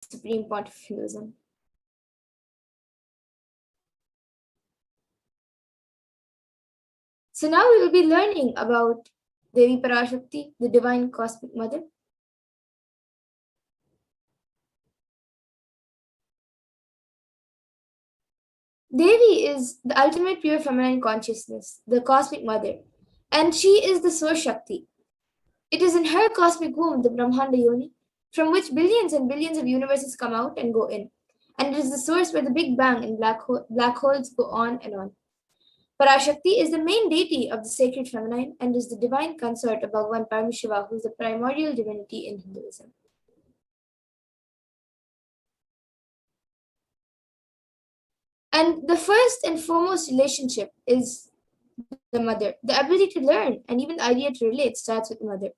supreme point of Hinduism. So now we will be learning about Devi Parashakti, the divine cosmic mother. Devi is the ultimate pure feminine consciousness, the cosmic mother, and she is the source Shakti. It is in her cosmic womb, the Brahmanda Yoni, from which billions and billions of universes come out and go in. And it is the source where the Big Bang and black holes go on and on. Parashakti is the main deity of the sacred feminine and is the divine consort of Bhagavan Paramashiva, who is the primordial divinity in Hinduism. And the first and foremost relationship is the mother. The ability to learn and even the idea to relate starts with the mother.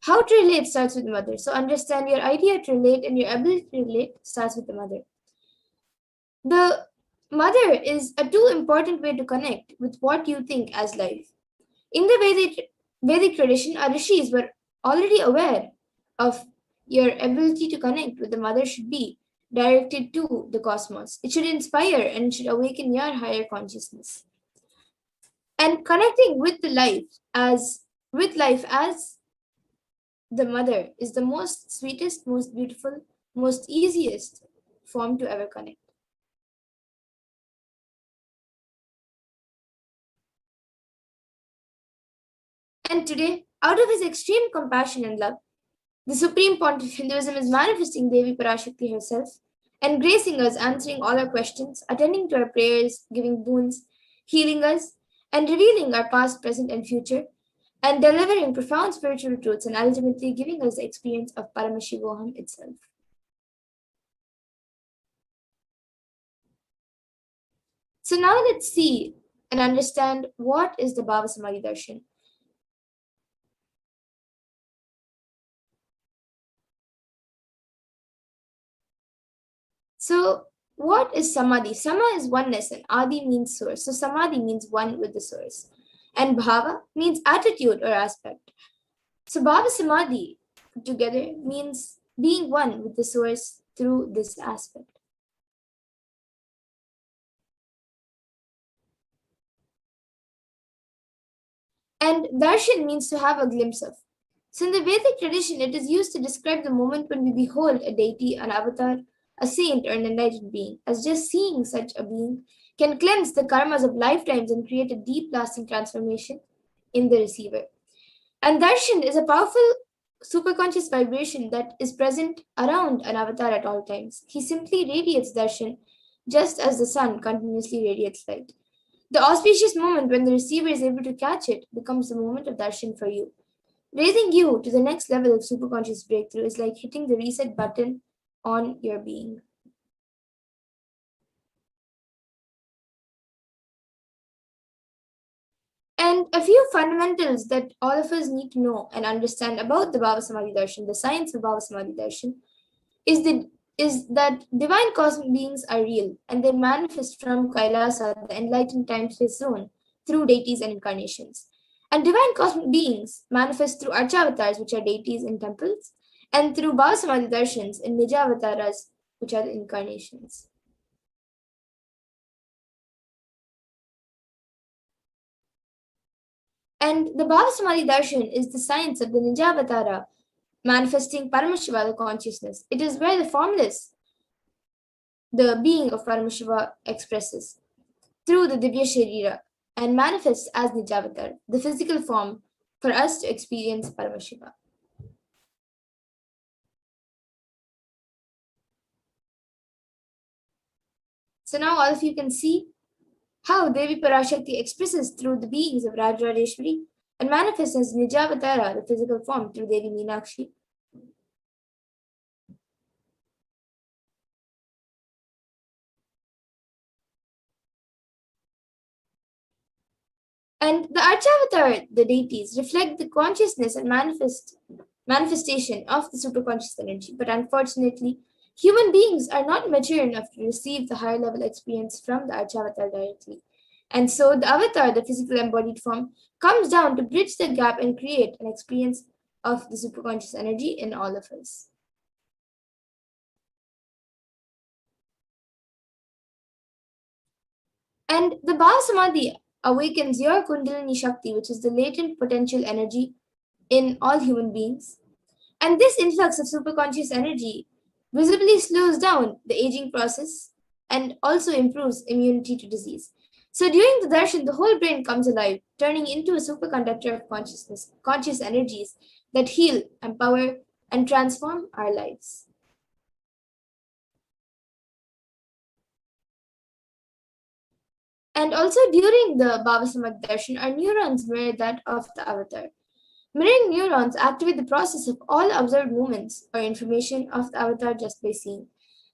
How to relate starts with the mother. So understand your idea to relate and your ability to relate starts with the mother. The mother is a too important way to connect with what you think as life. In the Vedic tradition, our rishis were already aware of your ability to connect with the mother should be directed to the cosmos. It should inspire and should awaken your higher consciousness. And connecting with life as the mother is the most sweetest, most beautiful, most easiest form to ever connect. And today, out of his extreme compassion and love, the supreme point of Hinduism is manifesting Devi Parashakti herself and gracing us, answering all our questions, attending to our prayers, giving boons, healing us, and revealing our past, present, and future, and delivering profound spiritual truths and ultimately giving us the experience of Paramashivoham itself. So now let's see and understand what is the Bhava Samadhi Darshan. So what is Samadhi? Sama is oneness and Adi means source. So Samadhi means one with the source. And Bhava means attitude or aspect. So Bhava Samadhi together means being one with the source through this aspect. And darshan means to have a glimpse of. So in the Vedic tradition, it is used to describe the moment when we behold a deity, an avatar, a saint, or an enlightened being, as just seeing such a being can cleanse the karmas of lifetimes and create a deep lasting transformation in the receiver. And darshan is a powerful superconscious vibration that is present around an avatar at all times. He simply radiates darshan just as the sun continuously radiates light. The auspicious moment when the receiver is able to catch it becomes the moment of darshan for you. Raising you to the next level of superconscious breakthrough is like hitting the reset button on your being. And a few fundamentals that all of us need to know and understand about the Bhava Samadhi Darshan, the science of Bhava Samadhi Darshan, is that divine cosmic beings are real and they manifest from Kailasa, the enlightened time-space zone, through deities and incarnations. And divine cosmic beings manifest through Archavatars, which are deities in temples, and through Bhava Samadhi Darshans in Nijavataras, which are the incarnations. And the Bhava Samadhi Darshan is the science of the Nijavatara, manifesting Paramashiva, the consciousness. It is where the formless, the being of Paramashiva, expresses through the Divya Sharira and manifests as Nijavatar, the physical form for us to experience Paramashiva. So now all of you can see how Devi Parashakti expresses through the beings of Rajradeshwari and manifests as Nijavatara, the physical form, through Devi Meenakshi. And the Archavatar, the deities, reflect the consciousness and manifestation of the superconscious energy. But unfortunately, human beings are not mature enough to receive the higher level experience from the Archavatar directly. And so the avatar, the physical embodied form, comes down to bridge the gap and create an experience of the superconscious energy in all of us. And the Bhava Samadhi awakens your Kundalini Shakti, which is the latent potential energy in all human beings. And this influx of superconscious energy visibly slows down the aging process and also improves immunity to disease. So during the darshan, the whole brain comes alive, turning into a superconductor of consciousness, conscious energies that heal, empower, and transform our lives. And also during the Bhavasamad darshan, our neurons mirror that of the avatar. Mirroring neurons activate the process of all observed movements or information of the avatar just by seeing.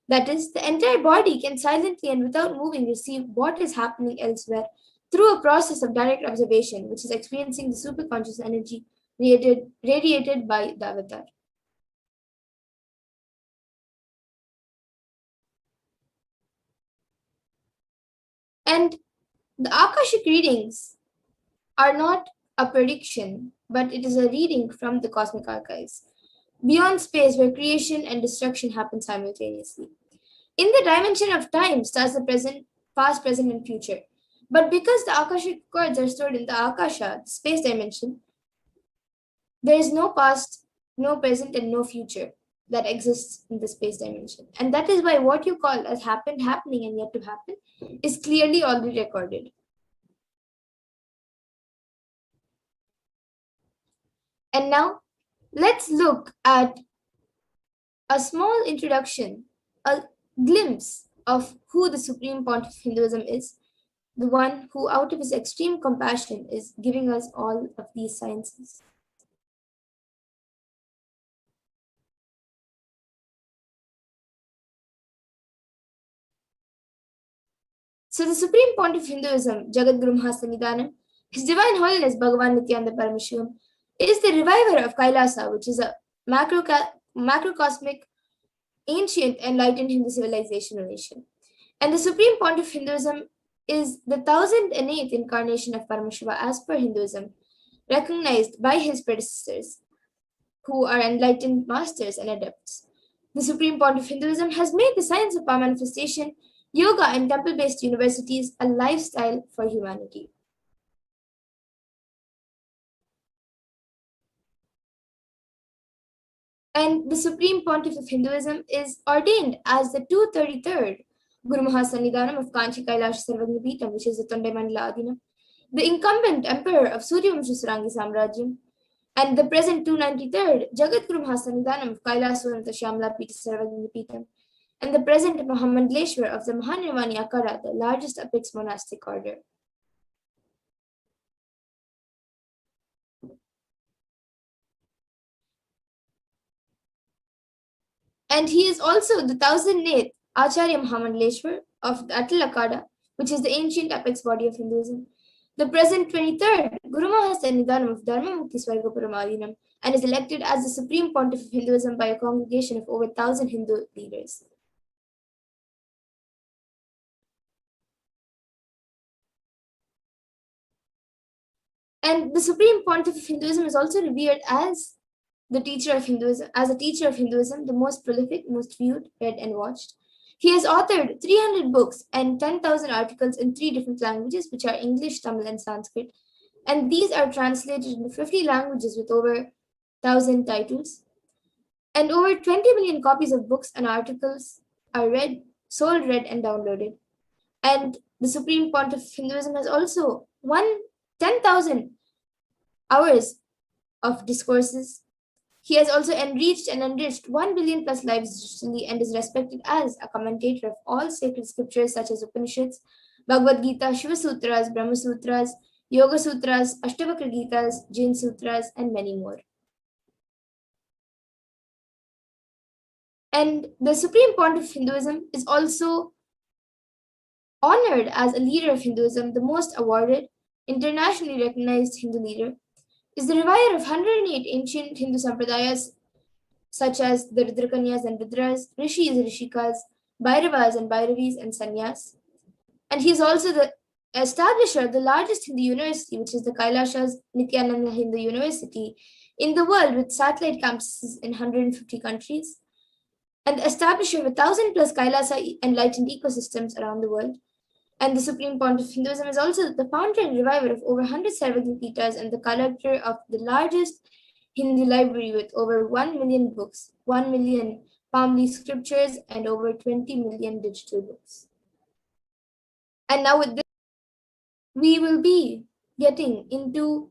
That is, the entire body can silently and without moving receive what is happening elsewhere through a process of direct observation, which is experiencing the superconscious energy radiated by the avatar. And the Akashic readings are not a prediction, but it is a reading from the cosmic archives, beyond space where creation and destruction happen simultaneously. In the dimension of time stands the present, past, present, and future. But because the Akashic records are stored in the Akasha, the space dimension, there is no past, no present, and no future that exists in the space dimension. And that is why what you call as happened, happening, and yet to happen is clearly already recorded. And now, let's look at a small introduction, a glimpse of who the Supreme Pontiff of Hinduism is, the one who, out of his extreme compassion, is giving us all of these sciences. So, the Supreme Pontiff of Hinduism, Jagadguru Mahasannidhanam, His Divine Holiness Bhagavan Nithyananda Paramashivam, is the reviver of Kailasa, which is a macrocosmic, ancient, enlightened Hindu civilization or nation. And the Supreme Pontiff of Hinduism is the 1008th incarnation of Paramashiva as per Hinduism, recognized by his predecessors, who are enlightened masters and adepts. The Supreme Pontiff of Hinduism has made the science of power manifestation, yoga, and temple-based universities a lifestyle for humanity. And the Supreme Pontiff of Hinduism is ordained as the 233rd Guru Mahasannidhanam of Kanchi Kailash Sarvagnipitam, which is the Tondai Mandala Adinam, the incumbent emperor of Suryavamsha Surangi Samrajyam, and the present 293rd Jagadguru Mahasannidhanam of Kailash Sunanta Shyamla Pita Sarvagnipitam, and the present Mahamandleshwar of the Mahanirvani Akara, the largest apex monastic order. And he is also the 1008th Acharya Mahamandleshwar of the Atal Akada, which is the ancient apex body of Hinduism, the present 23rd Guru Mahasannidhanam of Dharma Mukti Swargapuram Adinam, and is elected as the Supreme Pontiff of Hinduism by a congregation of over 1,000 Hindu leaders. And the Supreme Pontiff of Hinduism is also revered as the teacher of Hinduism, the most prolific, most viewed, read, and watched. He has authored 300 books and 10,000 articles in 3 different languages, which are English, Tamil, and Sanskrit. And these are translated into 50 languages with over 1,000 titles. And over 20 million copies of books and articles are sold, read, and downloaded. And the Supreme Pontiff of Hinduism has also won 10,000 hours of discourses. He has also enriched 1 billion plus lives digitally and is respected as a commentator of all sacred scriptures such as Upanishads, Bhagavad Gita, Shiva Sutras, Brahma Sutras, Yoga Sutras, Ashtavakra Gitas, Jain Sutras, and many more. And the Supreme Pontiff of Hinduism is also honored as a leader of Hinduism, the most awarded, internationally recognized Hindu leader, is the reviver of 108 ancient Hindu sampradayas such as the Rudrakanyas and Rudras, Rishis, Rishikas, Bhairavas and Bhairavis, and Sannyas. And he is also the establisher of the largest Hindu university, which is the Kailasha's Nithyananda Hindu University in the world with satellite campuses in 150 countries, and the establisher of 1,000 plus Kailasa enlightened ecosystems around the world. And the Supreme Pontiff of Hinduism is also the founder and reviver of over 100 Sarvagritas and the collector of the largest Hindi library with over 1 million books, 1 million Pamli scriptures, and over 20 million digital books. And now with this, we will be getting into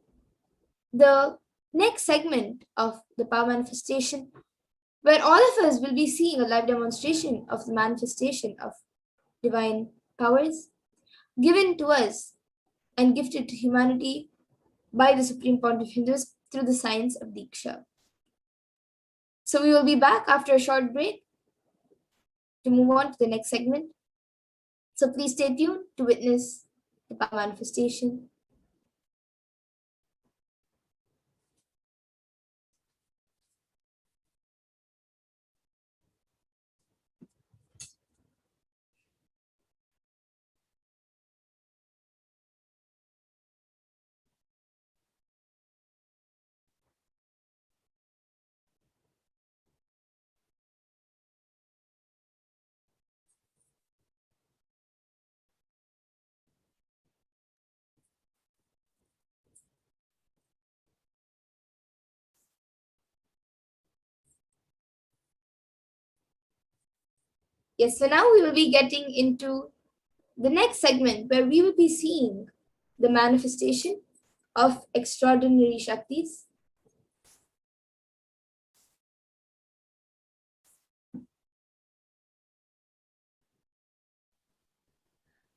the next segment of the power manifestation, where all of us will be seeing a live demonstration of the manifestation of divine powers given to us and gifted to humanity by the Supreme Pontiff of Hindus through the science of Diksha. So we will be back after a short break to move on to the next segment. So please stay tuned to witness the power manifestation. Yes, so now we will be getting into the next segment where we will be seeing the manifestation of extraordinary Shaktis.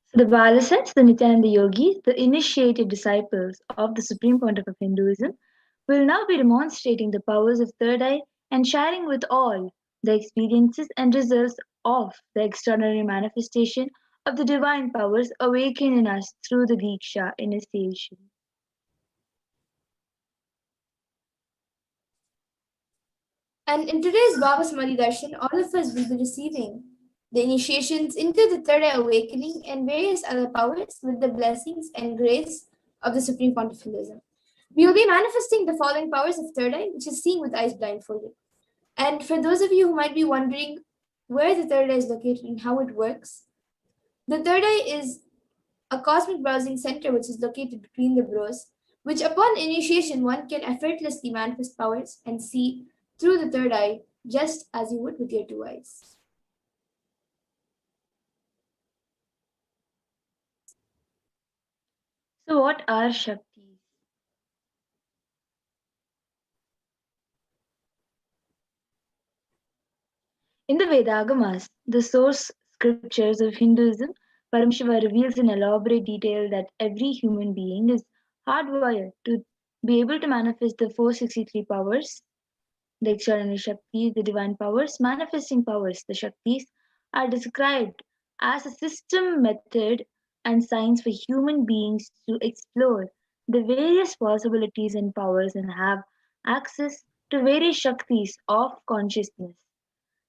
So the Balasans, the Nithyananda Yogis, the initiated disciples of the Supreme Pontiff of Hinduism, will now be demonstrating the powers of third eye and sharing with all the experiences and results of the extraordinary manifestation of the divine powers awakened in us through the Diksha initiation. And in today's Baba Samadhi Darshan, all of us will be receiving the initiations into the third eye awakening and various other powers with the blessings and grace of the Supreme Pontiff of Hinduism. We will be manifesting the following powers of third eye, which is seeing with eyes blindfolded. And for those of you who might be wondering where the third eye is located and how it works, the third eye is a cosmic browsing center which is located between the brows, which upon initiation one can effortlessly manifest powers and see through the third eye just as you would with your two eyes. So, what are Shaktis? In the Vedagamas, the source scriptures of Hinduism, Paramashiva reveals in elaborate detail that every human being is hardwired to be able to manifest the 463 powers, the extraordinary Shaktis, the divine powers, manifesting powers, the Shaktis, are described as a system, method, and science for human beings to explore the various possibilities and powers and have access to various Shaktis of consciousness.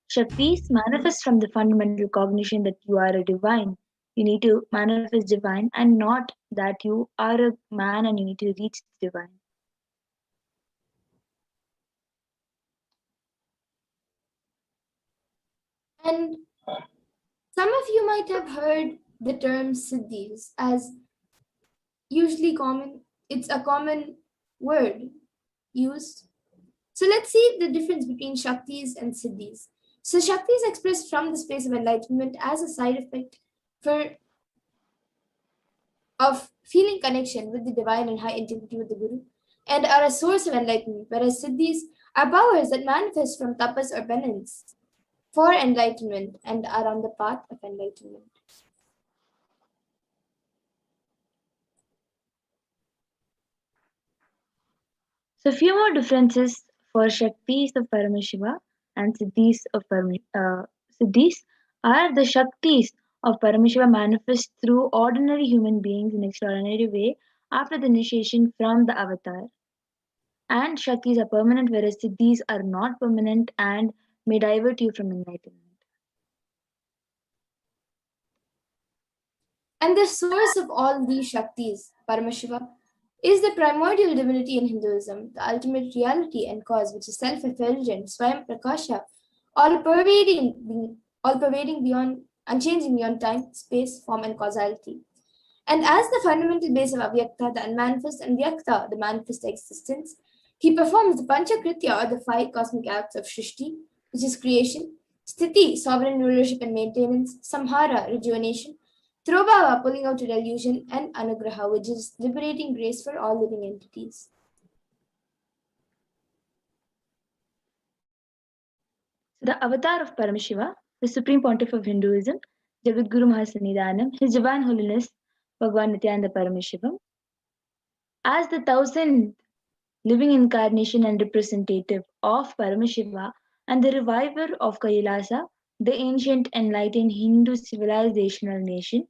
Shaktis manifest from the fundamental cognition that you are a divine. You need to manifest divine and not that you are a man and you need to reach the divine. And some of you might have heard the term siddhis as usually common. It's a common word used. So let's see the difference between Shaktis and Siddhis. So Shakti is expressed from the space of enlightenment as a side effect for of feeling connection with the divine and high intimacy with the Guru, and are a source of enlightenment, whereas Siddhis are powers that manifest from tapas or penance for enlightenment and are on the path of enlightenment. So, few more differences for Shaktis of Paramashiva and Siddhis are the Shaktis of Paramashiva manifest through ordinary human beings in extraordinary way after the initiation from the avatar. And Shaktis are permanent, whereas Siddhis are not permanent and may divert you from enlightenment. And the source of all these Shaktis, Paramashiva, is the primordial divinity in Hinduism, the ultimate reality and cause, which is self-effulgent, Swayam Prakasha, all pervading beyond unchanging beyond time, space, form, and causality. And as the fundamental base of Avyakta, the unmanifest, and Vyakta, the manifest existence, he performs the Panchakritya, or the five cosmic acts of Shrishti, which is creation, Sthiti, sovereign rulership and maintenance, Samhara, rejuvenation, Trobhava, pulling out a delusion, and Anugraha, which is liberating grace for all living entities. So the avatar of Paramashiva, the Supreme Pontiff of Hinduism, Jagadguru Mahasannidhanam, His Divine Holiness Bhagwan Nithyananda Paramashivam, as the 1000th living incarnation and representative of Paramashiva and the reviver of Kailasa, the ancient enlightened Hindu civilizational nation,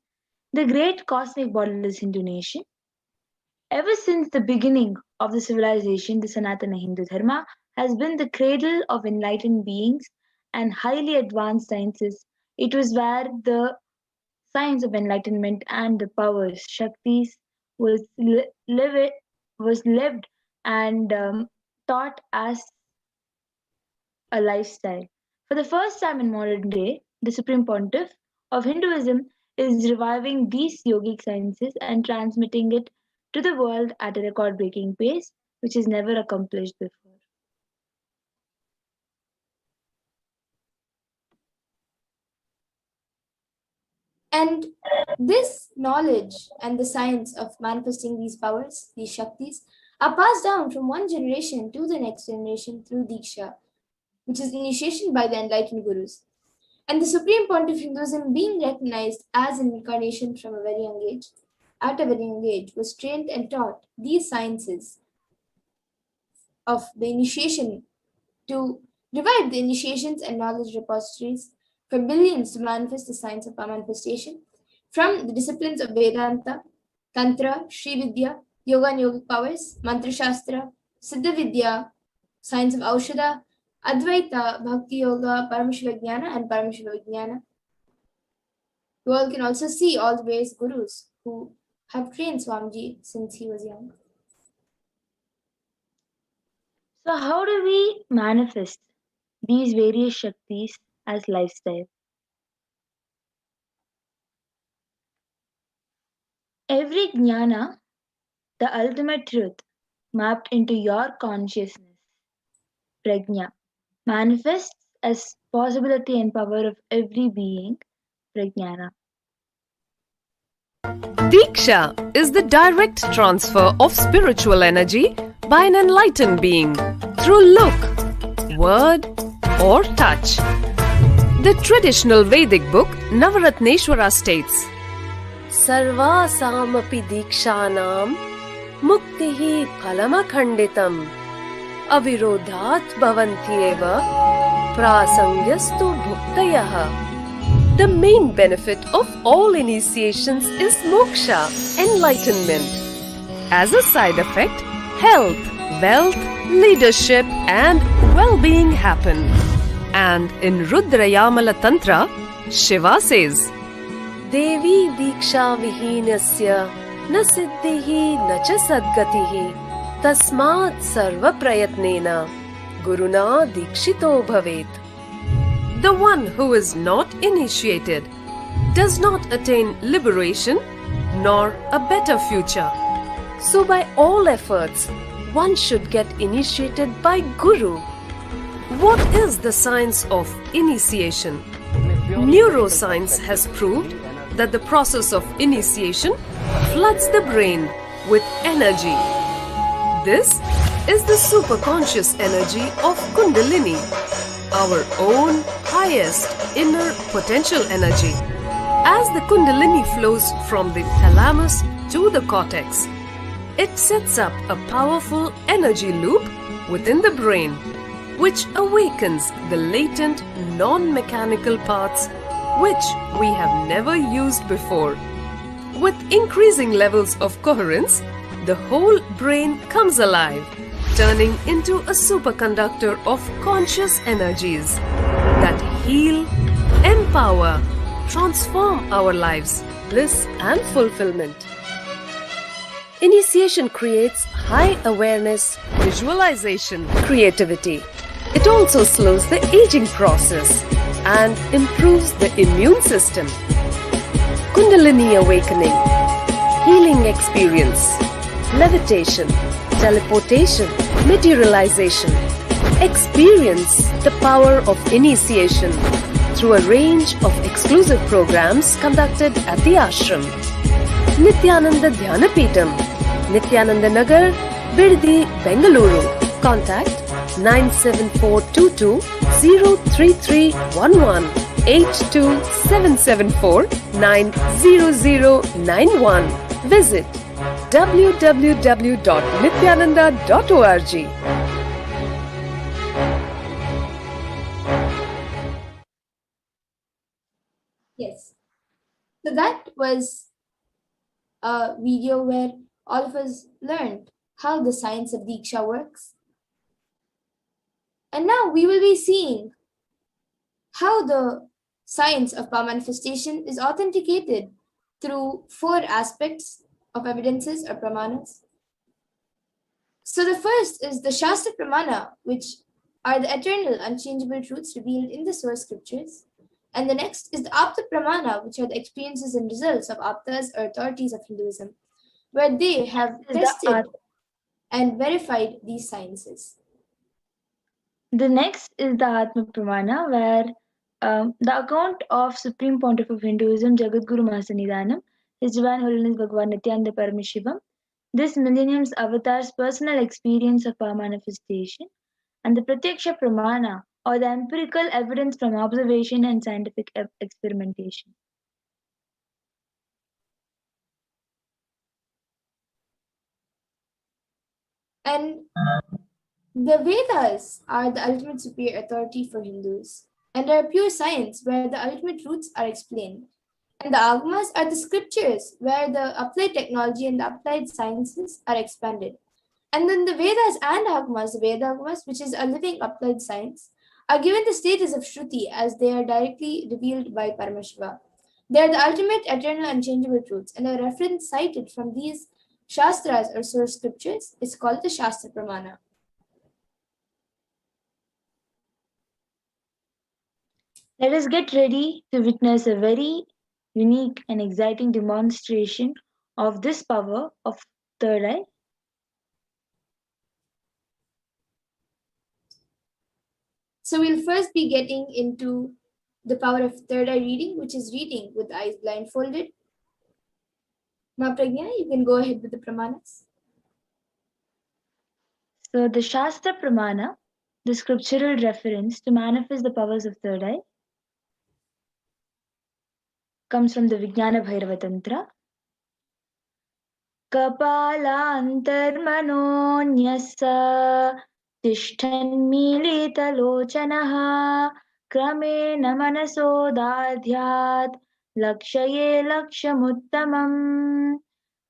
the great cosmic borderless Hindu nation. Ever since the beginning of the civilization, the Sanatana Hindu Dharma has been the cradle of enlightened beings and highly advanced sciences. It was where the science of enlightenment and the powers, Shaktis, was lived and taught as a lifestyle. For the first time in modern day, the Supreme Pontiff of Hinduism is reviving these yogic sciences and transmitting it to the world at a record breaking pace, which is never accomplished before. And this knowledge and the science of manifesting these powers, these Shaktis, are passed down from one generation to the next generation through Diksha, which is initiation by the enlightened gurus. And the Supreme Pontiff Hinduism, being recognized as an incarnation from a very young age, at a very young age, was trained and taught these sciences of the initiation to revive the initiations and knowledge repositories for billions to manifest the science of manifestation from the disciplines of Vedanta, Tantra, Sri Vidya, Yoga and Yogic powers, Mantra Shastra, Siddha Vidya, science of Aushadha, Advaita, Bhakti Yoga, Paramashiva and Paramashiva Vijnana. You all can also see all the various gurus who have trained Swamiji since he was young. So, how do we manifest these various Shaktis as lifestyle? Every jnana, the ultimate truth, mapped into your consciousness, prajna, manifests as possibility and power of every being, prajnana. Diksha is the direct transfer of spiritual energy by an enlightened being through look, word, or touch. The traditional Vedic book Navaratneshwara states, Sarvasamapi dikshanam muktihi phalamakhanditam avirodhat bhavantyeva prasangyastu bhuktayah. The main benefit of all initiations is moksha, enlightenment. As a side effect, health, wealth, leadership, and well-being happen. And in Rudrayamala Tantra, Shiva says, Devi diksha vihinasya na siddhihi na cha sadgatihi tasmat sarva prayatnena guruna dikshito bhavet. The one who is not initiated does not attain liberation nor a better future. So by all efforts, one should get initiated by Guru. What is the science of initiation? Neuroscience has proved that the process of initiation floods the brain with energy. This is the superconscious energy of Kundalini, our own highest inner potential energy. As the Kundalini flows from the thalamus to the cortex, it sets up a powerful energy loop within the brain, which awakens the latent non-mechanical parts which we have never used before. With increasing levels of coherence, the whole brain comes alive, turning into a superconductor of conscious energies that heal, empower, transform our lives, bliss and fulfillment. Initiation creates high awareness, visualization, creativity. It also slows the aging process and improves the immune system. Kundalini awakening, healing experience, levitation, teleportation, materialization. Experience the power of initiation through a range of exclusive programs conducted at the ashram. Nithyananda Dhyanapitham, Nithyananda Nagar, Biddi, Bengaluru. Contact 97422 03311 82774 Visit www.nithyananda.org. Yes. So that was a video where all of us learned how the science of Diksha works. And now we will be seeing how the science of power manifestation is authenticated through 4 aspects of evidences or pramanas. So the first is the Shastra Pramana, which are the eternal, unchangeable truths revealed in the source scriptures. And the next is the Apta Pramana, which are the experiences and results of Aptas or authorities of Hinduism, where they have tested and verified these sciences. The next is the Atma Pramana, where the account of Supreme Pontiff of Hinduism, Jagadguru Mahasanidanam, His Divine Holiness Bhagavan Nithyananda Paramashivam, this millennium's avatar's personal experience of power manifestation, and the Pratyaksha Pramana, or the empirical evidence from observation and scientific experimentation. And the Vedas are the ultimate superior authority for Hindus and are pure science where the ultimate truths are explained. And the Agamas are the scriptures where the applied technology and the applied sciences are expanded. And then the Vedas and Agamas, the Veda Agamas, which is a living applied science, are given the status of Shruti as they are directly revealed by Paramashiva. They are the ultimate, eternal, unchangeable truths, and a reference cited from these Shastras or source scriptures is called the Shastra Pramana. Let us get ready to witness a very unique and exciting demonstration of this power of third eye. So we'll first be getting into the power of third eye reading, which is reading with eyes blindfolded. Ma Pragya, you can go ahead with the pramanas. So the Shastra Pramana, the scriptural reference to manifest the powers of third eye, comes from the Vijnana Bhairava Tantra. Kapalantarmanonyasa tishthanmilitalochanaha kramena manasodadhyat lakshaye lakshamuttamam.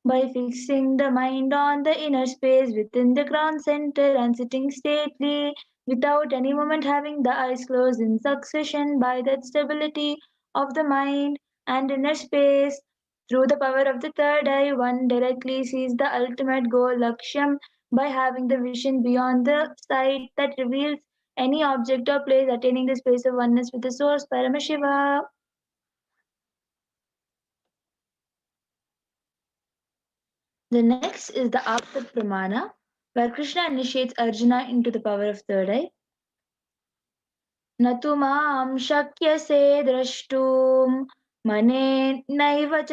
By fixing the mind on the inner space within the ground center and sitting stately without any moment having the eyes closed in succession, by that stability of the mind and inner space, through the power of the third eye, one directly sees the ultimate goal, Lakshyam, by having the vision beyond the sight that reveals any object or place, attaining the space of oneness with the source, Paramashiva. The next is the Apta Pramana, where Krishna initiates Arjuna into the power of third eye. न तु मां शक्यसे द्रष्टुं मनेनैव च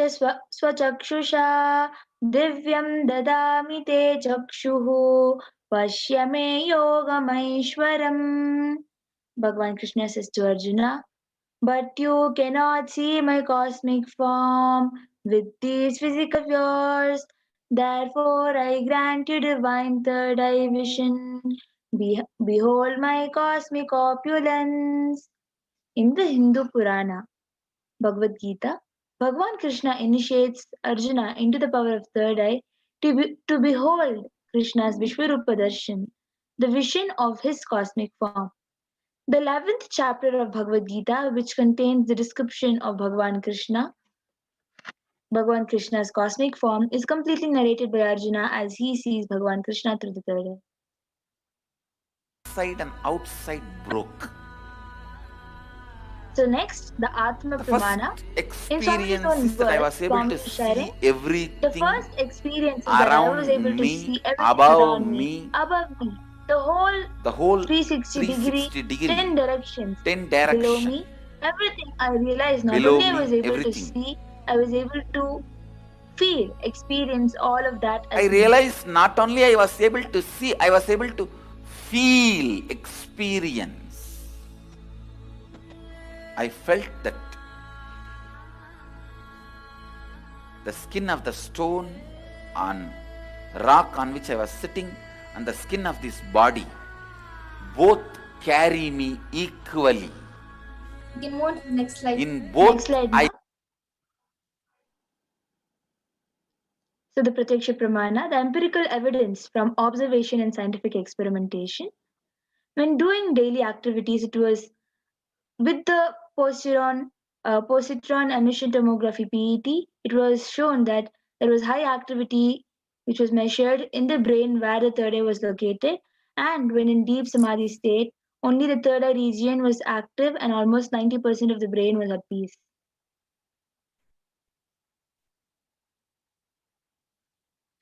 स्वचक्षुषा दिव्यं ददामि ते चक्षुः पश्य मे योगमैश्वरम्. Bhagavan Krishna says to Arjuna, but you cannot see my cosmic form with these physical of yours. Therefore, I grant you divine third eye vision. Behold my cosmic opulence. In the Hindu Purana, Bhagavad Gita, Bhagavan Krishna initiates Arjuna into the power of third eye to behold Krishna's Vishwarupa Darshan, the vision of his cosmic form. The 11th chapter of Bhagavad Gita, which contains the description of Bhagavan Krishna's cosmic form, is completely narrated by Arjuna as he sees Bhagavan Krishna through the third eye. Inside and outside broke. So next, the Atma The first Pramana. In Swamiji's experience own is that I words, was able Swami to is sharing, see the everything first experience is that I was around able to me, see everything above around me, me, above me, the whole the whole 360-degree, 360 degree, 10 directions 10 below direction, me. Everything I realized, not below only I me, was able to everything. see, I was able to feel, experience all of that I as me. realized not only I was able to see, I was able to feel, experience. I felt that the skin of the stone on rock on which I was sitting and the skin of this body both carry me equally. You can move on to the next slide. In both, Next slide, I Ma. So the Pratyaksha Pramana, the empirical evidence from observation and scientific experimentation. When doing daily activities, it was with the positron emission tomography (PET), it was shown that there was high activity which was measured in the brain where the third eye was located, and when in deep samadhi state, only the third eye region was active and almost 90% of the brain was at peace.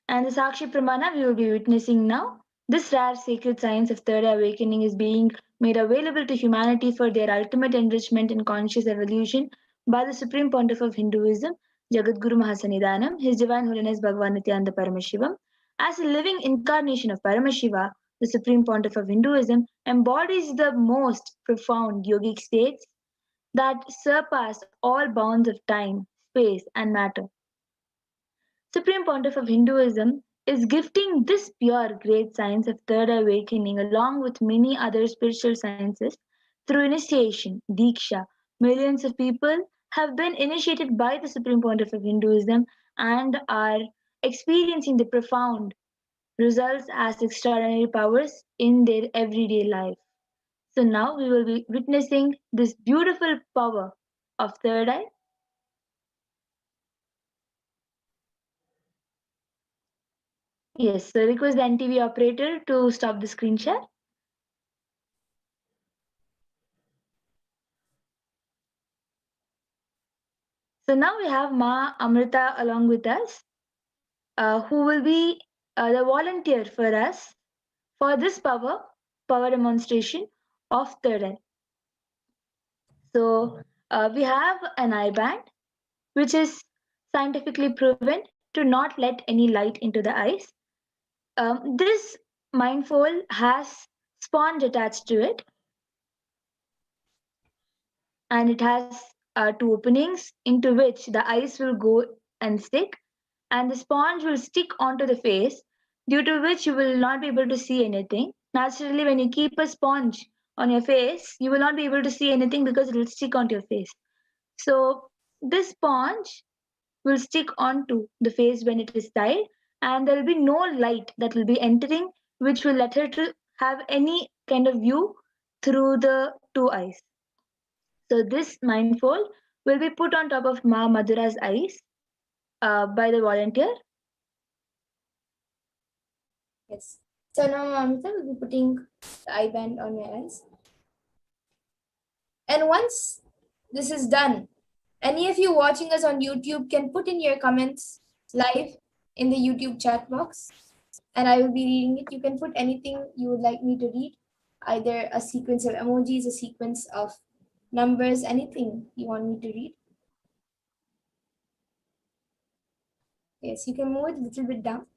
And the Sakshi Pramana we will be witnessing now. This rare sacred science of third eye awakening is being made available to humanity for their ultimate enrichment in conscious evolution by the Supreme Pontiff of Hinduism, Jagadguru Mahasannidhanam, His Divine Holiness Bhagavan Nithyananda Paramashivam. As a living incarnation of Paramashiva, the Supreme Pontiff of Hinduism embodies the most profound yogic states that surpass all bounds of time, space, and matter. Supreme Pontiff of Hinduism is gifting this pure great science of third eye awakening along with many other spiritual sciences through initiation, Diksha. Millions of people have been initiated by the Supreme Pontiff of Hinduism and are experiencing the profound results as extraordinary powers in their everyday life. So now we will be witnessing this beautiful power of third eye. Yes, so request the NTV operator to stop the screen share. So now we have Ma Amrita along with us, who will be the volunteer for us for this power demonstration of third eye. So we have an eye band, which is scientifically proven to not let any light into the eyes. This mindfold has sponge attached to it, and it has two openings into which the ice will go and stick, and the sponge will stick onto the face, due to which you will not be able to see anything. Naturally, when you keep a sponge on your face, you will not be able to see anything because it will stick onto your face. So, this sponge will stick onto the face when it is tied, and there will be no light that will be entering, which will let her to have any kind of view through the two eyes. So this mindfold will be put on top of Ma Madhura's eyes by the volunteer. Yes. So now Amrita will be putting the eye band on your eyes. And once this is done, any of you watching us on YouTube can put in your comments live in the YouTube chat box, and I will be reading it. You can put anything you would like me to read, either a sequence of emojis, a sequence of numbers, anything you want me to read. Yes, you can move it a little bit down.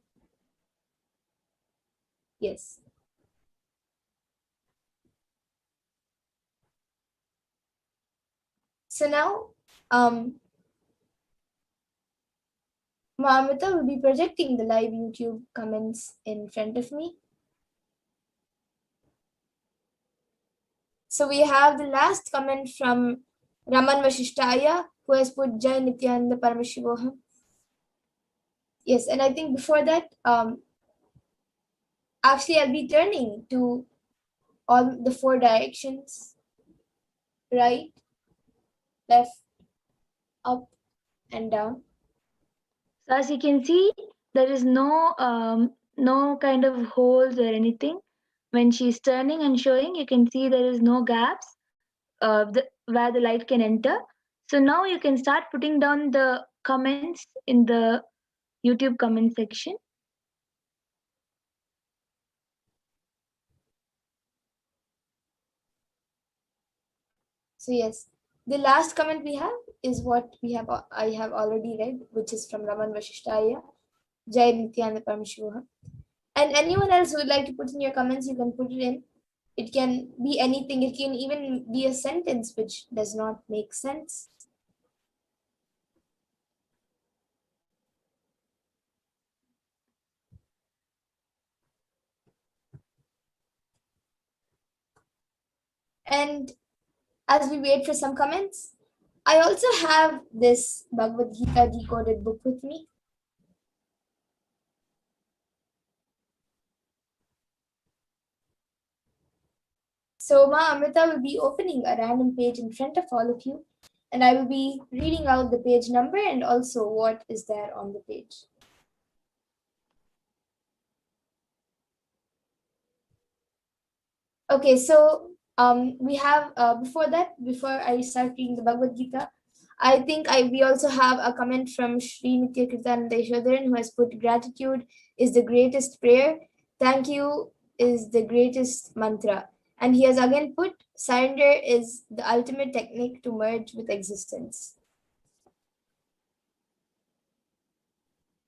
Yes. So now, Amrita will be projecting the live YouTube comments in front of me. So we have the last comment from Raman Vashishtaya, who has put Jai Nithyananda Paramashivoham. Yes, and I think before that, actually I'll be turning to all the four directions: right, left, up, and down. So as you can see, there is no kind of holes or anything. When she's turning and showing, you can see there is no gaps. where the light can enter. So now you can start putting down the comments in the YouTube comment section. So yes, the last comment we have is what I have already read, which is from Raman Vashishtaya, Jai Nithyananda Paramashivoham. And anyone else who would like to put in your comments, you can put it in. It can be anything. It can even be a sentence which does not make sense. And as we wait for some comments, I also have this Bhagavad Gita decoded book with me. So Ma Amrita will be opening a random page in front of all of you, and I will be reading out the page number and also what is there on the page. Okay, so we have before I start reading the Bhagavad Gita, I think we also have a comment from Sri Nithyananda who has put gratitude is the greatest prayer. Thank you is the greatest mantra. And he has again put surrender is the ultimate technique to merge with existence.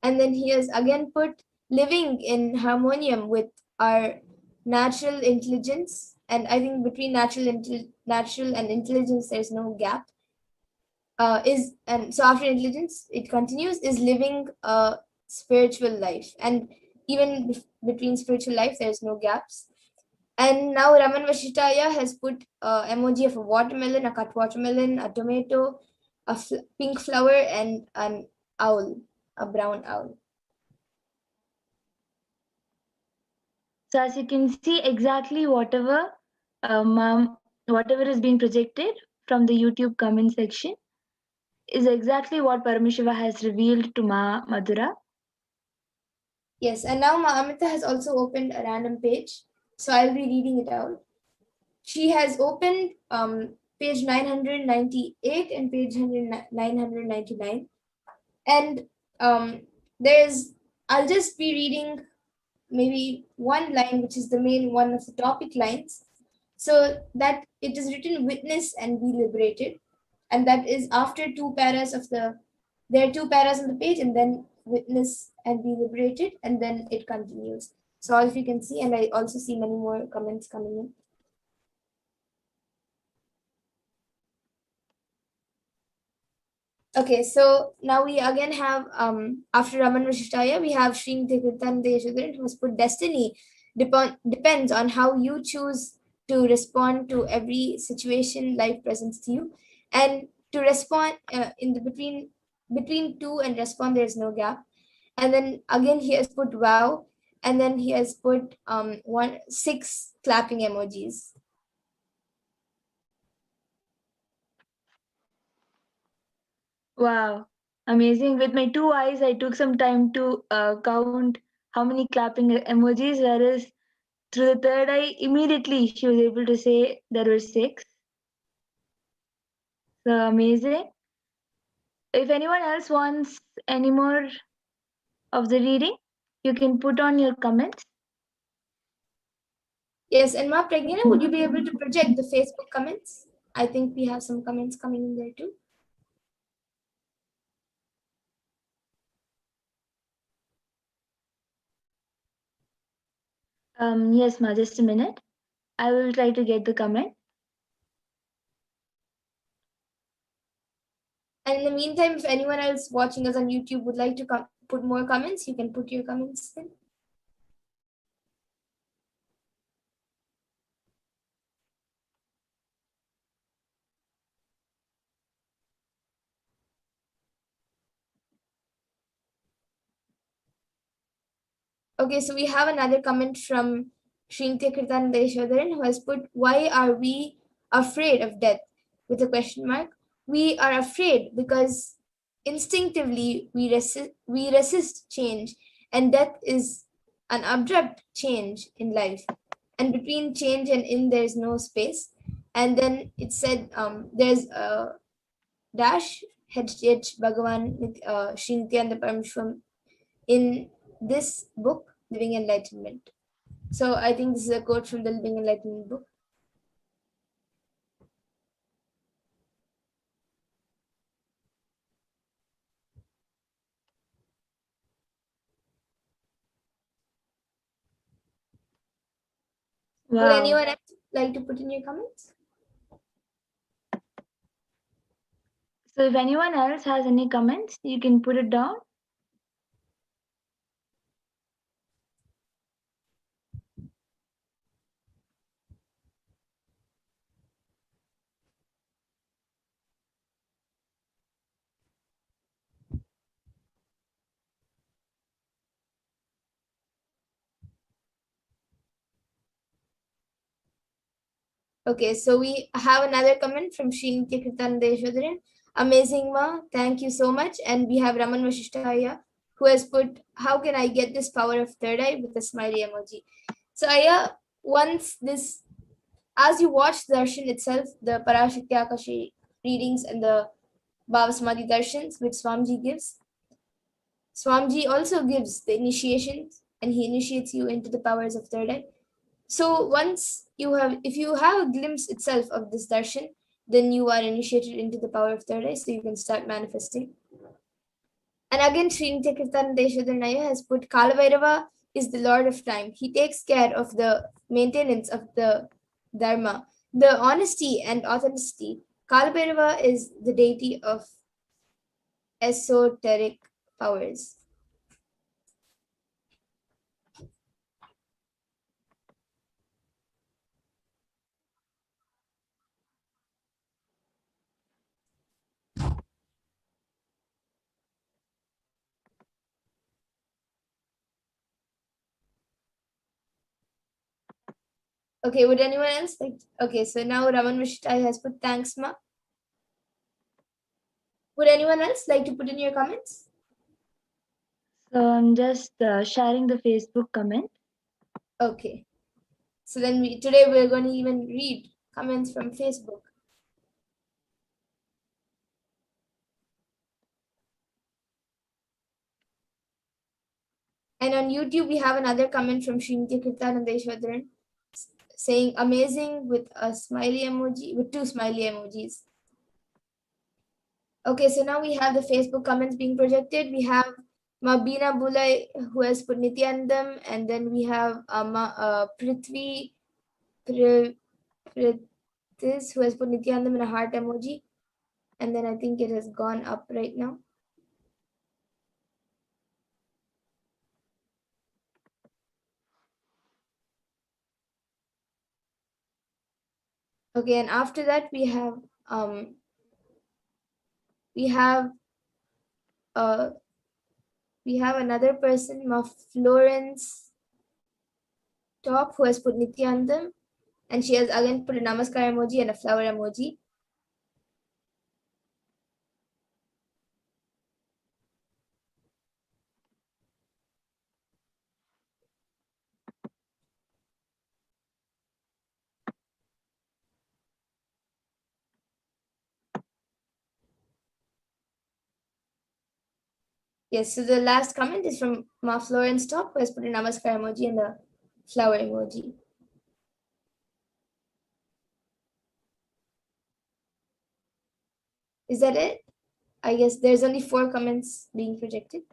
And then he has again put living in harmonium with our natural intelligence. And I think between natural and intelligence, there's no gap. So after intelligence, it continues is living a spiritual life, and even between spiritual life, there's no gaps. And now Raman Vashitaya has put emoji of a watermelon, a cut watermelon, a tomato, a pink flower, and an owl, a brown owl. So as you can see, exactly whatever whatever is being projected from the YouTube comment section is exactly what Paramashiva has revealed to Ma Madhura. Yes, and now Ma Amrita has also opened a random page, so I'll be reading it out. She has opened page 998 and page 999, and I'll just be reading maybe one line, which is the main one of the topic lines, so that it is written witness and be liberated, and that is after two paras of there are two paras on the page, and then witness and be liberated, and then it continues. So all of you can see, and I also see many more comments coming in. Okay, so now we again have after Raman Vashishtaya, we have Sri Nithyananda who has put destiny depends on how you choose to respond to every situation life presents to you, and to respond in the between two and respond, there is no gap. And then again he has put wow, and then he has put 6 clapping emojis. Wow, amazing. With my two eyes, I took some time to count how many clapping emojis, whereas through the third eye, immediately she was able to say there were 6. So amazing. If anyone else wants any more of the reading, you can put on your comments. Yes, and Ma Pragnana, would you be able to project the Facebook comments? I think we have some comments coming in there too. Yes, Ma, just a minute. I will try to get the comment. And in the meantime, if anyone else watching us on YouTube would like to put more comments, you can put your comments in. Okay, so we have another comment from Shrintya Kirtananda who has put, why are we afraid of death? With a question mark. We are afraid because instinctively we resist change, and death is an abrupt change in life. And between change and in, there is no space. and then it said there's a dash HDH Shri Nithyananda Paramashivam in this book, Living Enlightenment. So I think this is a quote from the Living Enlightenment book. Would Wow. anyone else like to put in your comments? So if anyone else has any comments, you can put it down. Okay, so we have another comment from Shri Nithyananda. Amazing, Ma. Thank you so much. And we have Raman Vashishtaya, who has put, how can I get this power of third eye, with a smiley emoji. So Aya, once this, as you watch the darshan itself, the Parashakti Akashic readings and the Bhava Samadhi darshans which Swamiji gives, Swamiji also gives the initiations, and he initiates you into the powers of third eye. So once you have, if you have a glimpse itself of this darshan, then you are initiated into the power of third eye, so you can start manifesting. And again, Sri Nithyananda has put Kalavairava is the Lord of Time. He takes care of the maintenance of the Dharma, the honesty and authenticity. Kalavairava is the deity of esoteric powers. Okay, would anyone else like? Okay, so now Raman Vishtai has put thanks, Ma. Would anyone else like to put in your comments? So I'm just sharing the Facebook comment. Okay. So then today we're going to even read comments from Facebook. And on YouTube, we have another comment from Srimati Kirtanandeshwadran saying amazing with a smiley emoji, with two smiley emojis. Okay, so now we have the Facebook comments being projected. We have Mabina Bulai, who has put Nityanandam, and then we have Prithvi Prithis, who has put Nityanandam in a heart emoji. And then I think it has gone up right now. Okay, and after that we have uh we have another person, Florence Top, who has put Nityanandam, and she has again put a namaskar emoji and a flower emoji. Yes, so the last comment is from Florence Top, who has put a namaskar emoji and a flower emoji. Is that it? I guess there's only 4 comments being projected.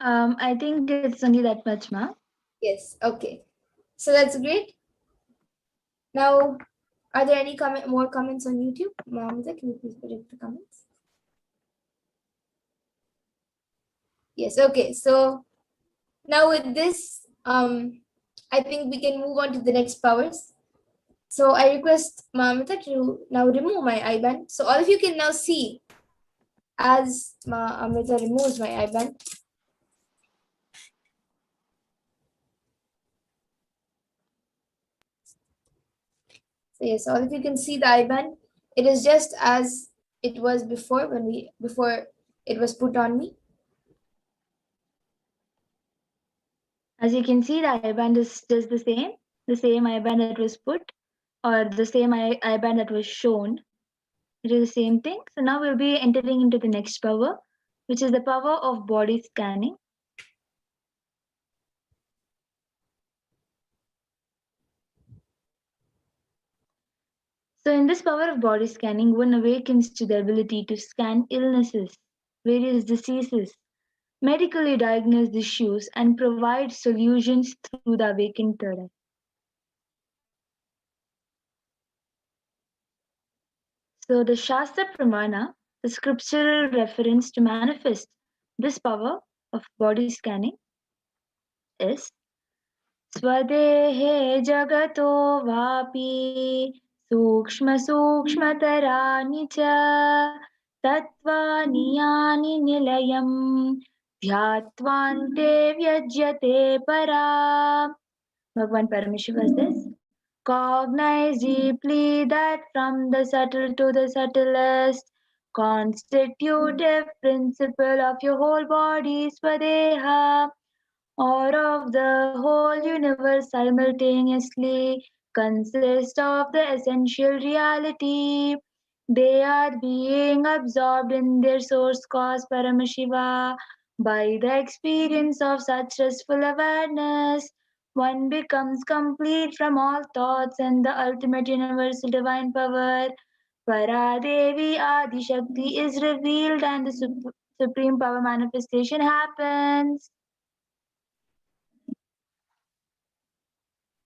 I think it's only that much, Ma. Yes, okay. So that's great. Now, are there any more comments on YouTube? Mohammed, can you please project the comments? Yes, okay. So now with this, I think we can move on to the next powers. So I request Mamita to now remove my IBAN. So all of you can now see as Amrita removes my IBAN. So yes, all of you can see the IBAN. It is just as it was before before it was put on me. As you can see, the I-band is just the same I-band that was put, or the same I-band that was shown. It is the same thing. So now we'll be entering into the next power, which is the power of body scanning. So in this power of body scanning, one awakens to the ability to scan illnesses, various diseases, medically diagnose issues, and provide solutions through the awakened third eye. So the Shastra Pramana, the scriptural reference to manifest this power of body scanning is Swadehe Jagato Vapi Sukshma Sukshmataraani cha Tattvani Yani Nilayam Dhyatvante Vyajyate Para. Bhagavan Paramashiva says, cognize deeply that from the subtle to the subtlest constitutive principle of your whole body, Swadeha, or of the whole universe simultaneously, consist of the essential reality. They are being absorbed in their source cause Paramashiva. By the experience of such restful awareness, one becomes complete from all thoughts and the ultimate universal divine power. Paradevi Adi Shakti is revealed and the supreme power manifestation happens.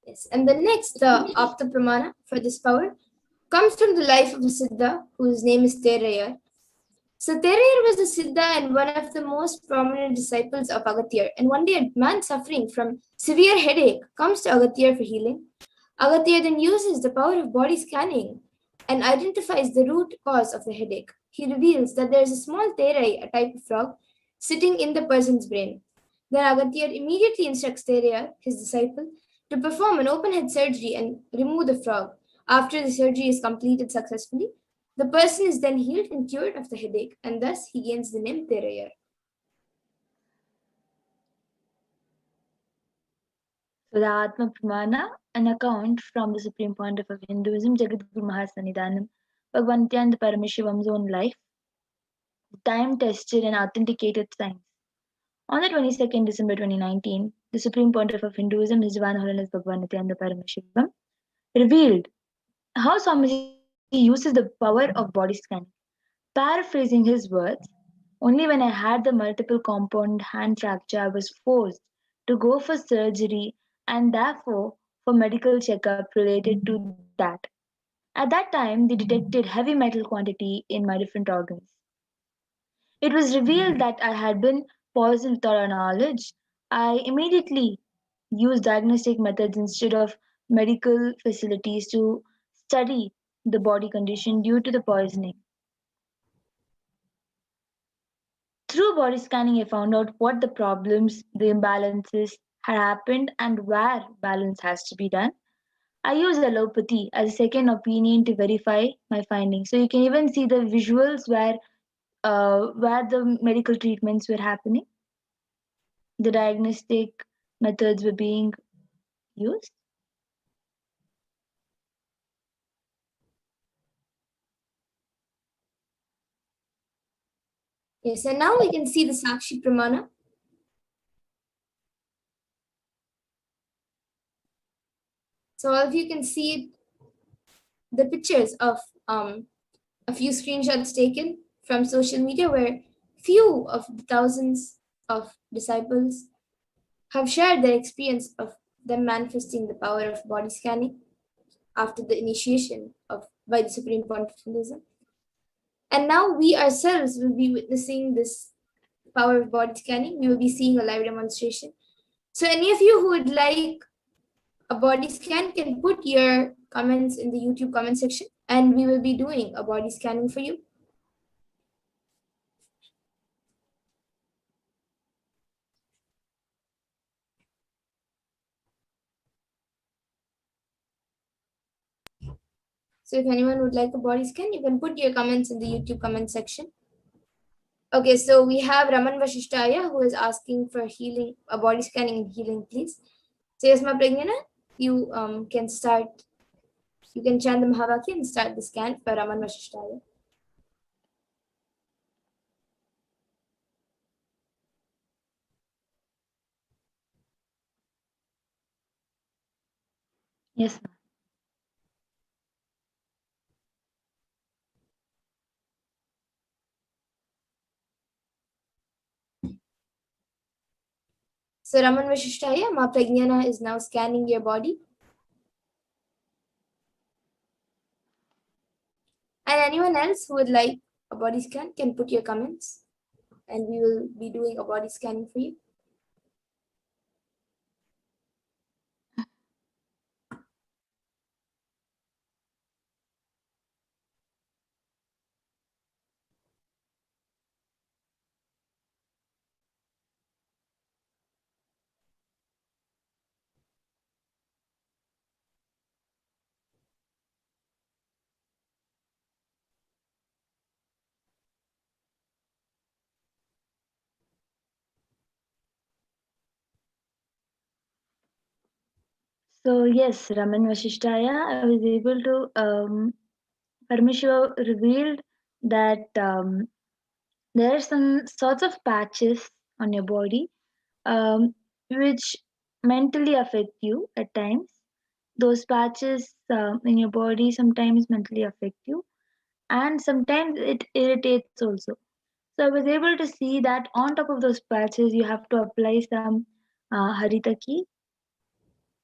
Yes, and the next Apta Pramana for this power comes from the life of a Siddha whose name is Teraya. So Terayar was a Siddha and one of the most prominent disciples of Agathir. And one day a man suffering from severe headache comes to Agathir for healing. Agathir then uses the power of body scanning and identifies the root cause of the headache. He reveals that there is a small Terai, a type of frog, sitting in the person's brain. Then Agathir immediately instructs Terayar, his disciple, to perform an open head surgery and remove the frog. After the surgery is completed successfully, the person is then healed and cured of the headache, and thus he gains the name Terayar. So the Atma Pramana, an account from the Supreme Pontiff of Hinduism, Jagadguru Mahasannidhanam, Bhagavan Nithyananda Paramashivan's own life, time-tested and authenticated science. On the 22nd December 2019, the Supreme Pontiff of Hinduism, His Divine Holiness Bhagavan Nithyananda Paramashivam, revealed how Swamiji uses the power of body scanning. Paraphrasing his words, only when I had the multiple compound hand fracture, I was forced to go for surgery and therefore for medical checkup related to that. At that time, they detected heavy metal quantity in my different organs. It was revealed that I had been poisoned without our knowledge. I immediately used diagnostic methods instead of medical facilities to study the body condition due to the poisoning. Through body scanning, I found out what the problems, the imbalances had happened, and where balance has to be done. I use allopathy as a second opinion to verify my findings. So you can even see the visuals where the medical treatments were happening, the diagnostic methods were being used. Yes, and now we can see the Sakshi Pramana. So all of you can see the pictures of a few screenshots taken from social media where few of the thousands of disciples have shared their experience of them manifesting the power of body scanning after the initiation of by the Supreme Pontiff of Hinduism. And now we ourselves will be witnessing this power of body scanning. We will be seeing a live demonstration. So any of you who would like a body scan can put your comments in the YouTube comment section and we will be doing a body scanning for you. So if anyone would like a body scan, you can put your comments in the YouTube comment section. Okay, so we have Raman Vashishtaya who is asking for healing, body scanning and healing, please. So yes, Ma Pragnana, you can start. You can chant the Mahavakya and start the scan for Raman Vashishtaya. Yes, ma'am. So Raman Vashishtaya, Ma Pragnana is now scanning your body. And anyone else who would like a body scan can put your comments and we will be doing a body scanning for you. So yes, Raman Vashishtaya, I was able to Paramashiva revealed that there are some sorts of patches on your body which mentally affect you at times. Those patches in your body sometimes mentally affect you, and sometimes it irritates also. So I was able to see that on top of those patches, you have to apply some haritaki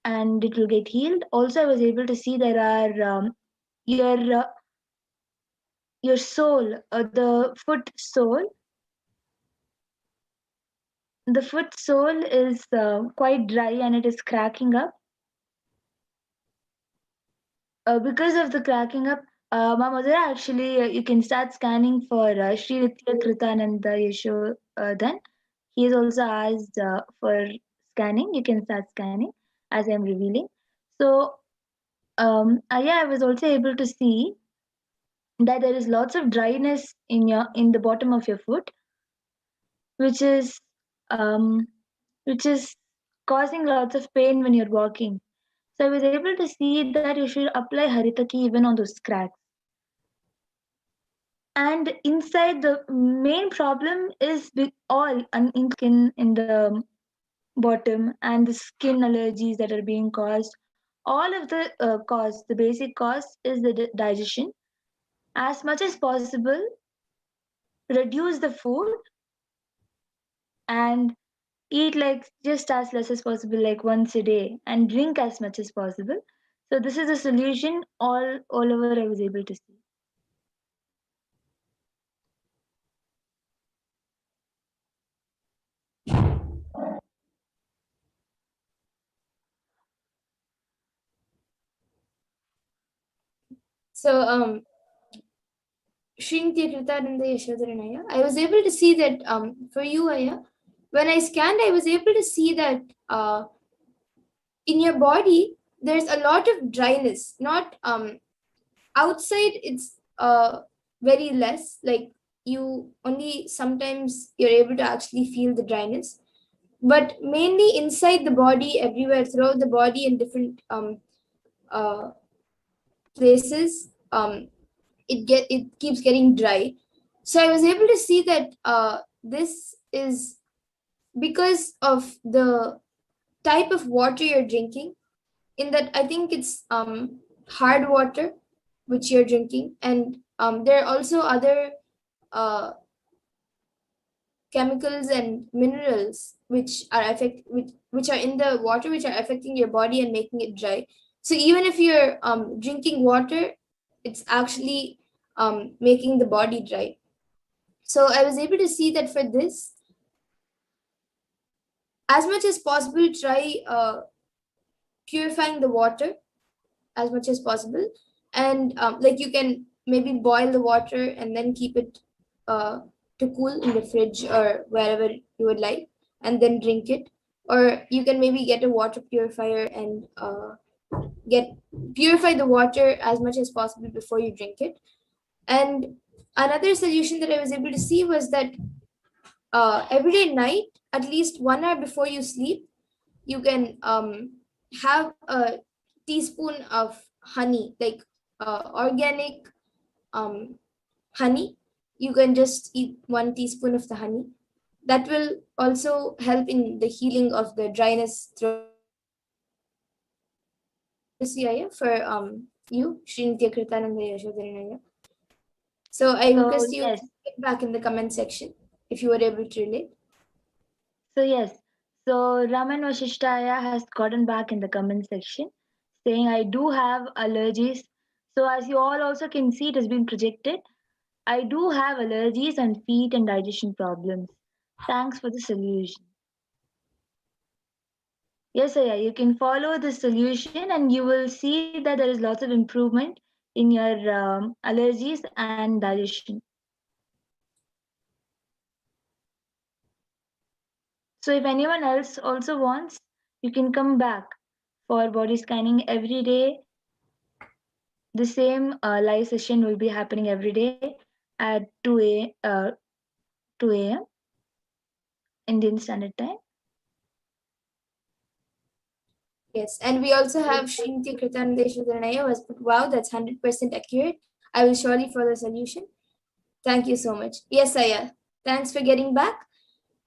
and it will get healed. Also, I was able to see there are your uh, your sole, the foot sole. The foot sole is quite dry and it is cracking up. Because of the cracking up, my mother actually, you can start scanning for Sri Nitya Kritananda Yesho. Then he is also asked for scanning. You can start scanning as I'm revealing. So yeah, I was also able to see that there is lots of dryness in the bottom of your foot, which is um, which is causing lots of pain when you're walking. So I was able to see that you should apply haritaki even on those cracks. And inside, the main problem is with all skin in the bottom and the skin allergies that are being caused. All of the cause, the basic cause is the digestion. As much as possible, reduce the food and eat like just as less as possible, like once a day, and drink as much as possible. So this is a solution all over I was able to see. So Srinti Kritananda Yashodharanaya, I was able to see that for you, Aya, when I scanned, I was able to see that in your body there's a lot of dryness. Not outside, it's very less. Like you only sometimes you're able to actually feel the dryness, but mainly inside the body, everywhere throughout the body in different uh, places. It keeps getting dry. So I was able to see that this is because of the type of water you're drinking. In that, I think it's hard water which you're drinking, and there are also other uh, chemicals and minerals which are in the water, which are affecting your body and making it dry. So even if you're drinking water, it's actually making the body dry. So I was able to see that for this, as much as possible, try purifying the water as much as possible. And like you can maybe boil the water and then keep it uh, to cool in the fridge or wherever you would like, and then drink it. Or you can maybe get a water purifier and get purify the water as much as possible before you drink it. And Another solution that I was able to see was that every day night, at least 1 hour before you sleep, you can have a teaspoon of honey, like organic um, honey. You can just eat 1 teaspoon of the honey. That will also help in the healing of the dryness throat. For you, Srinitya Kritananda Yashodharanaya. So I So request you to yes, get back in the comment section if you were able to relate. so yes, so Raman Vashishtaya has gotten back in the comment section saying, I do have allergies. So as you all also can see, it has been projected. I do have allergies and feet and digestion problems. Thanks for the solution. Yes, yeah, you can follow the solution and you will see that there is lots of improvement in your allergies and digestion. So if anyone else also wants, you can come back for body scanning every day. The same live session will be happening every day at 2 a.m. Indian Standard Time. Yes, and we also have Srinitya Kritananda Yashodharanaya was put, wow, that's 100% accurate. I will surely follow the solution. Thank you so much. Yes, Aya. Thanks for getting back.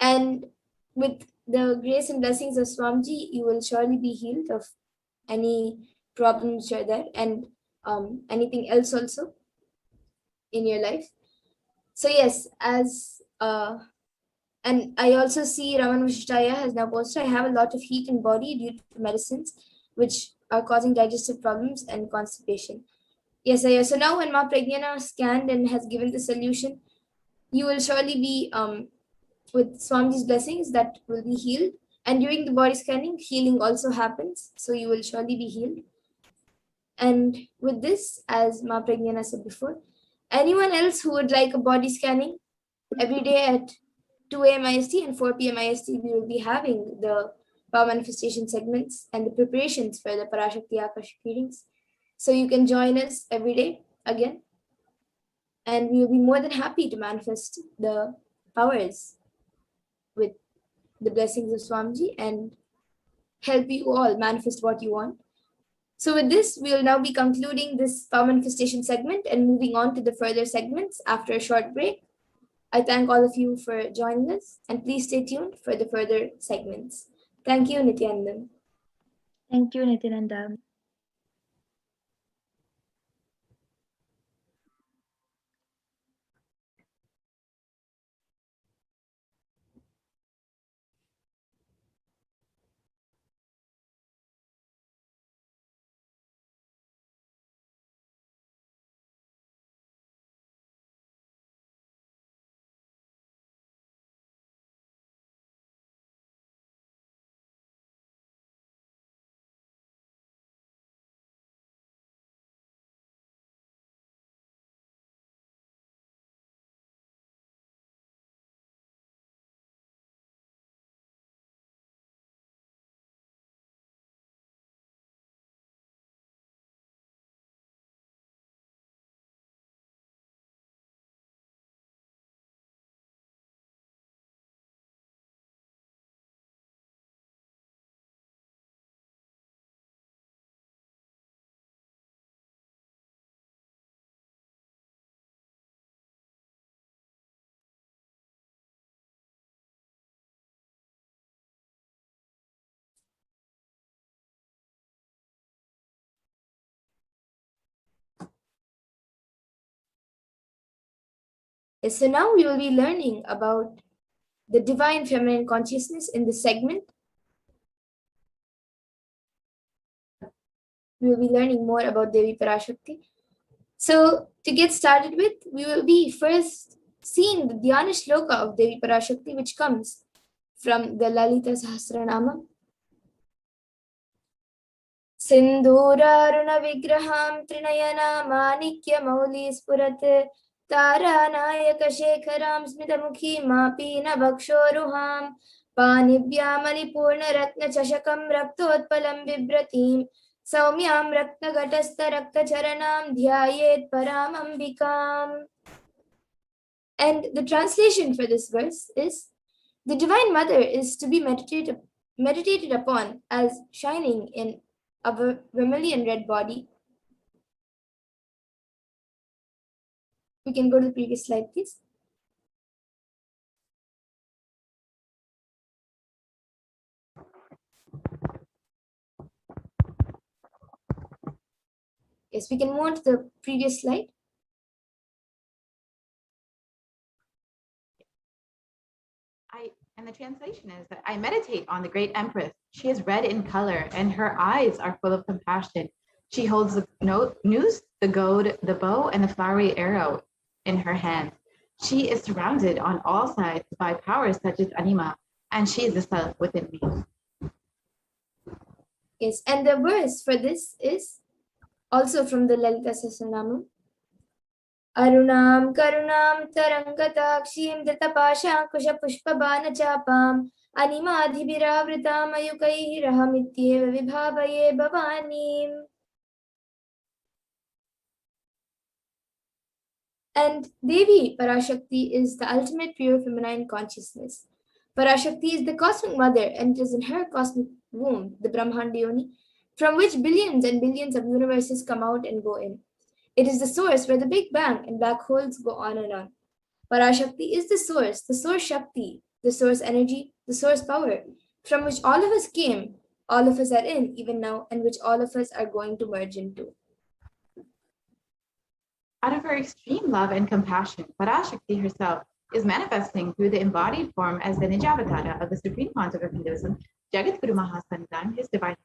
And with the grace and blessings of Swamiji, you will surely be healed of any problems which are there and anything else also in your life. So yes, as and I also see Raman Vashishtaya has now posted, I have a lot of heat in body due to medicines which are causing digestive problems and constipation. Yes, Aya. So now when Ma Pragyana scanned and has given the solution, you will surely be with Swamiji's blessings that will be healed. And during the body scanning, healing also happens. So you will surely be healed. And with this, as Ma Pragyana said before, anyone else who would like a body scanning every day at 2 a.m. IST and 4 p.m. IST, we will be having the power manifestation segments and the preparations for the Parashakti Akashic readings. So you can join us every day again. And we will be more than happy to manifest the powers with the blessings of Swamiji and help you all manifest what you want. So with this, we will now be concluding this power manifestation segment and moving on to the further segments after a short break. I thank all of you for joining us and please stay tuned for the further segments. Thank you, Nithyananda. Thank you, Nityananda. Yes, so now we will be learning about the divine feminine consciousness in this segment. We will be learning more about Devi Parashakti. So to get started with, we will be first seeing the Dhyana Shloka of Devi Parashakti, which comes from the Lalita Sahasranama. Sindhuraruna Vigraham Trinayana Manikya Mauli Spurat Taranayaka Shekharam Smidamukhi Mapina Bhakshoruham Panibhyamalipurna Ratna Chashakam Raktotpalam Vibratim Saumyam Ratna Gatastha Rakta Charanam Dhyayet Paramambikam. And the translation for this verse is: the Divine Mother is to be meditated upon as shining in a vermilion red body. We can go to the previous slide, please. Yes, we can move on to the previous slide. And the translation is that I meditate on the great empress. She is red in color, and her eyes are full of compassion. She holds the noose, the goad, the bow, and the flowery arrow in her hand. She is surrounded on all sides by powers such as Anima, and she is the self within me. Yes, and the verse for this is also from the Lalita Sahasranamam. Arunam karunam tarangatakshim dritapashankushapushpabanachapam animadhibiravritam ayukaihi rahamityeva vibhavaye bhavanim. And Devi Parashakti is the ultimate pure feminine consciousness. Parashakti is the cosmic mother, and it is in her cosmic womb, the Brahmanda Yoni, from which billions and billions of universes come out and go in. It is the source where the Big Bang and black holes go on and on. Parashakti is the source Shakti, the source energy, the source power, from which all of us came, all of us are in even now, and which all of us are going to merge into. Out of her extreme love and compassion, Parashakti herself is manifesting through the embodied form as the Nijavatara of the Supreme Pontiff of Hinduism, Jagat Guru Mahasanatan, His Divine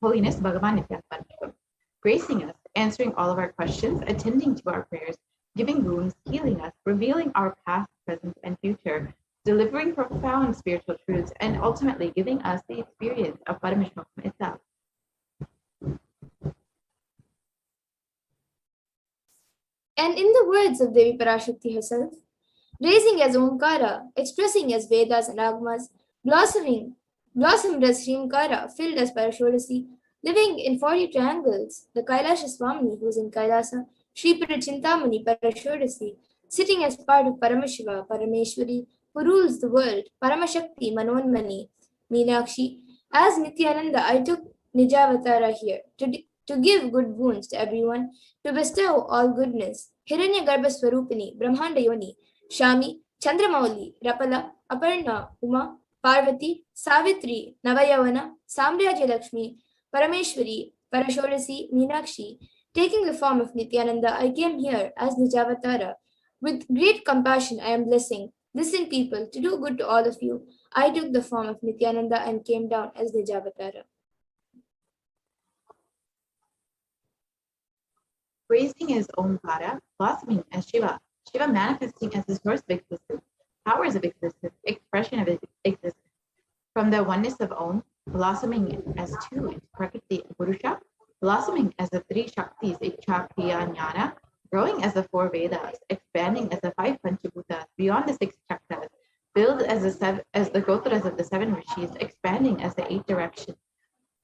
Holiness Bhagavan Nithyananda Paramashivam, gracing us, answering all of our questions, attending to our prayers, giving wounds, healing us, revealing our past, present, and future, delivering profound spiritual truths, and ultimately giving us the experience of Paramashivoham itself. And in the words of Devi Parashakti herself, raising as Omkara, expressing as Vedas and Agmas, blossomed as Srimkara, filled as Parashodasi, living in 40 triangles, the Kailasha Swamini, who is in Kailasa, Sri Chintamani Parashodasi, sitting as part of Paramashiva, Parameshwari, who rules the world, Paramashakti, Manonmani, Meenakshi. As Nithyananda, I took Nijavatara here to give good boons to everyone, to bestow all goodness. Hiranyagarbha Swarupini, Brahmanda Yoni, Shami, Chandramauli, Rapala, Aparna, Uma, Parvati, Savitri, Navayavana, Samrajya Lakshmi, Parameshwari, Parashodasi, Meenakshi. Taking the form of Nithyananda, I came here as Nijavatara. With great compassion, I am blessing. Listen, people, to do good to all of you. I took the form of Nithyananda and came down as Nijavatara. Raising as Omkara, blossoming as Shiva, Shiva manifesting as the source of existence, powers of existence, expression of existence. From the oneness of Om, blossoming as two into Prakriti and Purusha, blossoming as the three Shaktis, Ichcha, Kriya, Jnana, growing as the four Vedas, expanding as the five Panchabhutas, beyond the six Chakras, filled as the Gotras of the seven Rishis, expanding as the eight directions,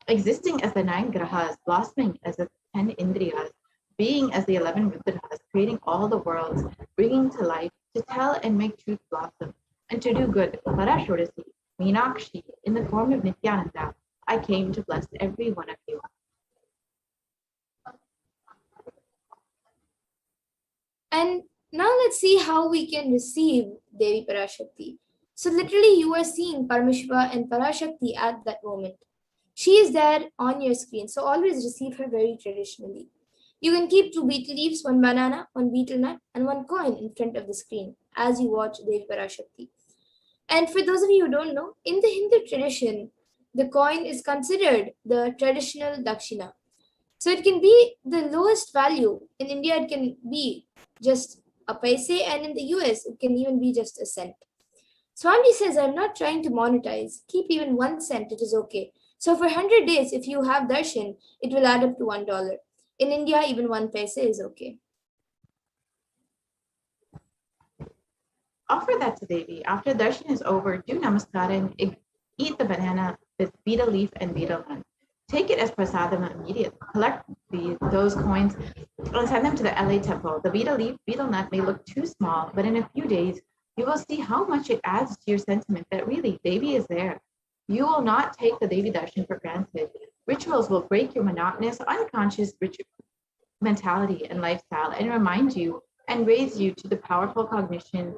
existing as the nine Grahas, blossoming as the 10 Indriyas, being as the 11 Rudras, creating all the worlds, bringing to life, to tell and make truth blossom, and to do good, Parashodasi, Meenakshi, in the form of Nithyananda, I came to bless every one of you. And now let's see how we can receive Devi Parashakti. So literally you are seeing Paramashiva and Parashakti at that moment. She is there on your screen, so always receive her very traditionally. You can keep 2 betel leaves, 1 banana, 1 betel nut, and 1 coin in front of the screen as you watch Devi Parashakti. And for those of you who don't know, in the Hindu tradition, the coin is considered the traditional dakshina. So it can be the lowest value. In India, it can be just a paise, and in the US, it can even be just a cent. Swami says, I'm not trying to monetize. Keep even 1 cent, it is okay. So for 100 days, if you have darshan, it will add up to $1. In India, even 1 paise is okay. Offer that to Devi. After darshan is over, do namaskar and eat the banana with betel leaf and betel nut. Take it as prasadam immediately. Collect those coins and send them to the LA temple. The betel leaf, betel nut may look too small, but in a few days, you will see how much it adds to your sentiment that really Devi is there. You will not take the Devi darshan for granted. Rituals will break your monotonous, unconscious mentality and lifestyle and remind you and raise you to the powerful cognition.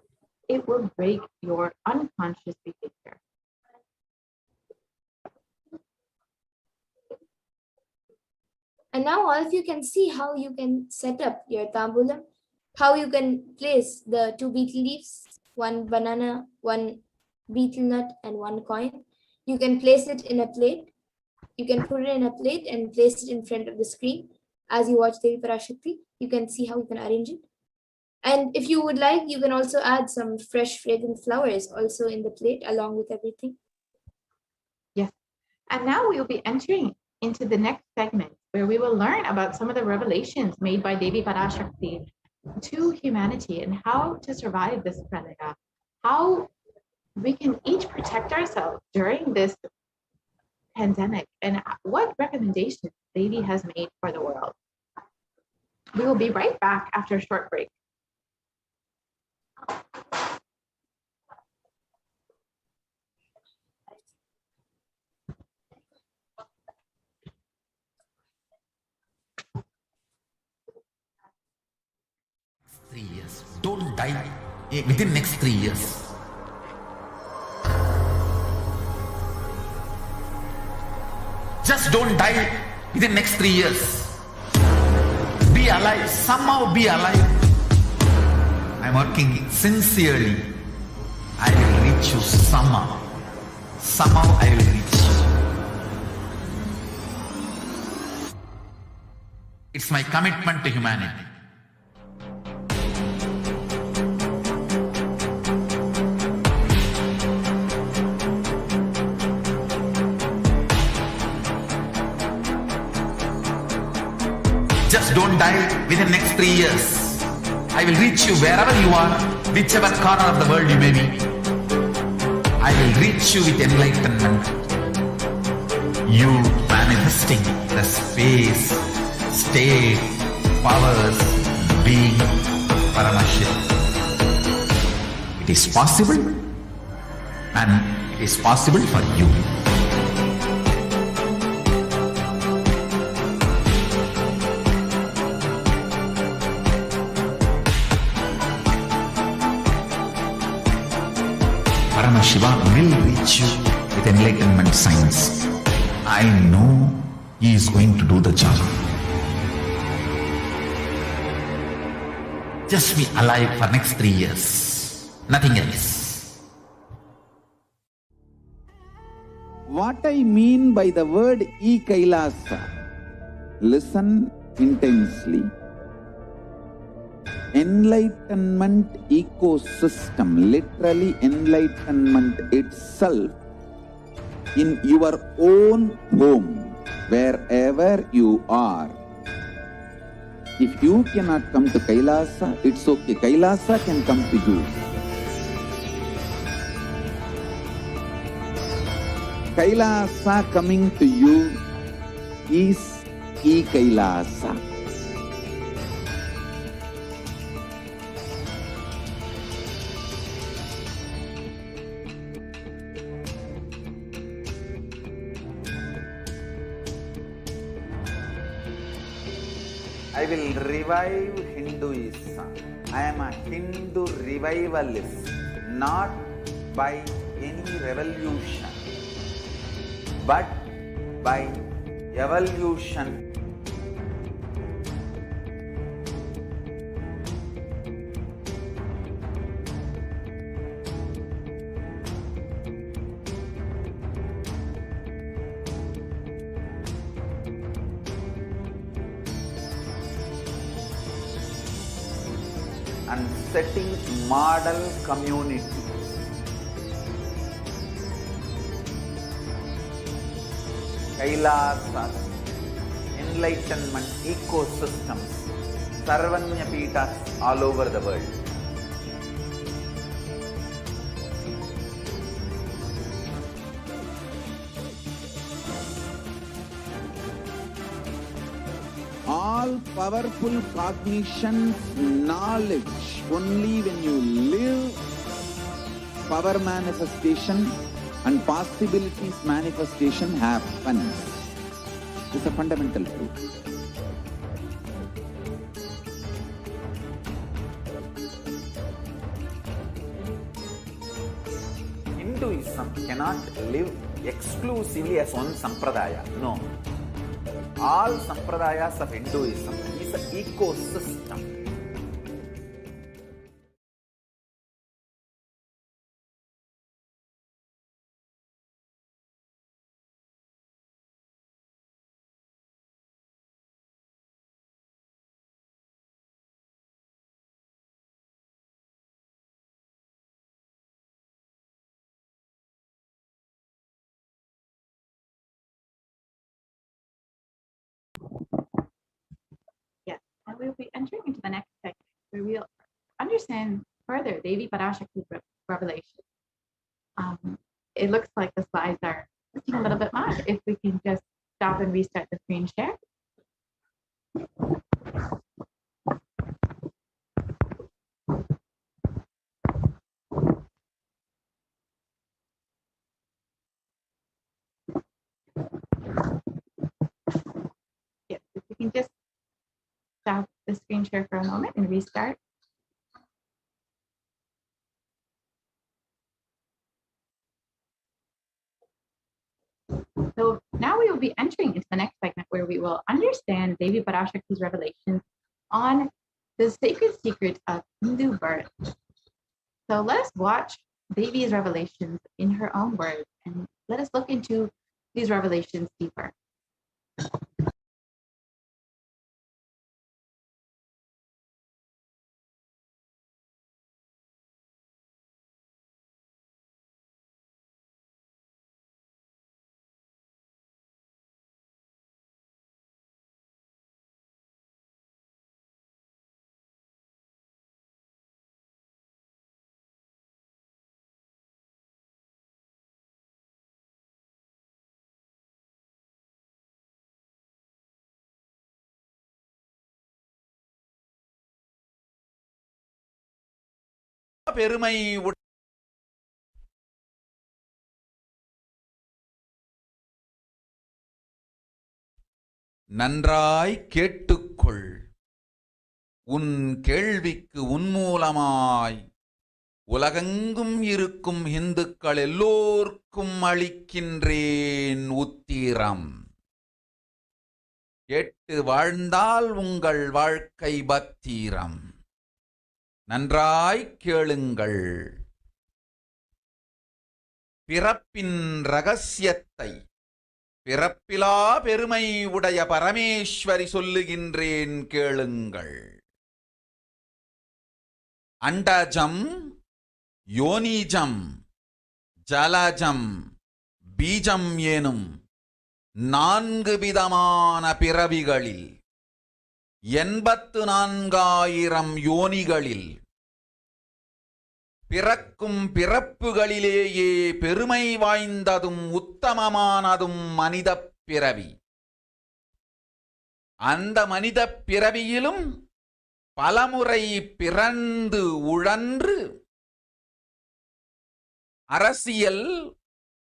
It will break your unconscious behavior. And now all of you can see how you can set up your tambulam, how you can place the 2 betel leaves, 1 banana, 1 betel nut, and 1 coin. You can place it in a plate. You can put it in a plate and place it in front of the screen. As you watch Devi Parashakti, you can see how you can arrange it. And if you would like, you can also add some fresh fragrant flowers also in the plate along with everything. Yes. And now we will be entering into the next segment where we will learn about some of the revelations made by Devi Parashakti to humanity and how to survive this pralaya, how we can each protect ourselves during this pandemic, and what recommendations Devi has made for the world. We will be right back after a short break. Don't die within next 3 years. Just don't die within next 3 years. Be alive, somehow be alive. I'm working sincerely. I will reach you somehow. Somehow I will reach you. It's my commitment to humanity. Just don't die within the next 3 years. I will reach you wherever you are, whichever corner of the world you may be. I will reach you with enlightenment. You manifesting the space, state, powers, being Paramashivoham. It is possible, and it is possible for you. Paramashivoham will reach you with enlightenment science. I know he is going to do the job. Just be alive for next 3 years. Nothing else. What I mean by the word e-Kailasa, listen intensely. Enlightenment ecosystem, literally enlightenment itself, in your own home, wherever you are. If you cannot come to Kailasa, it's okay. Kailasa can come to you. Kailasa coming to you is e-Kailasa. I will revive Hinduism. I am a Hindu revivalist, not by any revolution, but by evolution. And setting model community. Kailasas, enlightenment ecosystems, Sarvanya Peethas all over the world. powerful cognition, knowledge. Only when you live, power manifestation and possibilities manifestation happens. This is a fundamental truth. Hinduism cannot live exclusively as one sampradaya. No. All sampradayas of Hinduism is an ecosystem. Yes, and we'll be entering into the next segment where we'll understand further Devi Parashakti's revelation. It looks like the slides are looking a little bit much. If we can just stop and restart the screen share. Yes, if we can just stop the screen share for a moment and restart. So now we will be entering into the next segment where we will understand Devi Parashakti's revelations on the sacred secret of Hindu birth. So let us watch Devi's revelations in her own words and let us look into these revelations deeper. பெருமை நன்றாய் கேட்டுக்கொள். உன் கேள்விக்கு உன்மூலமாய் உலகெங்கும் இருக்கும் இந்துக்கள் எல்லோர்க்கும் அளிக்கின்றேன் உத்திரம். கேட்டு வாழ்ந்தால் உங்கள் வாழ்க்கை பத்திரம். நன்றாய் கேளுங்கள். பிறப்பின் ரகசியத்தை பிறப்பிலா பெருமை உடைய பரமேஸ்வரி சொல்லுகின்றேன் கேளுங்கள். அண்டஜம், யோனிஜம், ஜலஜம், பீஜம் எனும் 4 விதமான பிறவிகளில் 84,000 யோனிகளில் பிறக்கும் பிறப்புகளிலேயே பெருமை வாய்ந்ததும் உத்தமமானதும் மனிதப் பிறவி. அந்த மனிதப் பிறவியிலும் பலமுறை பிறந்து உழன்று அரசியல்,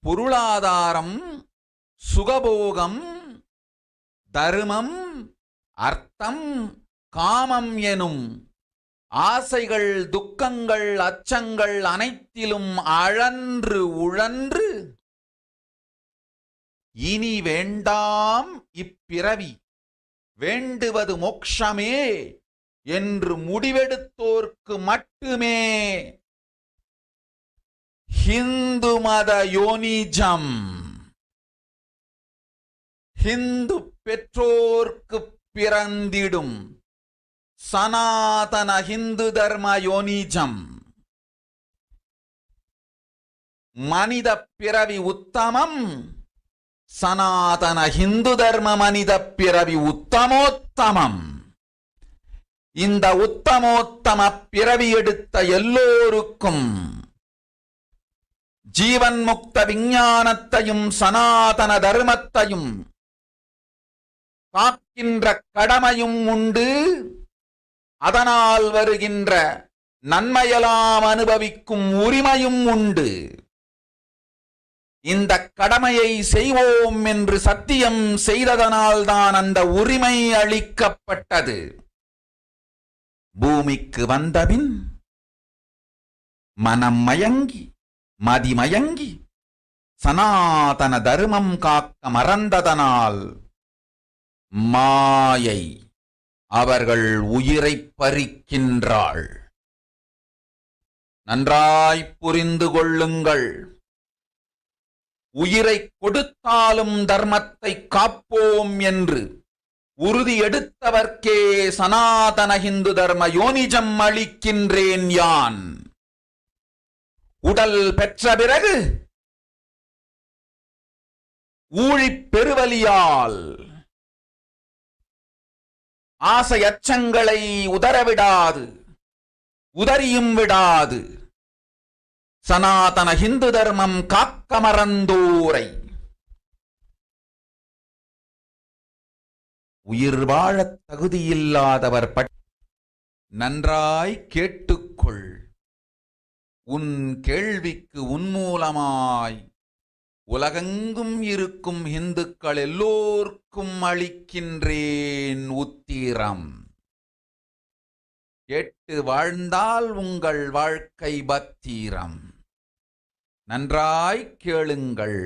பொருளாதாரம், சுகபோகம், தர்மம், அர்த்தம், காமம் எனும் ஆசைகள், துக்கங்கள், அச்சங்கள் அனைத்திலும் அழன்று உழன்று இனி வேண்டாம் இப்பிறவி, வேண்டுவது மோட்சமே என்று முடிவெடுத்தோர்க்கு மட்டுமே ஹிந்து மத யோனிஜம், ஹிந்து பெற்றோர்க்கு பிறந்திடும் சனாதன ஹிந்து தர்ம யோனிஜம். மனித பிறவி உத்தமம், சனாதன ஹிந்து தர்ம மனித பிறவி உத்தமோத்தமம். இந்த உத்தமோத்தம பிறவி எடுத்த எல்லோருக்கும் ஜீவன் முக்த விஞ்ஞானத்தையும் சனாதன தர்மத்தையும் காக்கின்ற கடமையும் உண்டு, அதனால் வருகின்ற நன்மையெல்லாம் அனுபவிக்கும் உரிமையும் உண்டு. இந்த கடமையை செய்வோம் என்று சத்தியம் செய்ததனால்தான் அந்த உரிமை அளிக்கப்பட்டது. பூமிக்கு வந்தபின் மனம் மயங்கி மதிமயங்கி சனாதன தர்மம் காக்க மறந்ததனால் மாயை அவர்கள் உயிரை பறிக்கின்றாள். நன்றாய் புரிந்து கொள்ளுங்கள். உயிரை கொடுத்தாலும் தர்மத்தை காப்போம் என்று உறுதி எடுத்தவர்க்கே சனாதன இந்து தர்ம யோனிஜம் அளிக்கின்றேன் யான். உடல் பெற்ற பிறகு ஊழிப் பெருவலியால் ஆசை அச்சங்களை உதறவிடாது, உதறியும் விடாது சனாதன இந்து தர்மம் காக்க மறந்தோரை உயிர் வாழத் தகுதியில்லாதவர் நன்றாய் கேட்டுக்கொள். உன் கேள்விக்கு உன்மூலமாய் உலகெங்கும் இருக்கும் இந்துக்கள் எல்லோர்க்கும் அளிக்கின்றேன் உத்திரம். கேட்டு வாழ்ந்தால் உங்கள் வாழ்க்கை பத்திரம். நன்றாய் கேளுங்கள்.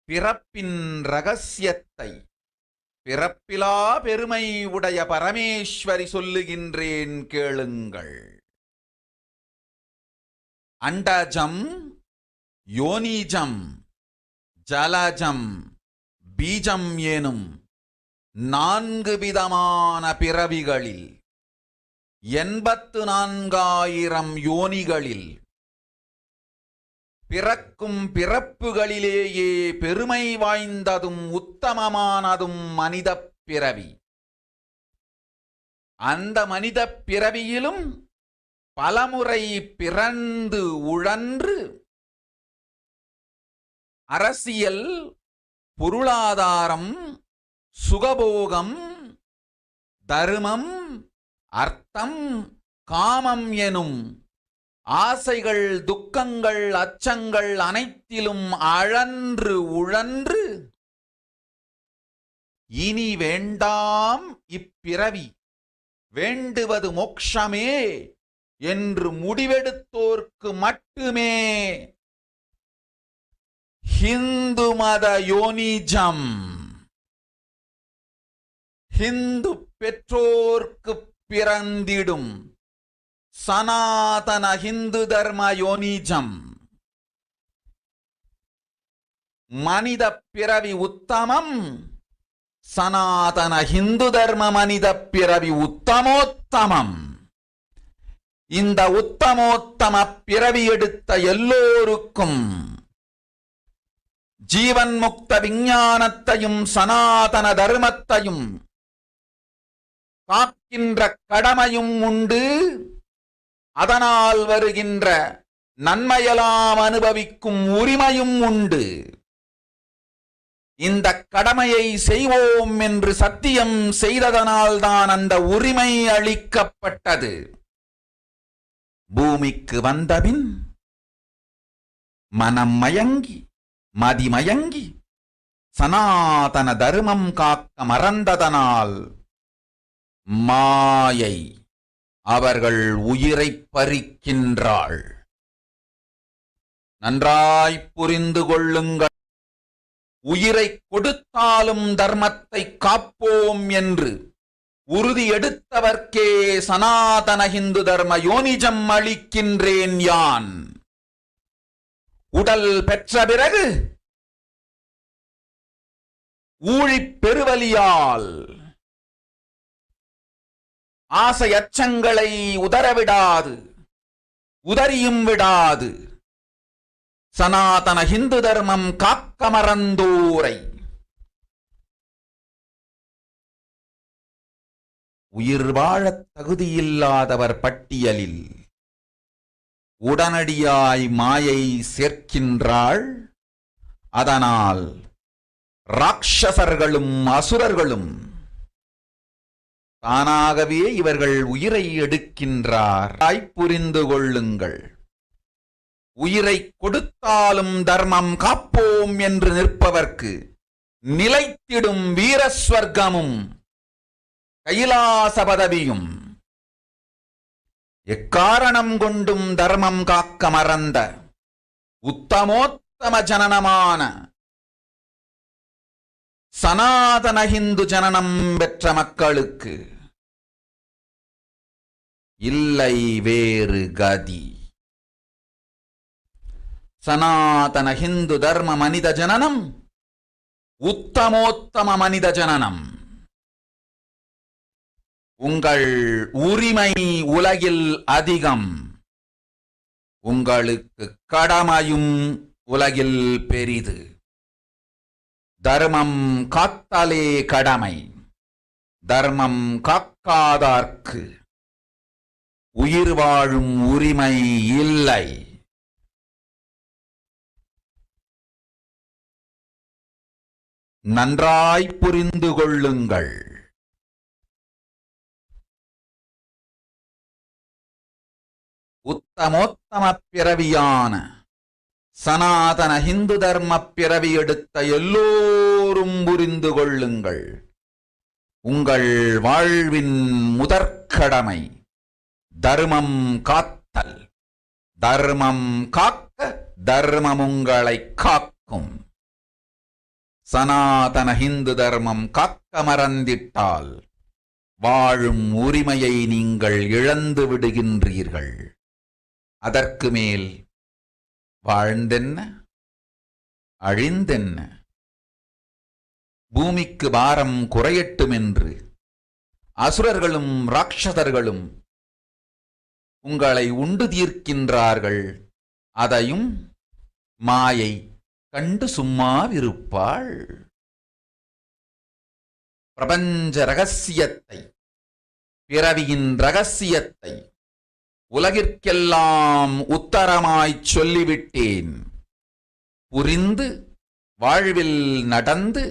பிறப்பின் ரகசியத்தை பிறப்பிலா பெருமை உடைய பரமேஸ்வரி சொல்லுகின்றேன் கேளுங்கள். அண்டஜம், யோனிஜம், ஜலஜம், பீஜம் எனும் 4 விதமான பிறவிகளில் 84,000 யோனிகளில் பிறக்கும் பிறப்புகளிலேயே பெருமை வாய்ந்ததும் உத்தமமானதும் மனிதப் பிறவி. அந்த மனிதப் பிறவியிலும் பலமுறை பிறந்து உழன்று அரசியல், பொருளாதாரம், சுகபோகம், தர்மம், அர்த்தம், காமம் எனும் ஆசைகள், துக்கங்கள், அச்சங்கள் அனைத்திலும் அழன்று உழன்று இனி வேண்டாம் இப்பிறவி, வேண்டுவது மோட்சமே என்று முடிவெடுத்தோர்க்கு மட்டுமே ஹிந்து மத யோனிஜம், ஹிந்து பெற்றோர்க்கு பிறந்திடும் சனாதன ஹிந்து தர்ம யோனிஜம். மனித பிறவி உத்தமம், சனாதன ஹிந்து தர்ம மனித பிறவி உத்தமோத்தமம். இந்த உத்தமோத்தம பிறவி எடுத்த எல்லோருக்கும் ஜீவன் முக்த விஞ்ஞானத்தையும் சனாதன தர்மத்தையும் காக்கின்ற கடமையும் உண்டு, அதனால் வருகின்ற நன்மையெல்லாம் அனுபவிக்கும் உரிமையும் உண்டு. இந்த கடமையை செய்வோம் என்று சத்தியம் செய்ததனால்தான் அந்த உரிமை அளிக்கப்பட்டது. பூமிக்கு வந்தபின் மனம் மயங்கி மதிமயங்கி சனாதன தர்மம் காக்க மறந்ததனால் மாயை அவர்கள் உயிரை பறிக்கின்றாள். நன்றாய் புரிந்து கொள்ளுங்கள். உயிரை கொடுத்தாலும் தர்மத்தை காப்போம் என்று உறுதி எடுத்தவர்க்கே சனாதன இந்து தர்ம யோனிஜம் அளிக்கின்றேன் யான். உடல் பெற்ற பிறகு ஊழிப் பெருவலியால் ஆசை அச்சங்களை உதறவிடாது, உதறியும் விடாது சனாதன இந்து தர்மம் காக்க மறந்தோரை உயிர் வாழத் தகுதியில்லாதவர் பட்டியலில் உடனடியாய் மாயை சேர்க்கின்றாள். அதனால் ராட்சசர்களும் அசுரர்களும். தானாகவே இவர்கள் உயிரை எடுக்கின்றார். புரிந்து கொள்ளுங்கள். உயிரை கொடுத்தாலும் தர்மம் காப்போம் என்று நிற்பவர்க்கு நிலைத்திடும் வீரஸ்வர்க்கமும் கைலாச பதவியும். எக்காரணம் கொண்டும் தர்மம் காக்க மறந்த உத்தமோத்தம ஜனனமான சனாதன ஹிந்து ஜனனம் பெற்ற மக்களுக்கு இல்லை வேறு கதி. சனாதன ஹிந்து தர்ம மனித ஜனனம் உத்தமோத்தம மனித ஜனனம். உங்கள் உரிமை உலகில் அதிகம். உங்களுக்கு கடமையும் உலகில் பெரிது. தர்மம் காத்தாலே கடமை. தர்மம் காக்காதார்க்கு உயிர் வாழும் உரிமை இல்லை. நன்றாய் புரிந்து கொள்ளுங்கள். உத்தமோத்தம பிறவியான சனாதன ஹிந்து தர்ம பிறவி எடுத்த எல்லோரும் புரிந்து கொள்ளுங்கள். உங்கள் வாழ்வின் முதற்கடமை தர்மம் காத்தல். தர்மம் காக்க தர்மம் உங்களை காக்கும். சனாதன ஹிந்து தர்மம் காக்க மறந்திட்டால் வாழும் உரிமையை நீங்கள் இழந்து விடுகின்றீர்கள். அதற்கு மேல் வாழ்ந்தென்ன அழிந்தென்ன? பூமிக்கு பாரம் குறையட்டும் என்று அசுரர்களும் ராட்சதர்களும் உங்களை உண்டு தீர்க்கின்றார்கள். அதையும் மாயை கண்டு சும்மாவிருப்பாள். பிரபஞ்ச ரகசியத்தை, பிறவியின் ரகசியத்தை உலகிற்கெல்லாம் உத்தரமாய்ச் சொல்லிவிட்டேன். புரிந்து வாழ்வில் நடந்து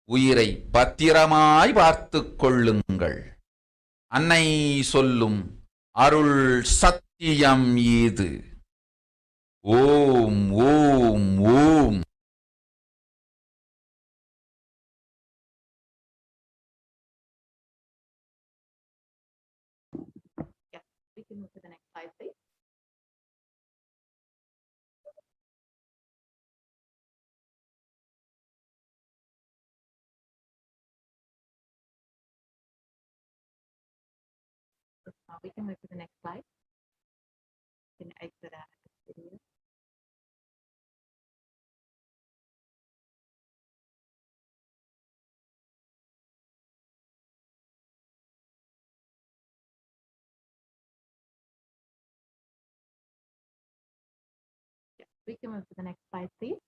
உயிரை பத்திரமாய் பார்த்துக் கொள்ளுங்கள். அன்னை சொல்லும் அருள் சத்தியம் இது. ஓம் ஓம் ஓம். We can move to the next slide, please. We can move to the next slide. You can exit out of this video. We can move to the next slide, please.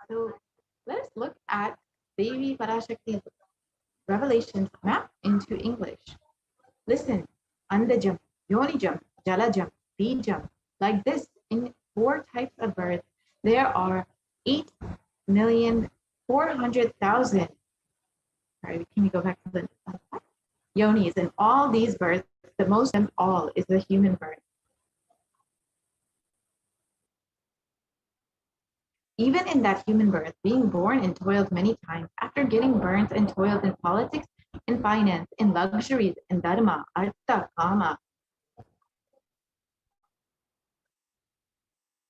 So let's look at Devi Parashakti's revelations mapped into English. Listen, Andajam, Yonijam, Jalajam, Bijam. Like this, in 4 types of birth, there are 8,400,000. Sorry, can we go back to the yonis? And all these births, the most of them all is the human birth. Even in that human birth, being born and toiled many times, after getting burnt and toiled in politics, in finance, in luxuries, in dharma, artha, kama.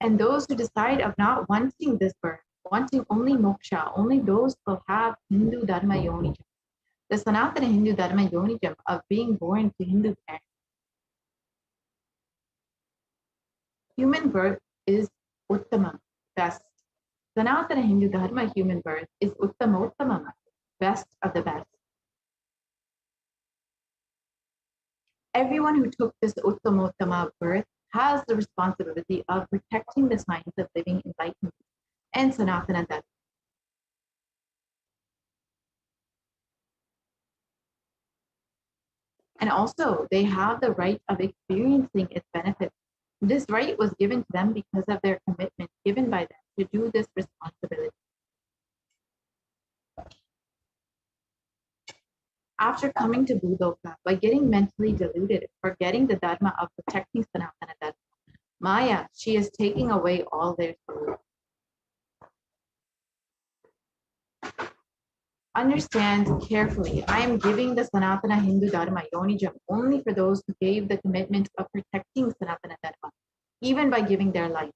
And those who decide of not wanting this birth, wanting only moksha, only those will have Hindu dharma yonijam. The Sanatana Hindu dharma yonijam of being born to Hindu parents. Human birth is uttama, best. Sanatana Hindu dharma human birth is uttamottama, best of the best. Everyone who took this uttamottama birth has the responsibility of protecting the science of living enlightenment and Sanatana Dharma. And also, they have the right of experiencing its benefits. This right was given to them because of their commitment given by them to do this responsibility. After coming to Bhuloka, by getting mentally deluded, forgetting the dharma of protecting Sanatana Dharma, Maya, she is taking away all their souls. Understand carefully, I am giving the Sanatana Hindu Dharma Yonijam only for those who gave the commitment of protecting Sanatana Dharma, even by giving their life.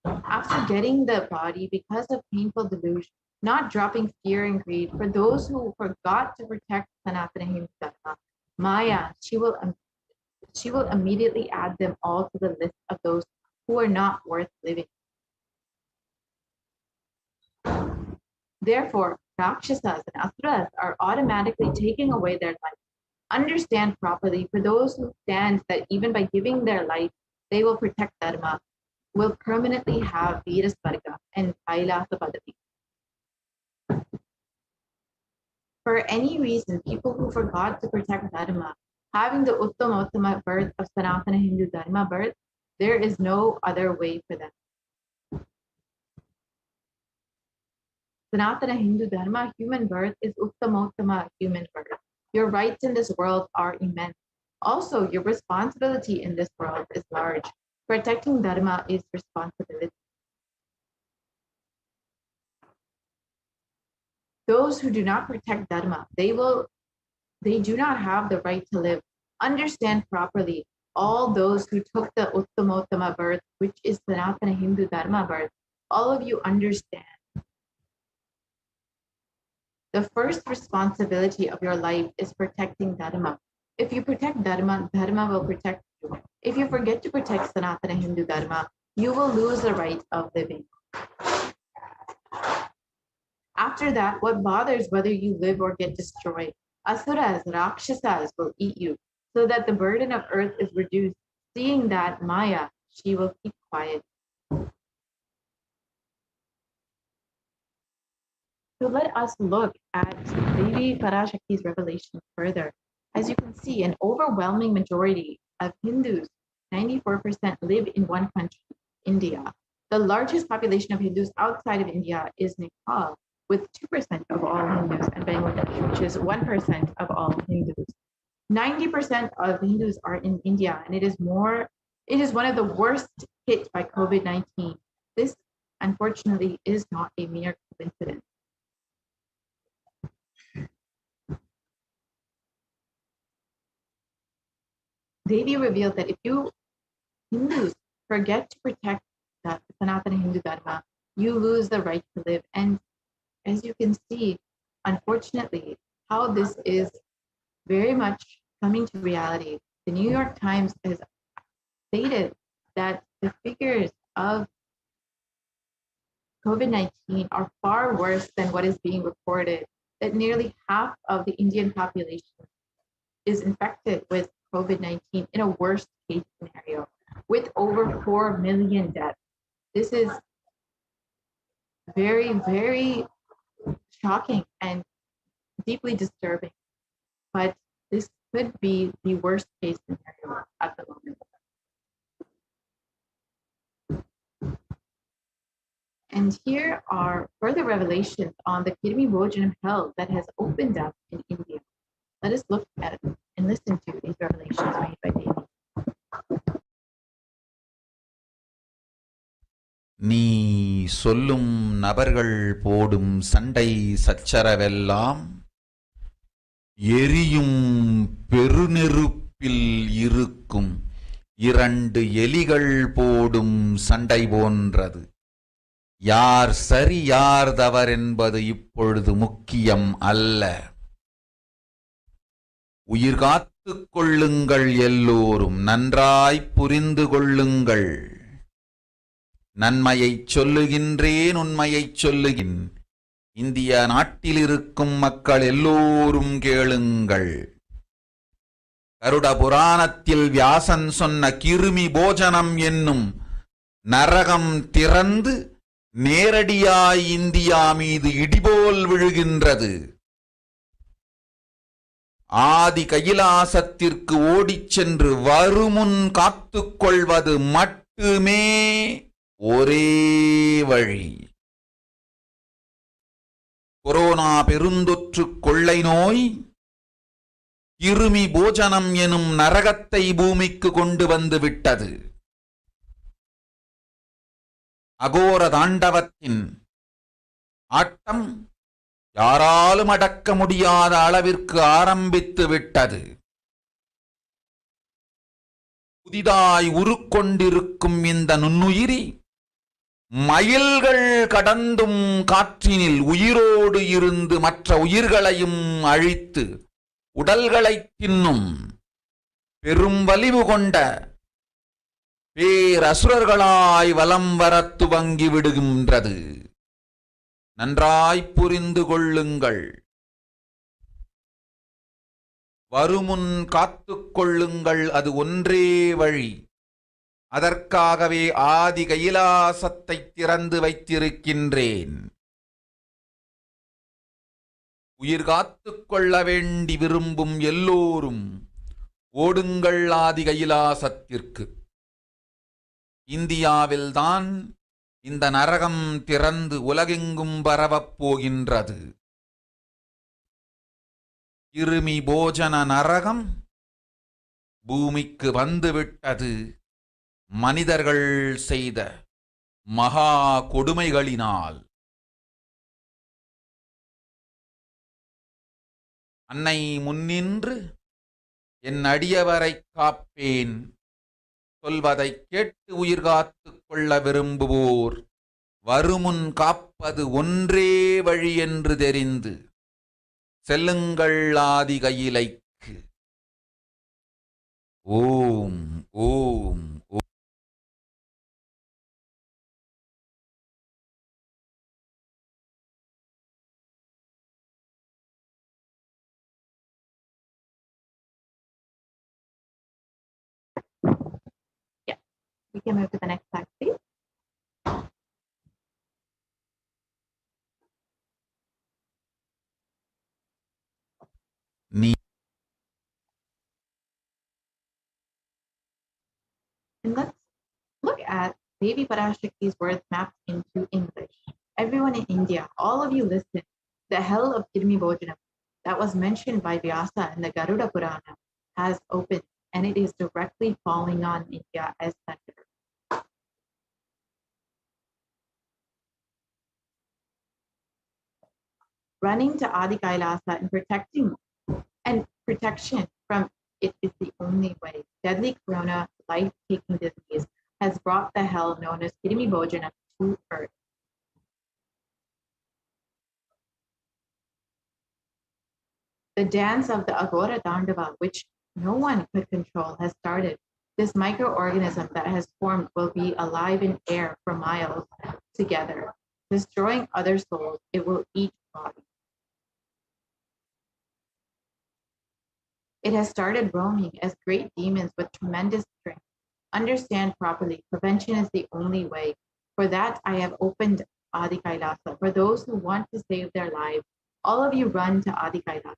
After getting the body because of painful delusion, not dropping fear and greed, for those who forgot to protect Sanatana Hindu Dharma, Maya, she will immediately add them all to the list of those who are not worth living. Therefore, Rakshasas and Asuras are automatically taking away their life. Understand properly, for those who stand that even by giving their life, they will protect Dharma, will permanently have Veerasvarga and Kailasa Padati. For any reason, people who forgot to protect Dharma, having the Uttama birth of Sanatana Hindu Dharma birth, there is no other way for them. Sanatana Hindu Dharma human birth is Uttamottama human birth. Your rights in this world are immense. Also, your responsibility in this world is large. Protecting Dharma is responsibility. Those who do not protect Dharma, they do not have the right to live. Understand properly, all those who took the Uttamottama birth, which is Sanatana Hindu Dharma birth, all of you understand. The first responsibility of your life is protecting Dharma. If you protect Dharma, Dharma will protect you. If you forget to protect Sanatana Hindu Dharma, you will lose the right of living. After that, what bothers whether you live or get destroyed? Asuras, Rakshasas will eat you, so that the burden of earth is reduced. Seeing that, Maya, she will keep quiet. So let us look at Devi Parashakti's revelation further. As you can see, an overwhelming majority of Hindus, 94%, live in one country, India. The largest population of Hindus outside of India is Nepal, with 2% of all Hindus, and Bangladesh, which is 1% of all Hindus. 90% of Hindus are in India, and it is one of the worst hit by COVID-19. This, unfortunately, is not a mere coincidence. Devi revealed that if you Hindus forget to protect the Sanatana Hindu Dharma, you lose the right to live. And as you can see, unfortunately, how this is very much coming to reality. The New York Times has stated that the figures of COVID-19 are far worse than what is being reported, that nearly half of the Indian population is infected with COVID-19 in a worst case scenario, with over 4 million deaths. This is very, very shocking and deeply disturbing, but this could be the worst case scenario at the moment. And here are further revelations on the Kirmi Bhojanam hell that has opened up in India. Let us look at and listen to these revelations made by Devi. நீ சொல்லும் நபர்கள் போடும் சண்டை சச்சரவெல்லாம் எரியும் பெருநெருப்பில் இருக்கும் 2 எலிகள் போடும் சண்டை போன்றது. யார் சரி யார் தவறென்பது இப்பொழுது முக்கியம் அல்ல. உயிர் காத்துக் கொள்ளுங்கள், எல்லோரும் நன்றாய் புரிந்து கொள்ளுங்கள். நன்மையைச் சொல்லுகின்றேன், உண்மையைச் சொல்லுகின். இந்திய நாட்டில் இருக்கும் மக்கள் எல்லோரும் கேளுங்கள். கருட புராணத்தில் வியாசன் சொன்ன கிருமி போஜனம் என்னும் நரகம் திறந்து நேரடியாய் இந்தியா மீது இடிபோல் விழுகின்றது. ஆதி கைலாசத்திற்கு ஓடிச் சென்று வருமுன் காத்துக் கொள்வது மட்டுமே ஒரே வழி. கொரோனா பெருந்தொற்று கொள்ளை நோய் கிருமி போஜனம் எனும் நரகத்தை பூமிக்கு கொண்டு வந்து விட்டது. அகோர தாண்டவத்தின் ஆட்டம் யாராலும் அடக்க முடியாத அளவிற்கு ஆரம்பித்து விட்டது. புதிதாய் உருக்கொண்டிருக்கும் இந்த நுண்ணுயிரி மைல்கள் கடந்தும் காற்றினில் உயிரோடு இருந்து மற்ற உயிர்களையும் அழித்து உடல்களை தின்னும் பெரும் வலிவு கொண்ட பேரசுரர்களாய் வலம் வர துவங்கி விடுகின்றது. நன்றாய் புரிந்து கொள்ளுங்கள். வருமுன் காத்துக் கொள்ளுங்கள், அது ஒன்றே வழி. அதற்காகவே ஆதி கைலாசத்தை திறந்து வைத்திருக்கின்றேன். உயிர் காத்துக் கொள்ள வேண்டி விரும்பும் எல்லோரும் ஓடுங்கள் ஆதி கைலாசத்திற்கு. இந்தியாவில்தான் இந்த நரகம் திறந்து உலகெங்கும் பரவப் போகின்றது. கிருமி போஜன நரகம் பூமிக்கு வந்துவிட்டது. மனிதர்கள் செய்த மகா கொடுமைகளினால். அன்னை முன்னின்று என் அடியவரை காப்பேன் சொல்வதை கேட்டு உயிர் காத்துக் கொள்ள விரும்புவோர் வருமுன் காப்பது ஒன்றே வழி என்று தெரிந்து செல்லுங்கள் ஆதி கையிலைக்கு. ஓம் ஓம். We can move to the next slide, please. And let's look at Devi Parashakti's words mapped into English. Everyone in India, all of you listen. The hell of Kirmi Bojanam that was mentioned by Vyasa in the Garuda Purana has opened, and it is directly falling on India as thunder. Running to Adi Kailasa and protection from it is the only way. Deadly corona, life-taking disease, has brought the hell known as Kirmi Bojanam to earth. The dance of the Agora Dandava, which no one could control, has started. This microorganism that has formed will be alive in air for miles together. Destroying other souls, it will eat bodies. It has started roaming as great demons with tremendous strength. Understand properly, prevention is the only way. For that, I have opened Adi Kailasa. For those who want to save their lives, all of you run to Adi Kailasa.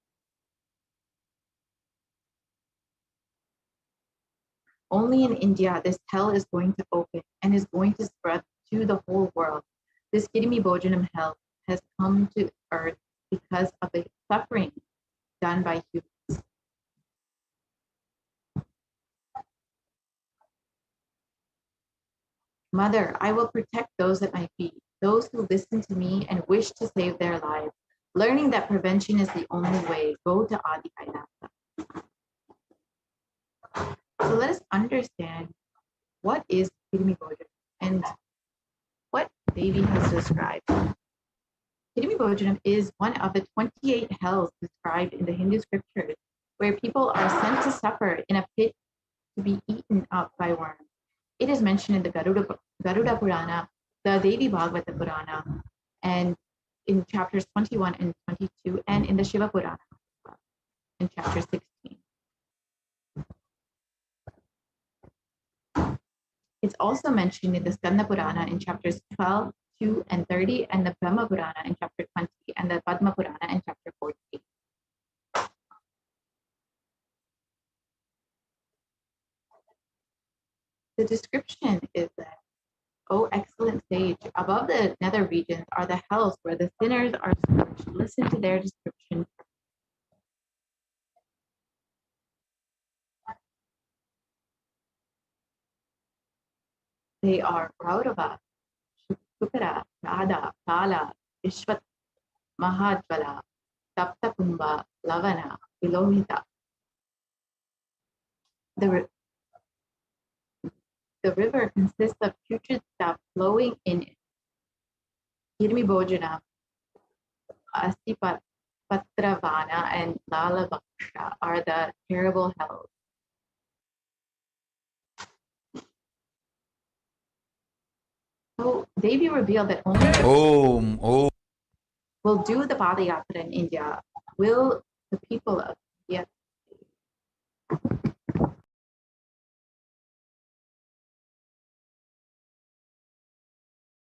Only in India, this hell is going to open and is going to spread to the whole world. This Kirmi Bojanam hell has come to earth because of the suffering done by humans. Mother, I will protect those at my feet, those who listen to me and wish to save their lives. Learning that prevention is the only way, go to Adi Kailasa. So let us understand what is Kirmi Bojanam and what Devi has described. Kirmi Bojanam is one of the 28 hells described in the Hindu scriptures, where people are sent to suffer in a pit to be eaten up by worms. It is mentioned in the Garuda Purana, the Devi Bhagavata Purana, and in chapters 21 and 22, and in the Shiva Purana in chapter 16. It's also mentioned in the Skanda Purana in chapters 12, 2, and 30, and the Brahma Purana in chapter 20, and the Padma Purana in chapter 14. The description is that, O excellent sage, above the nether regions are the hells where the sinners are scorched. Listen to their description. They are Raurava, Shukara, Radha, Kala, Ishvat, Mahadvala, Taptakumbha, Lavana, Vilohita. The river consists of putrid stuff flowing in it. Kirmi Bojana, Astipatravana, and Lalavaksha are the terrible hells. So Devi revealed that only Om. will do the Padayatra in India, will the people of India.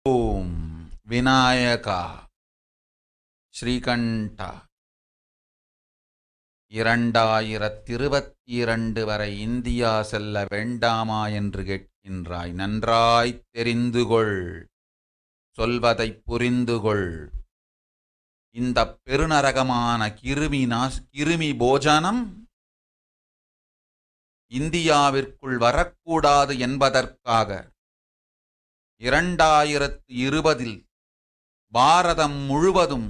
Om Vinayaka ஸ்ரீகண்டா 2022 வரை India செல்ல வேண்டாமா என்று கேட்கின்றாய். நன்றாய் தெரிந்துகொள், சொல்வதைப் புரிந்துகொள். இந்த பெருநரகமான கிருமி போஜனம் இந்தியாவிற்குள் வரக்கூடாது என்பதற்காக 2020 பாரதம் முழுவதும்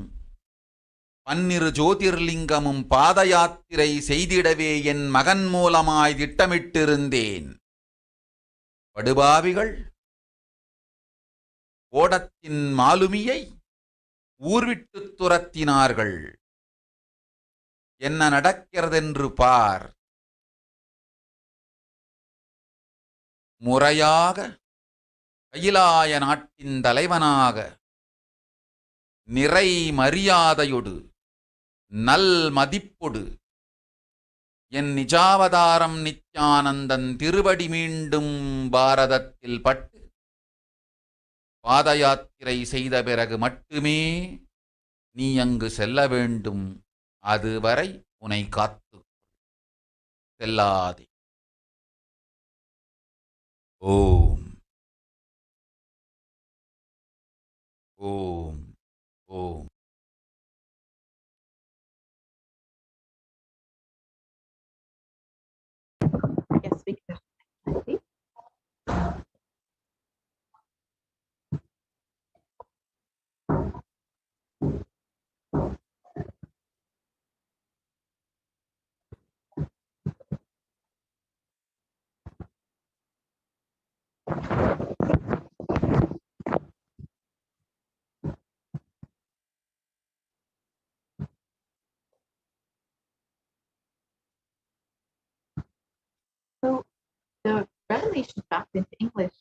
12 ஜோதிர்லிங்கமும் பாத யாத்திரை செய்திடவே என் மகன் மூலமாய் திட்டமிட்டிருந்தேன். படுபாவிகள் ஓடத்தின் மாலுமியை ஊர்விட்டு துரத்தினார்கள். என்ன நடக்கிறதென்று பார். முறையாக கைலாய நாட்டின் தலைவனாக நிறை மரியாதையொடு நல் மதிப்பொடு என் நிஜாவதாரம் நித்யானந்தன் திருவடி மீண்டும் பாரதத்தில் பட்டு பாத யாத்திரை செய்த பிறகு மட்டுமே நீ அங்கு செல்ல வேண்டும். அதுவரை உன்னை காத்து செல்லாதே. ஓம் ஓம் ஓம். Yes, we can. So the revelation back into English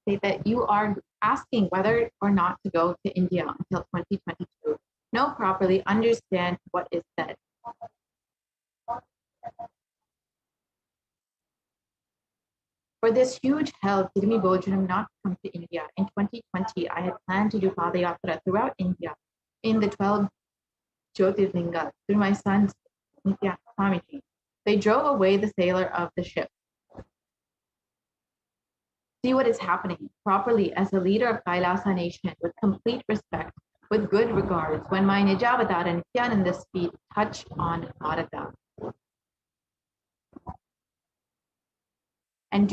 say that you are asking whether or not to go to India until 2022. Know properly, understand what is said. For this huge hell, Kirmi Bojanam not to come to India. In 2020, I had planned to do Padayatra throughout India in the 12 Jyotirlingas through my sons, Nithyananda Paramashivam. They drove away the sailor of the ship. See what is happening properly as a leader of Kailasa nation with complete respect, with good regards, when my Nijavadar and Nithyananda's feet touch on Bharata. And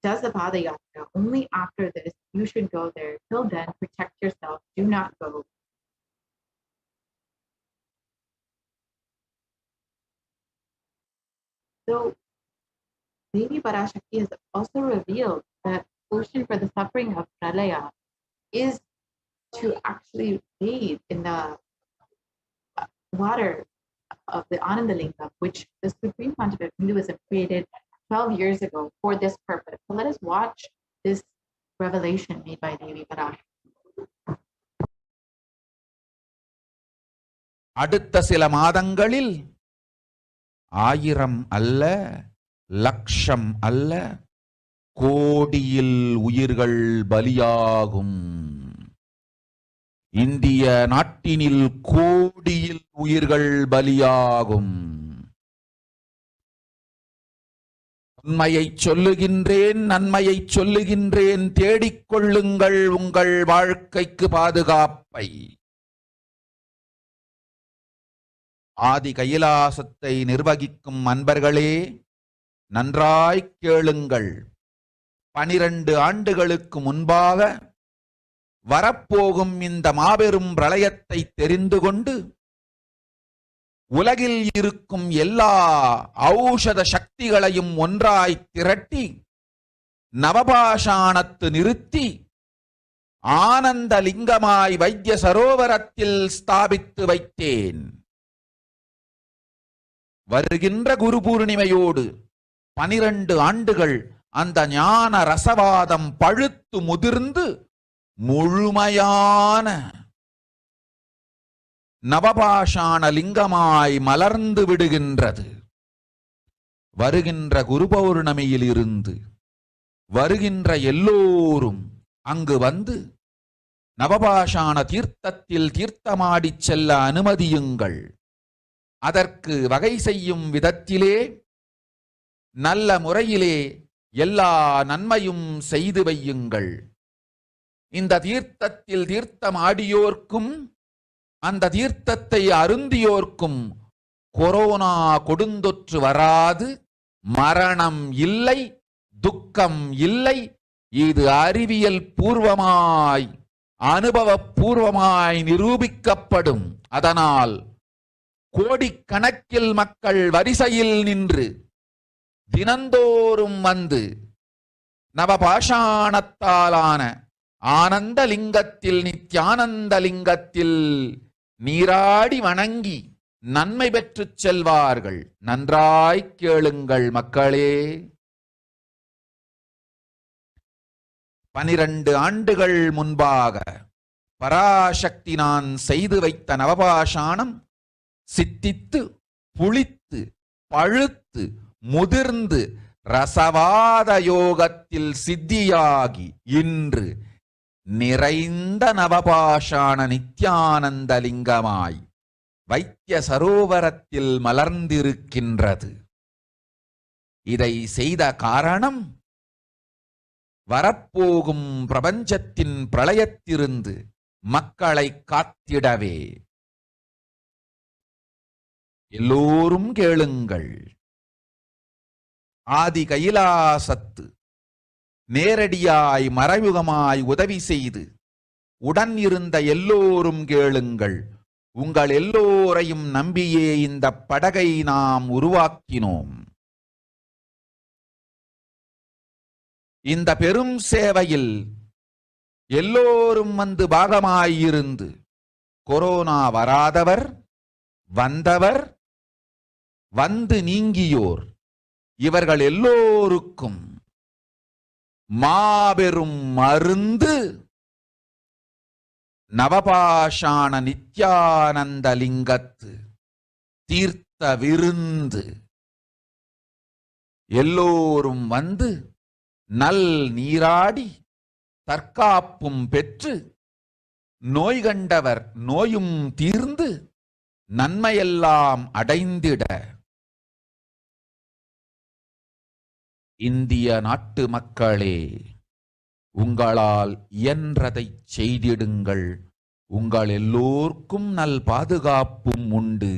does the Padayatra. Only after this, you should go there. Till then, protect yourself. Do not go. So, Devi Parashakti has also revealed that solution for the suffering of Pralaya is to actually bathe in the water of the Anandalingam, which the Supreme Pontiff of Hinduism created 12 years ago for this purpose. So let us watch this revelation made by Devi Parashakti. அடுத்த சில மாதங்களில் 1000 அல்ல, லட்சம் அல்ல, கோடியில் உயிர்கள் பலியாகும். இந்திய நாட்டினில் கோடியில் உயிர்கள் பலியாகும். உண்மையை சொல்லுகின்றேன், நன்மையை சொல்லுகின்றேன், தேடிக்கொள்ளுங்கள் உங்கள் வாழ்க்கைக்கு பாதுகாப்பை. ஆதி கைலாசத்தை நிர்வகிக்கும் அன்பர்களே, நன்றாய் கேளுங்கள். 12 ஆண்டுகளுக்கு முன்பாக வரப்போகும் இந்த மாபெரும் பிரளயத்தை தெரிந்து கொண்டு உலகில் இருக்கும் எல்லா ஔஷத சக்திகளையும் ஒன்றாய் திரட்டி நவபாஷாணத்து நிறுத்தி ஆனந்த லிங்கமாய் வைத்திய சரோவரத்தில் ஸ்தாபித்து வைத்தேன். வருகின்ற குரு பூர்ணிமையோடு 12 ஆண்டுகள் அந்த ஞான ரசவாதம் பழுத்து முதிர்ந்து முழுமையான நவபாஷாண லிங்கமாய் மலர்ந்து விடுகின்றது. வருகின்ற குரு பௌர்ணமியில் இருந்து வருகின்ற எல்லோரும் அங்கு வந்து நவபாஷாண தீர்த்தத்தில் தீர்த்தமாடிச் செல்ல அனுமதியுங்கள். அதற்கு வகை செய்யும் விதத்திலே நல்ல முறையிலே எல்லா நன்மையும் செய்து வையுங்கள். இந்த தீர்த்தத்தில் தீர்த்தமாடியோர்க்கும் அந்த தீர்த்தத்தை அருந்தியோர்க்கும் கொரோனா கொடுந்தொற்று வராது, மரணம் இல்லை, துக்கம் இல்லை. இது அறிவியல் பூர்வமாய் அனுபவபூர்வமாய் நிரூபிக்கப்படும். அதனால் கோடிக்கணக்கில் மக்கள் வரிசையில் நின்று தினந்தோறும் வந்து நவபாஷாணத்தாலான ஆனந்த லிங்கத்தில், நித்யானந்த லிங்கத்தில் நீராடி வணங்கி நன்மை பெற்றுச் செல்வார்கள். நன்றாய் கேளுங்கள் மக்களே. 12 ஆண்டுகள் முன்பாக பராசக்தி நான் செய்து வைத்த நவபாஷாணம் சித்தித்து புளித்து பழுத்து முதிர்ந்து ரசவாத யோகத்தில் சித்தியாகி இன்று நிறைந்த நவபாஷாண நித்யானந்த லிங்கமாய் வைத்திய சரோவரத்தில் மலர்ந்திருக்கின்றது. இதை செய்த காரணம் வரப்போகும் பிரபஞ்சத்தின் பிரளயத்திலிருந்து மக்களை காத்திடவே. எல்லோரும் கேளுங்கள். ஆதி கைலாசத்து நேரடியாய் மறைமுகமாய் உதவி செய்து உடன் இருந்த எல்லோரும் கேளுங்கள். உங்கள் எல்லோரையும் நம்பியே இந்த படகை நாம் உருவாக்கினோம். இந்த பெரும் சேவையில் எல்லோரும் வந்து பாகமாயிருந்து கொரோனா வராதவர், வந்தவர், வந்து நீங்கியோர், இவர்கள் எல்லோருக்கும் மாபெரும் மருந்து நவபாஷாண நித்யானந்த லிங்கத்து தீர்த்த விருந்து. எல்லோரும் வந்து நல் நீராடி தற்காப்பும் பெற்று நோய் கண்டவர் நோயும் தீர்ந்து நன்மையெல்லாம் அடைந்திட இந்திய நாட்டு மக்களே, உங்களால் இயன்றதை செய்திடுங்கள். உங்கள் எல்லோர்க்கும் நல் பாதுகாப்பும் உண்டு,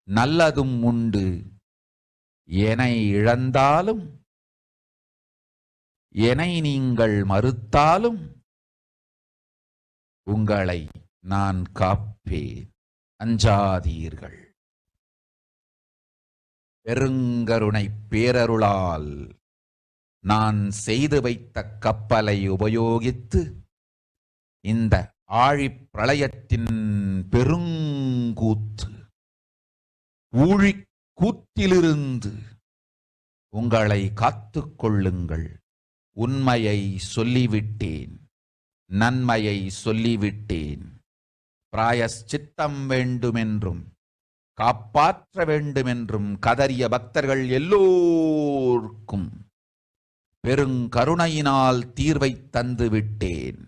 நல்லதும் உண்டு. என்னை இழந்தாலும் என்னை நீங்கள் மறுத்தாலும் உங்களை நான் காப்பேன். அஞ்சாதீர்கள். பெருங்கருணை பேரருளால் நான் செய்து வைத்த கப்பலை உபயோகித்து இந்த ஆழிப் பிரளயத்தின் பெருங்கூத்து ஊழிக் கூத்திலிருந்து உங்களை காத்துக் கொள்ளுங்கள். உண்மையை சொல்லிவிட்டேன், நன்மையை சொல்லிவிட்டேன். பிராயச்சித்தம் வேண்டுமென்றும் காப்பாற்ற வேண்டுமென்றும் கதறிய பக்தர்கள் எல்லோருக்கும் பெருங்கருணையினால் தீர்வை தந்து விட்டேன்.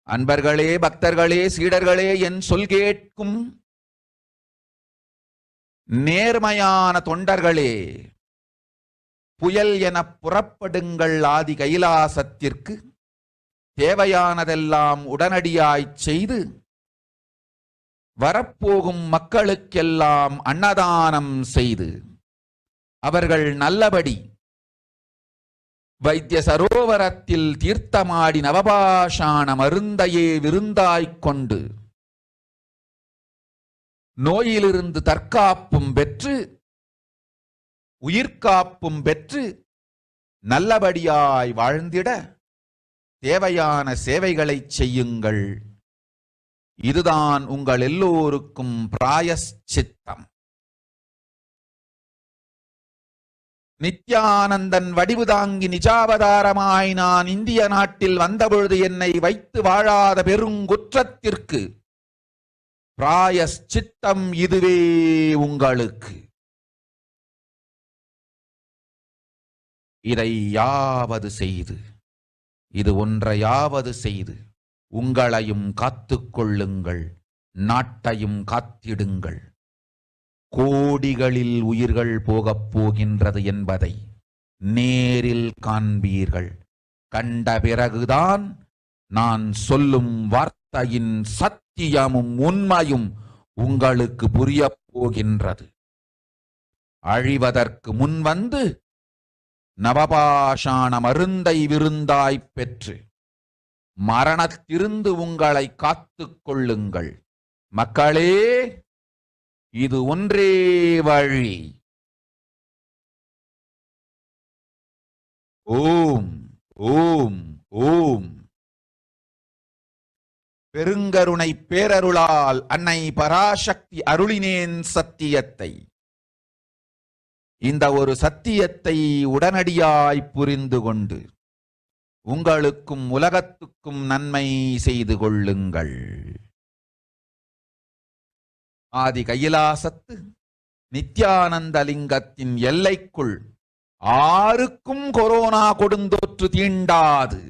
அன்பர்களே, பக்தர்களே, சீடர்களே, என் சொல் கேட்கும் நேர்மையான தொண்டர்களே, புயல் என புறப்படுங்கள் ஆதி கைலாசத்திற்கு, தேவையானதெல்லாம் உடனடியாய்ச் செய்து வரப்போகும் மக்களுக்கெல்லாம் அன்னதானம் செய்து அவர்கள் நல்லபடி வைத்திய சரோவரத்தில் தீர்த்தமாடி நவபாஷாண மருந்தையே விருந்தாய்க் கொண்டு நோயிலிருந்து தற்காப்பும் பெற்று உயிர்காப்பும் பெற்று நல்லபடியாய் வாழ்ந்திட தேவையான சேவைகளை செய்யுங்கள். இதுதான் உங்கள் எல்லோருக்கும் பிராயஷ்சித்தம். நித்யானந்தன் வடிவு தாங்கி நிஜாவதாரமாய் நான் இந்திய நாட்டில் வந்தபொழுது என்னை வைத்து வாழாத பெருங்குற்றத்திற்கு பிராயஷ்சித்தம் இதுவே உங்களுக்கு. இதை யாவது செய்து, இது ஒன்றையாவது செய்து உங்களையும் காத்துக்கொள்ளுங்கள், நாட்டையும் காத்திடுங்கள். கோடிகளில் உயிர்கள் போகப் போகின்றது என்பதை நேரில் காண்பீர்கள். கண்ட பிறகுதான் நான் சொல்லும் வார்த்தையின் சத்தியமும் உண்மையும் உங்களுக்கு புரியப் போகின்றது. அழிவதற்கு முன்வந்து நவபாஷாண மருந்தை விருந்தாய்ப் பெற்று மரணத்திலிருந்து உங்களை காத்துக் கொள்ளுங்கள். மக்களே, இது ஒன்றே வழி. ஓம் ஓம் ஓம். பெருங்கருணை பேரருளால் அன்னை பராசக்தி அருளினேன் சத்தியத்தை. இந்த ஒரு சத்தியத்தை உடனடியாய் புரிந்து கொண்டு உங்களுக்கும் உலகத்துக்கும் நன்மை செய்து கொள்ளுங்கள். ஆதி கைலாசத்து நித்யானந்த லிங்கத்தின் எல்லைக்குள் ஆருக்கும் கொரோனா கொடுந்தொற்று தீண்டாது.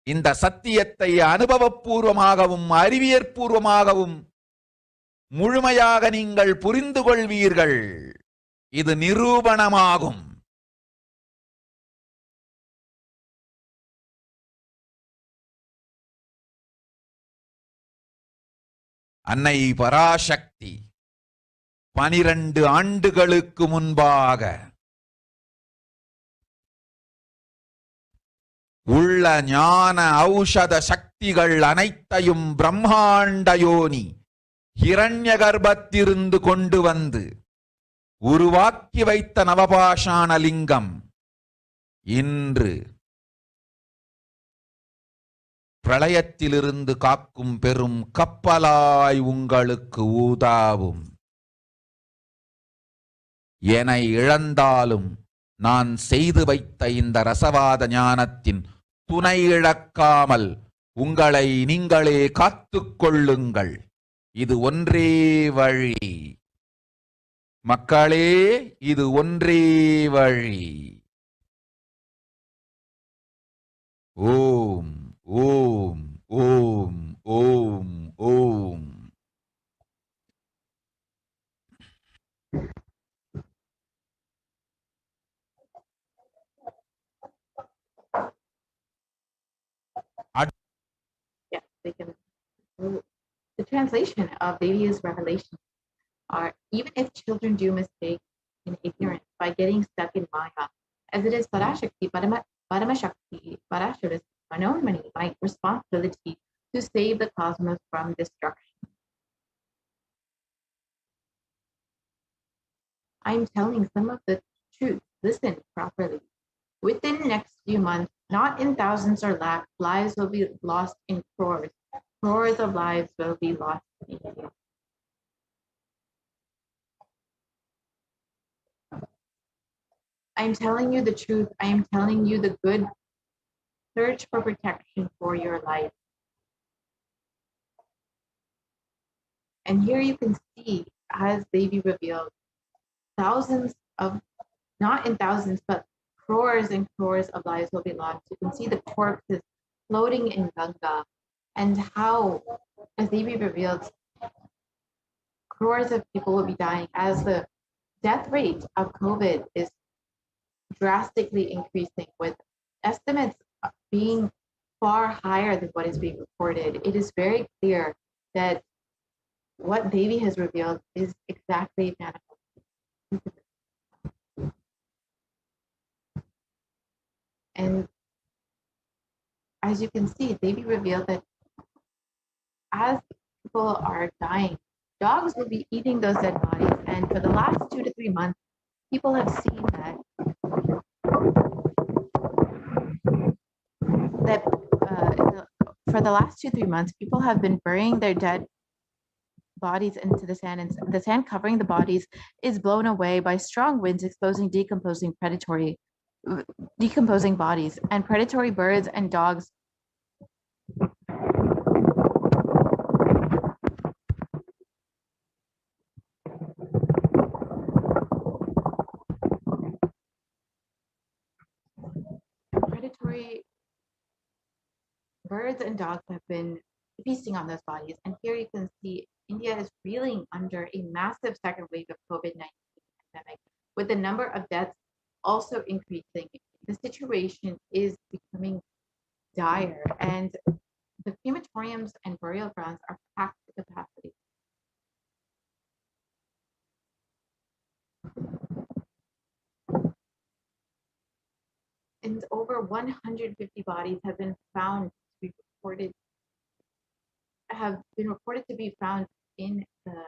இந்த சத்தியத்தை அனுபவபூர்வமாகவும் அறிவியற்பூர்வமாகவும் முழுமையாக நீங்கள் புரிந்து கொள்வீர்கள். இது நிரூபணமாகும். அன்னை பராசக்தி 12 ஆண்டுகளுக்கு முன்பாக உள்ள ஞான ஔஷத சக்திகள் அனைத்தையும் பிரம்மாண்ட யோனி ஹிரண்ய கர்ப்பத்திலிருந்து கொண்டு வந்து உருவாக்கி வைத்த நவபாஷாண லிங்கம் இன்று பிரளயத்திலிருந்து காக்கும் பெரும் கப்பலாய் உங்களுக்கு ஊதாவும். என இழந்தாலும் நான் செய்து வைத்த இந்த ரசவாத ஞானத்தின் துணை இழக்காமல் உங்களை நீங்களே காத்துக் கொள்ளுங்கள். இது ஒன்றே வழி. மக்களே, இது ஒன்றே வழி. ஓம் ஓம் ஓம் ஓம் ஓம். Yeah, they can. The translation of Devi's revelation are, even if children do mistakes in ignorance by getting stuck in Maya, as it is Parashakti, Paramashakti, Parashuras, Manohamani, my responsibility to save the cosmos from destruction. I'm telling some of the truth. Listen properly. Within the next few months, not in thousands or lakhs, lives will be lost in crores. Crores of lives will be lost in India. I'm telling you the truth. I am telling you the good. Search for protection for your life. And here you can see, as Devi revealed, thousands of, not in thousands, but crores and crores of lives will be lost. You can see the corpses floating in Ganga, and how, as Devi revealed, crores of people will be dying as the death rate of COVID is drastically increasing, with estimates being far higher than what is being reported. It is very clear that what Devi has revealed is exactly manifest. And as you can see, Devi revealed that as people are dying, dogs will be eating those dead bodies. And for the last 2 to 3 months, people have seen that for the last 2 3 months, people have been burying their dead bodies into the sand, and the sand covering the bodies is blown away by strong winds, exposing decomposing bodies, and predatory birds and dogs have been feasting on those bodies. And here you can see India is reeling under a massive second wave of COVID-19 pandemic, with the number of deaths also increasing. The situation is becoming dire, and the crematoriums and burial grounds are packed to capacity. And over 150 bodies have been reported to be found in the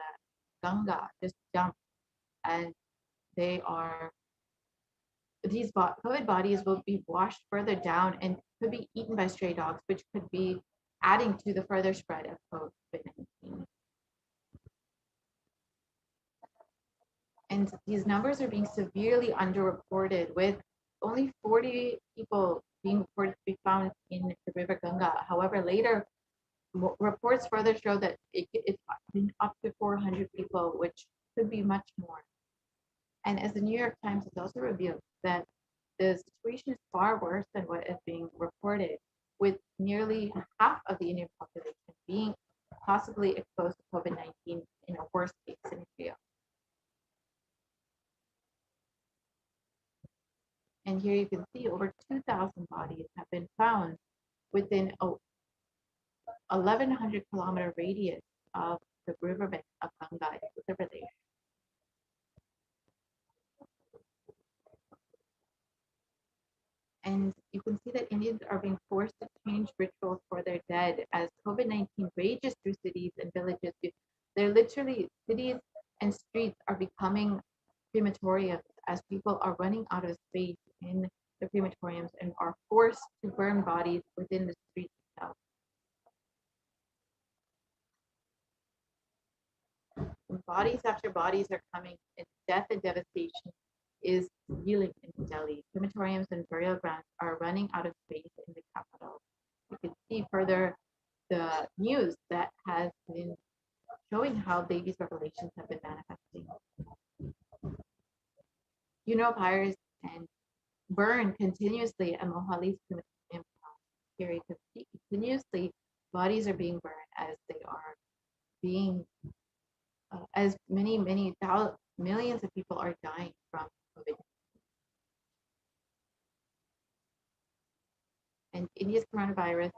Ganga, just dumped, and these COVID bodies will be washed further down and could be eaten by stray dogs, which could be adding to the further spread of COVID-19. And these numbers are being severely underreported, with only 40 people being reported to be found in the river Ganga. However, later reports further show that it's been up to 400 people, which could be much more. And as the New York Times has also revealed, that the situation is far worse than what is being reported, with nearly half of the Indian population being possibly exposed to COVID-19 in a worst case scenario. And here you can see over 2,000 bodies have been found within a 1,100 kilometer radius of the riverbank of Ganga in Uttar Pradesh. And you can see that Indians are being forced to change rituals for their dead as COVID-19 rages through cities and villages. They're literally, cities and streets are becoming crematoriums as people are running out of space in the crematoriums and are forced to burn bodies within the streets itself. Bodies after bodies are coming, and death and devastation is reeling in Delhi. Crematoriums and burial grounds are running out of space in the capital. You can see further the news that has been showing how Devi's revelations have been manifesting. Funeral pyres and burn continuously at Mohali's crematorium. Here you can see continuously bodies are being burned as they are being as many millions of people are dying from COVID. And India's coronavirus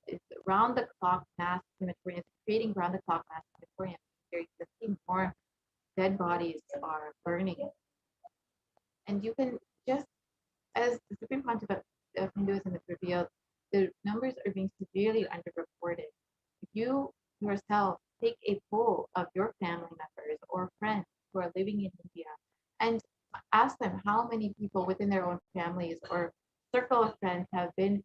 is round-the-clock mass crematoriums, creating round-the-clock mass crematoriums. Here you can see more dead bodies are burning. And you can just, as the Supreme Pontiff of Hinduism has revealed, the numbers are being severely underreported. If you yourself take a poll of your family members or friends who are living in India and ask them how many people within their own families or circle of friends have been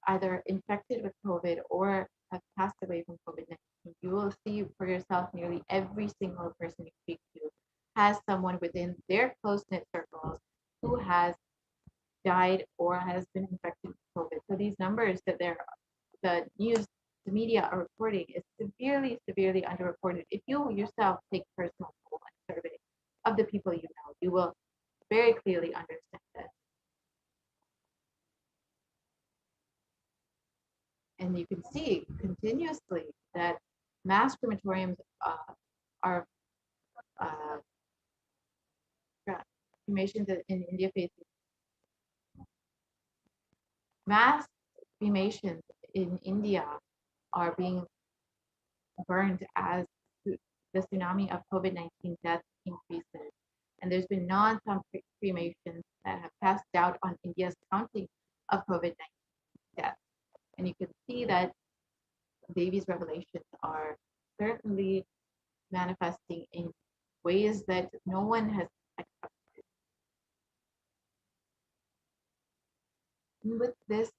either infected with COVID or have passed away from COVID-19, you will see for yourself nearly every single person you speak to has someone within their close-knit circles who has died or has been infected with COVID. So these numbers that the media are reporting is severely underreported. If you yourself take personal poll and survey of the people you know, you will very clearly understand this. And you can see continuously that mass crematoriums are cremations in India faces. Mass cremations in India are being burned as the tsunami of COVID-19 deaths increases. And there's been non-stop cremations that have cast doubt on India's counting of COVID-19 deaths. And you can see that Devi's revelations are certainly manifesting in ways that no one has expected. And with this,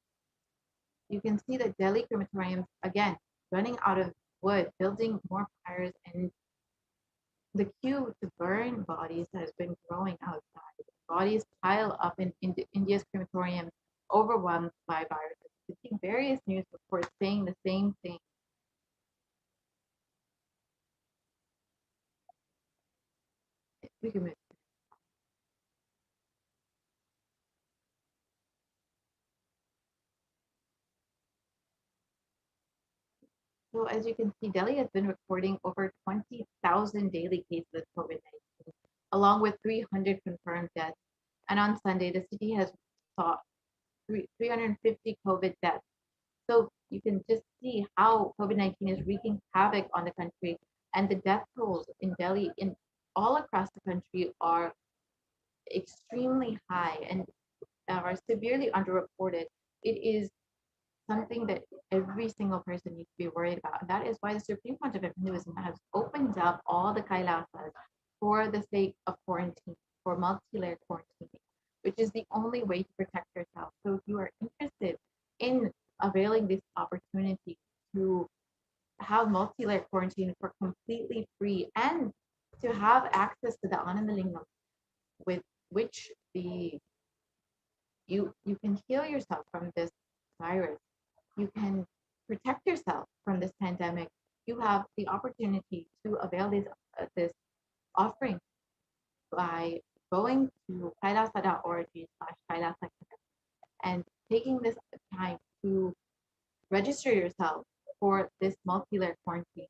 you can see that Delhi crematoriums, again, running out of wood, building more pyres, and the queue to burn bodies has been growing outside. Bodies pile up in India's crematorium, overwhelmed by viruses. We've seen various news reports saying the same thing. We can move. So as you can see, Delhi has been recording over 20,000 daily cases of COVID-19, along with 300 confirmed deaths. And on Sunday, the city has saw 350 COVID deaths. So you can just see how COVID-19 is wreaking havoc on the country, and the death tolls in Delhi in all across the country are extremely high and are severely underreported. It is something that every single person needs to be worried about. And that is why the Supreme Court of Hinduism has opened up all the Kailasas for the sake of quarantine, for multi-layer quarantine, which is the only way to protect yourself. So if you are interested in availing this opportunity to have multi-layer quarantine for completely free and to have access to the Anandalingam with which you can heal yourself from this virus, you can protect yourself from this pandemic, you have the opportunity to avail this offering by going to kailasa.org/kailasa and taking this time to register yourself for this multi-layer quarantine.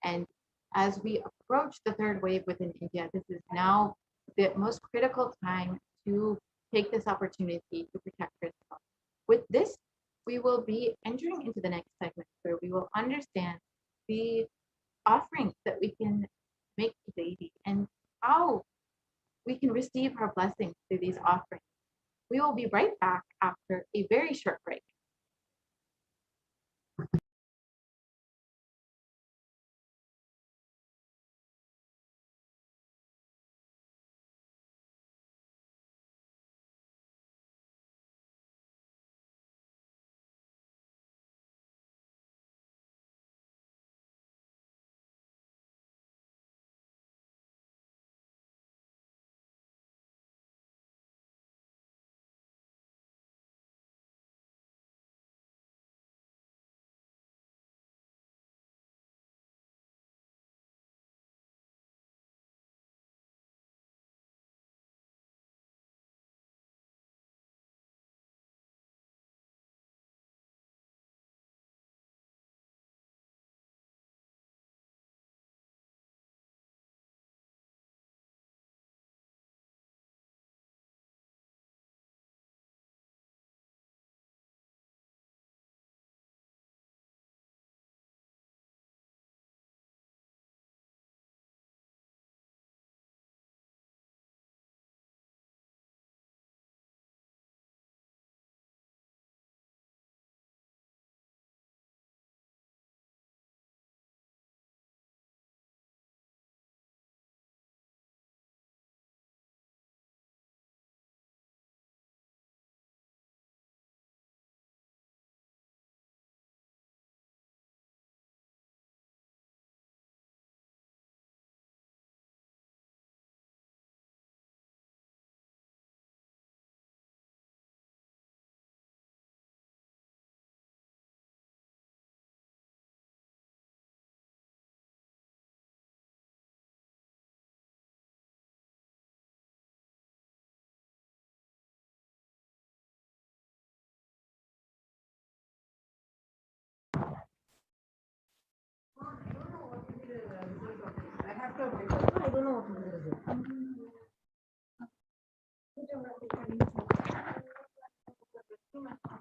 And as we approach the third wave within India, this is now the most critical time to take this opportunity to protect yourself. With this, we will be entering into the next segment where we will understand the offerings that we can make to Devi and how we can receive her blessings through these offerings. We will be right back after a very short break.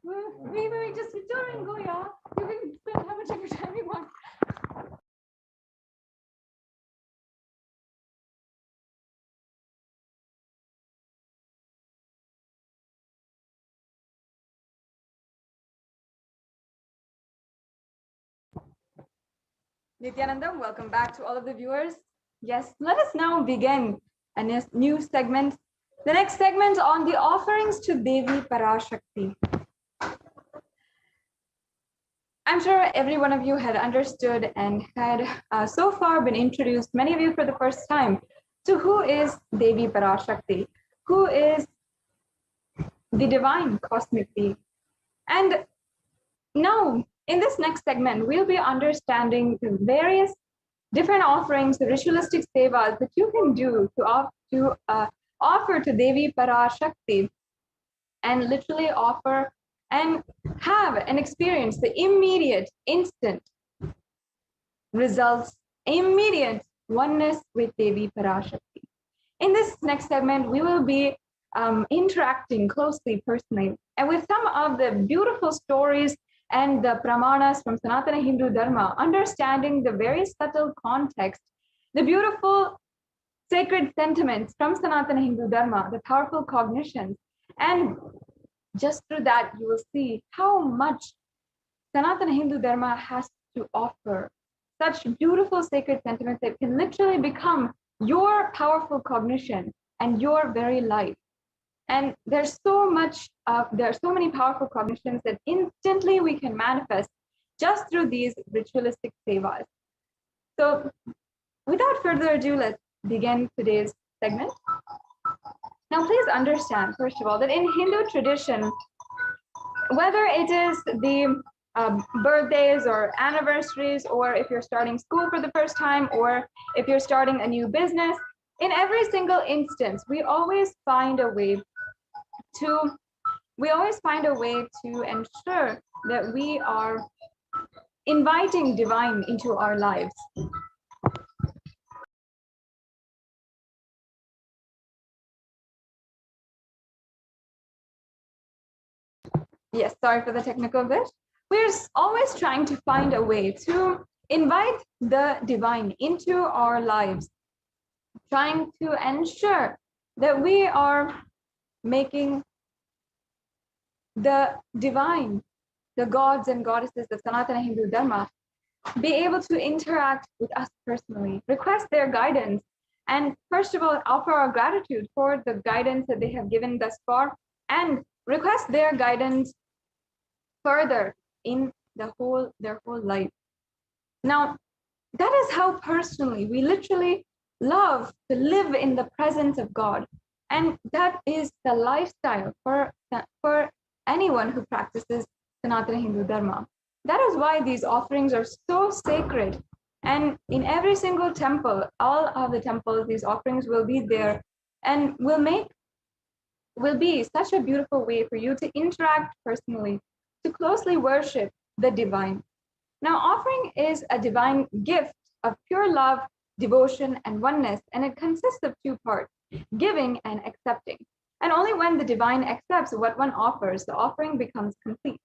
Wait, just sit down and go, yeah. You can spend how much of your time you want. Nithyananda, welcome back to all of the viewers. Yes, let us now begin a new segment. The next segment on the offerings to Devi Parashakti. I'm sure every one of you had understood and had so far been introduced, many of you for the first time, to who is Devi Parashakti, who is the divine cosmic being. And now, in this next segment, we'll be understanding the various different offerings, the ritualistic sevas that you can do to offer to Devi Parashakti, and literally offer and have and experience the immediate, instant results, immediate oneness with Devi Parashakti. In this next segment, we will be interacting closely, personally, and with some of the beautiful stories and the pramanas from Sanatana Hindu Dharma, understanding the very subtle context, the beautiful sacred sentiments from Sanatana Hindu Dharma, the powerful cognitions. And just through that, you will see how much Sanatana Hindu Dharma has to offer. Such beautiful sacred sentiments that can literally become your powerful cognition and your very life. And there's so there are so many powerful cognitions that instantly we can manifest just through these ritualistic sevas. So without further ado, let's begin today's segment. Now, please understand, first of all, that in Hindu tradition, whether it is the birthdays or anniversaries, or if you're starting school for the first time, or if you're starting a new business, in every single instance, we always find a way to ensure that we are inviting divine into our lives. Yes, sorry for the technical bit. We're always trying to find a way to invite the divine into our lives, trying to ensure that we are making the divine, the gods and goddesses of Sanatana Hindu Dharma, be able to interact with us personally, request their guidance, and first of all, offer our gratitude for the guidance that they have given thus far, and request their guidance further in their whole life. Now, that is how personally we literally love to live in the presence of God. And that is the lifestyle for anyone who practices Sanatana Hindu Dharma. That is why these offerings are so sacred. And in every single temple, all of the temples, these offerings will be there and will be such a beautiful way for you to interact personally, to closely worship the divine. Now, offering is a divine gift of pure love, devotion, and oneness, and it consists of two parts, giving and accepting. And only when the divine accepts what one offers, the offering becomes complete.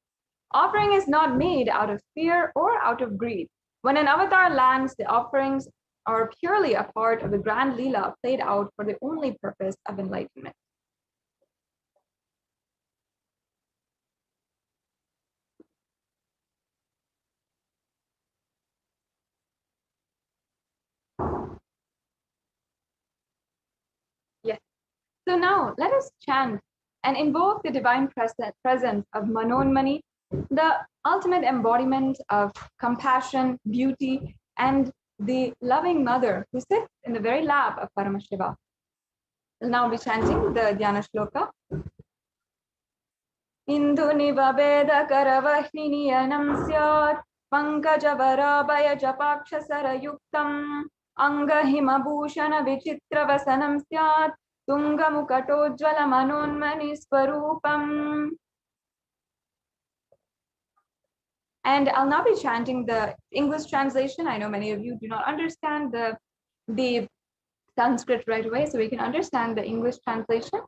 Offering is not made out of fear or out of greed. When an avatar lands, the offerings are purely a part of the grand Leela played out for the only purpose of enlightenment. Yes. So now let us chant and invoke the divine presence of Manonmani, the ultimate embodiment of compassion, beauty, and the loving mother who sits in the very lap of Paramashiva. We'll now be chanting the Dhyana Shloka. Indu nivabeda karavahiniyanam syat pankajavara japaksha yuktam angahima bhushana vichitra vasanam syat tungamukatojjvala manonmani swarupam. And I'll now be chanting the English translation. I know many of you do not understand the Sanskrit right away, so we can understand the English translation.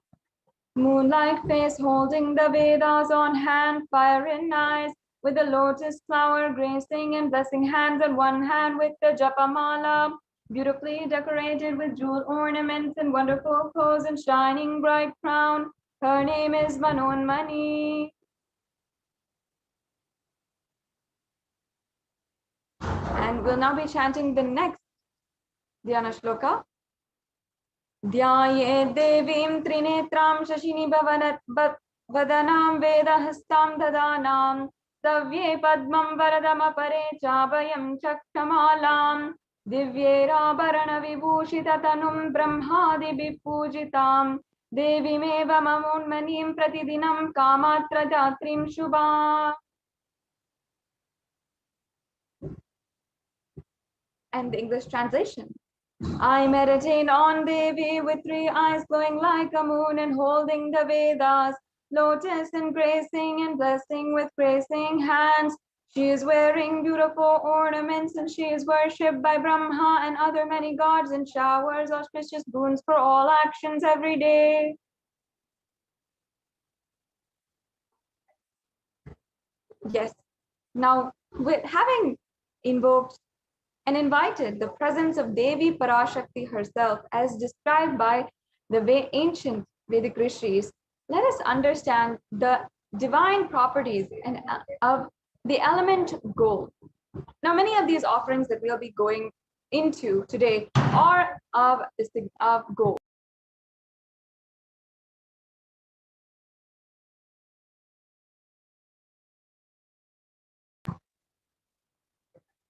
Moonlight face holding the Vedas on hand, fire in eyes, with the lotus flower gracing and blessing hands on one hand with the japamala, beautifully decorated with jewel ornaments and wonderful clothes and shining bright crown. Her name is Manonmani. And we'll now be chanting the next Dhyana Shloka. Dhyaye devim trinetram shashini vadanam vedahastam dadanam savye padmam varadam apare chabhayam chakshamalam divyerabharana vibhushita tanum brahmadi vipujitam devimeva mamunmanim pratidinam kamatra jatrim shubha. And the English translation. I meditate on Devi with 3 eyes glowing like a moon and holding the Vedas, lotus and gracing and blessing with gracing hands. She is wearing beautiful ornaments and she is worshipped by Brahma and other many gods and showers auspicious boons for all actions every day. Yes, now with having invoked and invited the presence of Devi Parashakti herself as described by the ancient Vedic rishis, let us understand the divine properties and of the element gold. Now, many of these offerings that we'll be going into today are of gold.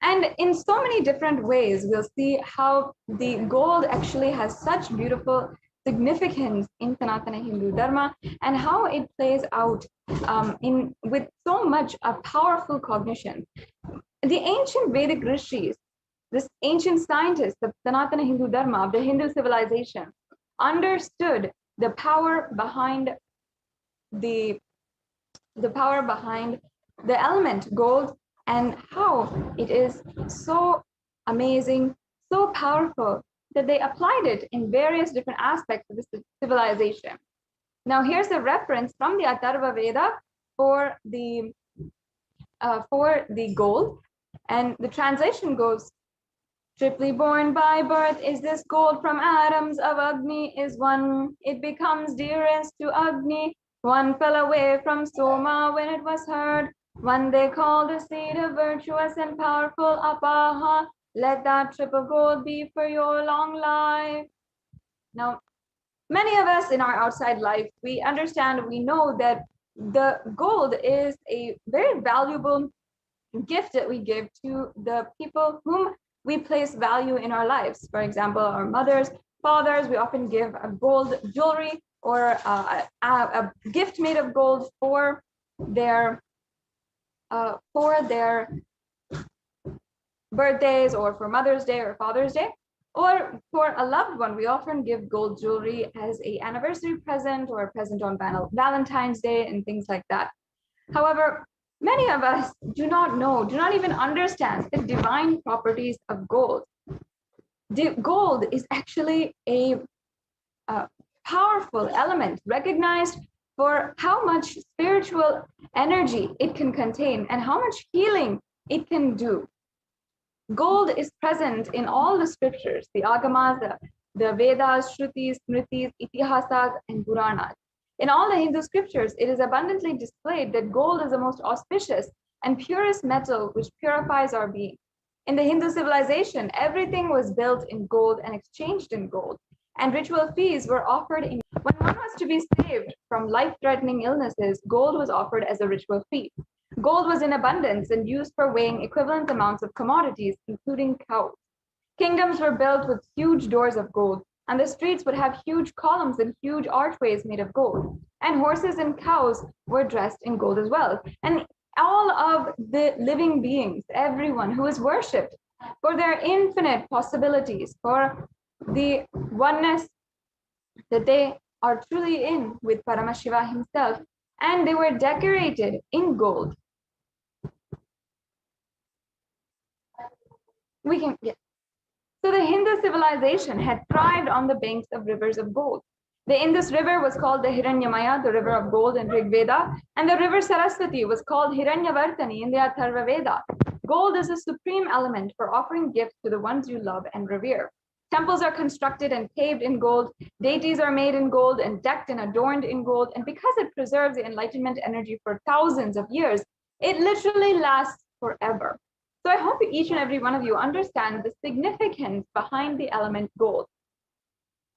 And in so many different ways, we'll see how the gold actually has such beautiful significance in Sanatana Hindu Dharma and how it plays out with so much a powerful cognition. The ancient Vedic rishis, this ancient scientists of Sanatana Hindu Dharma, of the Hindu civilization, understood the power behind the element gold and how it is so amazing, so powerful that they applied it in various different aspects of this civilization. Now, here's a reference from the Atharva Veda for the gold, and the translation goes, triply born by birth is this gold from atoms of Agni is one. It becomes dearest to Agni. One fell away from Soma when it was heard. One they called the seed of virtuous and powerful Apaha. Let that triple gold be for your long life. Now, many of us in our outside life, we understand, we know that the gold is a very valuable gift that we give to the people whom we place value in our lives. For example, our mothers, fathers, we often give a gold jewelry or a gift made of gold for their birthdays or for Mother's Day or Father's Day. Or for a loved one, we often give gold jewelry as an anniversary present or a present on Valentine's Day and things like that. However, many of us do not even understand the divine properties of gold. Gold is actually a powerful element recognized for how much spiritual energy it can contain and how much healing it can do. Gold is present in all the scriptures, the Agamas, the Vedas, Shrutis, Smritis, Itihasas, and Puranas. In all the Hindu scriptures, it is abundantly displayed that gold is the most auspicious and purest metal which purifies our being. In the Hindu civilization, everything was built in gold and exchanged in gold, and ritual fees were offered. When one was to be saved from life-threatening illnesses, gold was offered as a ritual fee. Gold was in abundance and used for weighing equivalent amounts of commodities, including cows. Kingdoms were built with huge doors of gold, and the streets would have huge columns and huge archways made of gold. And horses and cows were dressed in gold as well. And all of the living beings, everyone who is worshipped for their infinite possibilities, for the oneness that they are truly in with Paramashiva himself, and they were decorated in gold. So the Hindu civilization had thrived on the banks of rivers of gold. The Indus River was called the Hiranyamaya, the river of gold in Rig Veda, and the river Saraswati was called Hiranyavartani in the Atharva Veda. Gold is a supreme element for offering gifts to the ones you love and revere. Temples are constructed and paved in gold, deities are made in gold and decked and adorned in gold, and because it preserves the enlightenment energy for thousands of years, it literally lasts forever. So I hope each and every one of you understand the significance behind the element gold.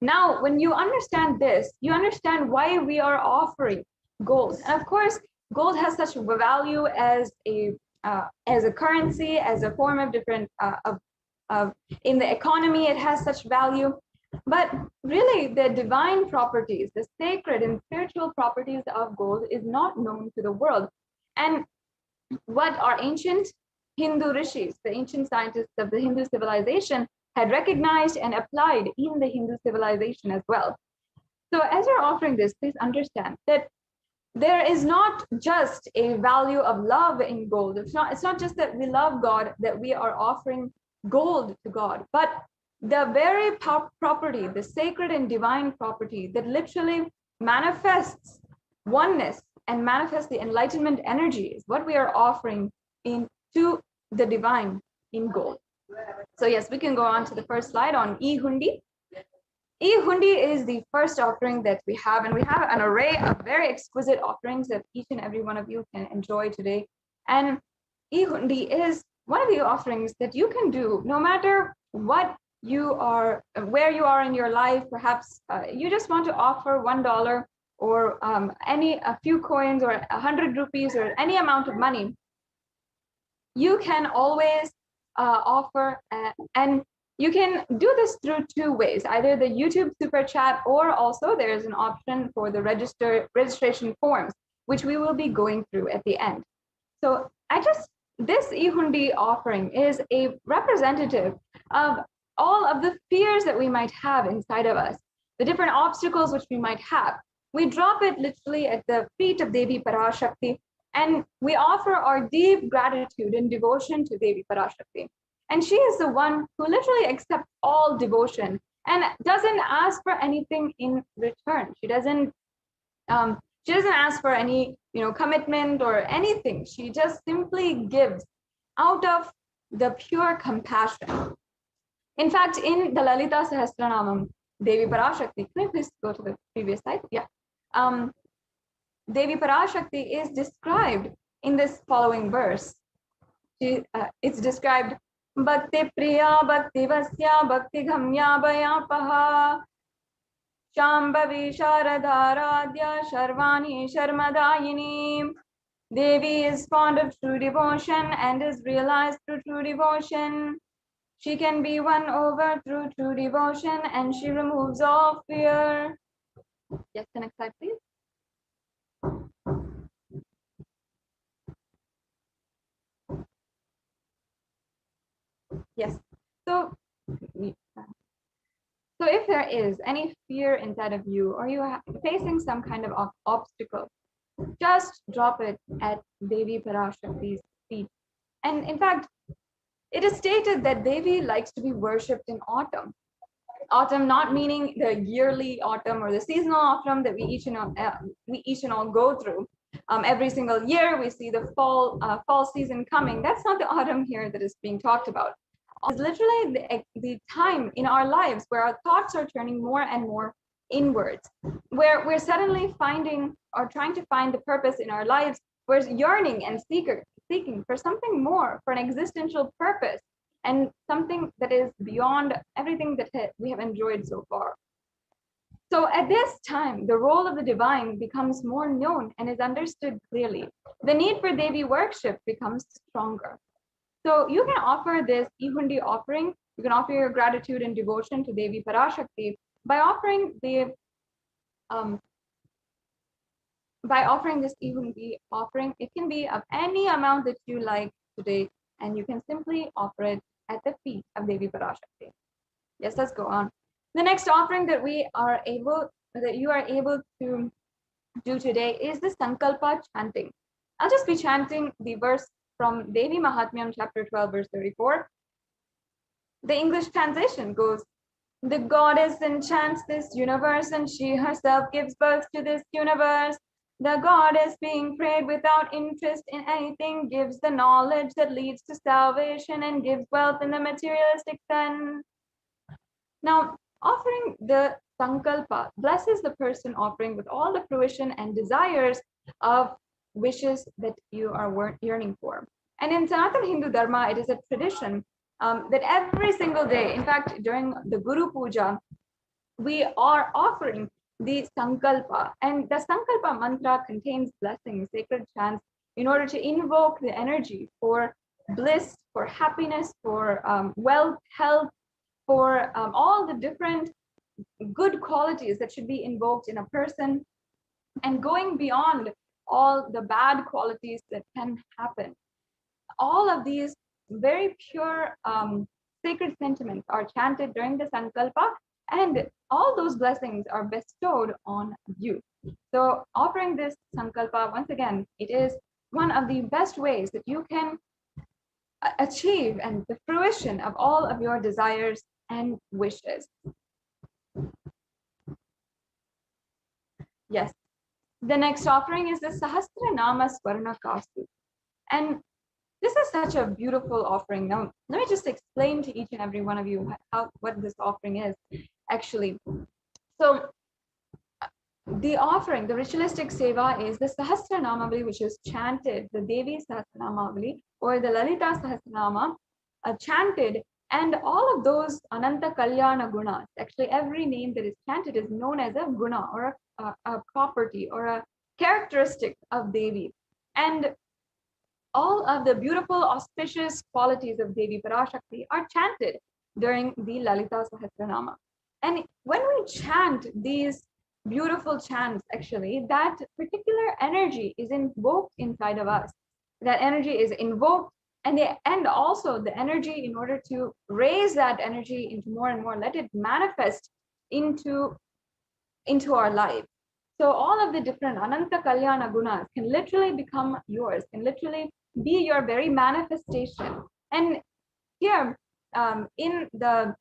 Now, when you understand this, you understand why we are offering gold. And of course, gold has such a value as a currency, as a form of different in the economy. It has such value. But really, the divine properties, the sacred and spiritual properties of gold is not known to the world. And what our ancient Hindu rishis, the ancient scientists of the Hindu civilization, had recognized and applied in the Hindu civilization as well. So as you're offering this, please understand that there is not just a value of love in gold. It's not just that we love God, that we are offering gold to God, but the very property, the sacred and divine property that literally manifests oneness and manifests the enlightenment energy is what we are offering into the divine in gold. So yes, we can go on to the first slide on E-Hundi. E-Hundi is the first offering that we have, and we have an array of very exquisite offerings that each and every one of you can enjoy today. And E-Hundi is one of the offerings that you can do no matter what you are, where you are in your life. Perhaps you just want to offer $1 or a few coins or 100 rupees or any amount of money. You can always offer, and you can do this through two ways, either the YouTube super chat, or also there's an option for the registration forms, which we will be going through at the end. So this E-Hundi offering is a representative of all of the fears that we might have inside of us, the different obstacles which we might have. We drop it literally at the feet of Devi Parashakti, and we offer our deep gratitude and devotion to Devi Parashakti. And she is the one who literally accepts all devotion and doesn't ask for anything in return. She doesn't ask for any commitment or anything. She just simply gives out of the pure compassion. In fact, in the Lalita Sahasranamam, Devi Parashakti, can you please go to the previous slide? Yeah. Devi Parashakti is described in this following verse. It's described, Bhakti Priya Bhakti Vasya Bhakti Ghamya Bhayapaha Shambhavi Sharadharadhya Sharvani Sharmadayini. Devi is fond of true devotion and is realized through true devotion. She can be won over through true devotion and she removes all fear. Yes, the next slide, please. Yes. So if there is any fear inside of you, or you are facing some kind of obstacle, just drop it at Devi Parashakti's feet. And in fact, it is stated that Devi likes to be worshipped in autumn. Autumn not meaning the yearly autumn or the seasonal autumn that we each and all go through. Every single year we see the fall season coming. That's not the autumn here that is being talked about. It's literally the time in our lives where our thoughts are turning more and more inwards, where we're suddenly finding or trying to find the purpose in our lives. We're yearning and seeking for something more, for an existential purpose, and something that is beyond everything that we have enjoyed so far. So at this time, the role of the divine becomes more known and is understood clearly. The need for Devi worship becomes stronger. So you can offer this E-Hundi offering. You can offer your gratitude and devotion to Devi Parashakti by offering this E-Hundi offering. It can be of any amount that you like today, and you can simply offer it at the feet of Devi Parashakti. Yes, let's go on. The next offering that you are able to do today is the Sankalpa chanting. I'll just be chanting the verse from Devi Mahatmyam chapter 12 verse 34. The English translation goes, The goddess enchants this universe, and she herself gives birth to this universe. The goddess, being prayed without interest in anything, gives the knowledge that leads to salvation and gives wealth in the materialistic sense. Now, offering the sankalpa blesses the person offering with all the fruition and desires of wishes that you are yearning for. And in Sanatana Hindu Dharma, it is a tradition that every single day, in fact, during the Guru Puja, we are offering the sankalpa. And the sankalpa mantra contains blessings, sacred chants, in order to invoke the energy for bliss, for happiness, for wealth, health, for all the different good qualities that should be invoked in a person, and going beyond all the bad qualities that can happen. All of these very pure sacred sentiments are chanted during the sankalpa, and all those blessings are bestowed on you. So offering this sankalpa, once again, it is one of the best ways that you can achieve and the fruition of all of your desires and wishes. Yes. The next offering is the Sahasranama Swarna Kastu. And this is such a beautiful offering. Now, let me just explain to each and every one of you what this offering is actually. So the offering, the ritualistic seva, is the Sahasranamavali, which is chanted, the Devi Sahasranamavali or the Lalita Sahasranama, chanted, and all of those Ananta Kalyana gunas. Actually, every name that is chanted is known as a guna or a property or a characteristic of Devi. And all of the beautiful, auspicious qualities of Devi Parashakti are chanted during the Lalita Sahasranama. And when we chant these beautiful chants, actually, that particular energy is invoked inside of us. That energy is invoked, and also the energy, in order to raise that energy into more and more, let it manifest into our life. So all of the different Ananta Kalyana gunas can literally become yours, can literally be your very manifestation. And here in the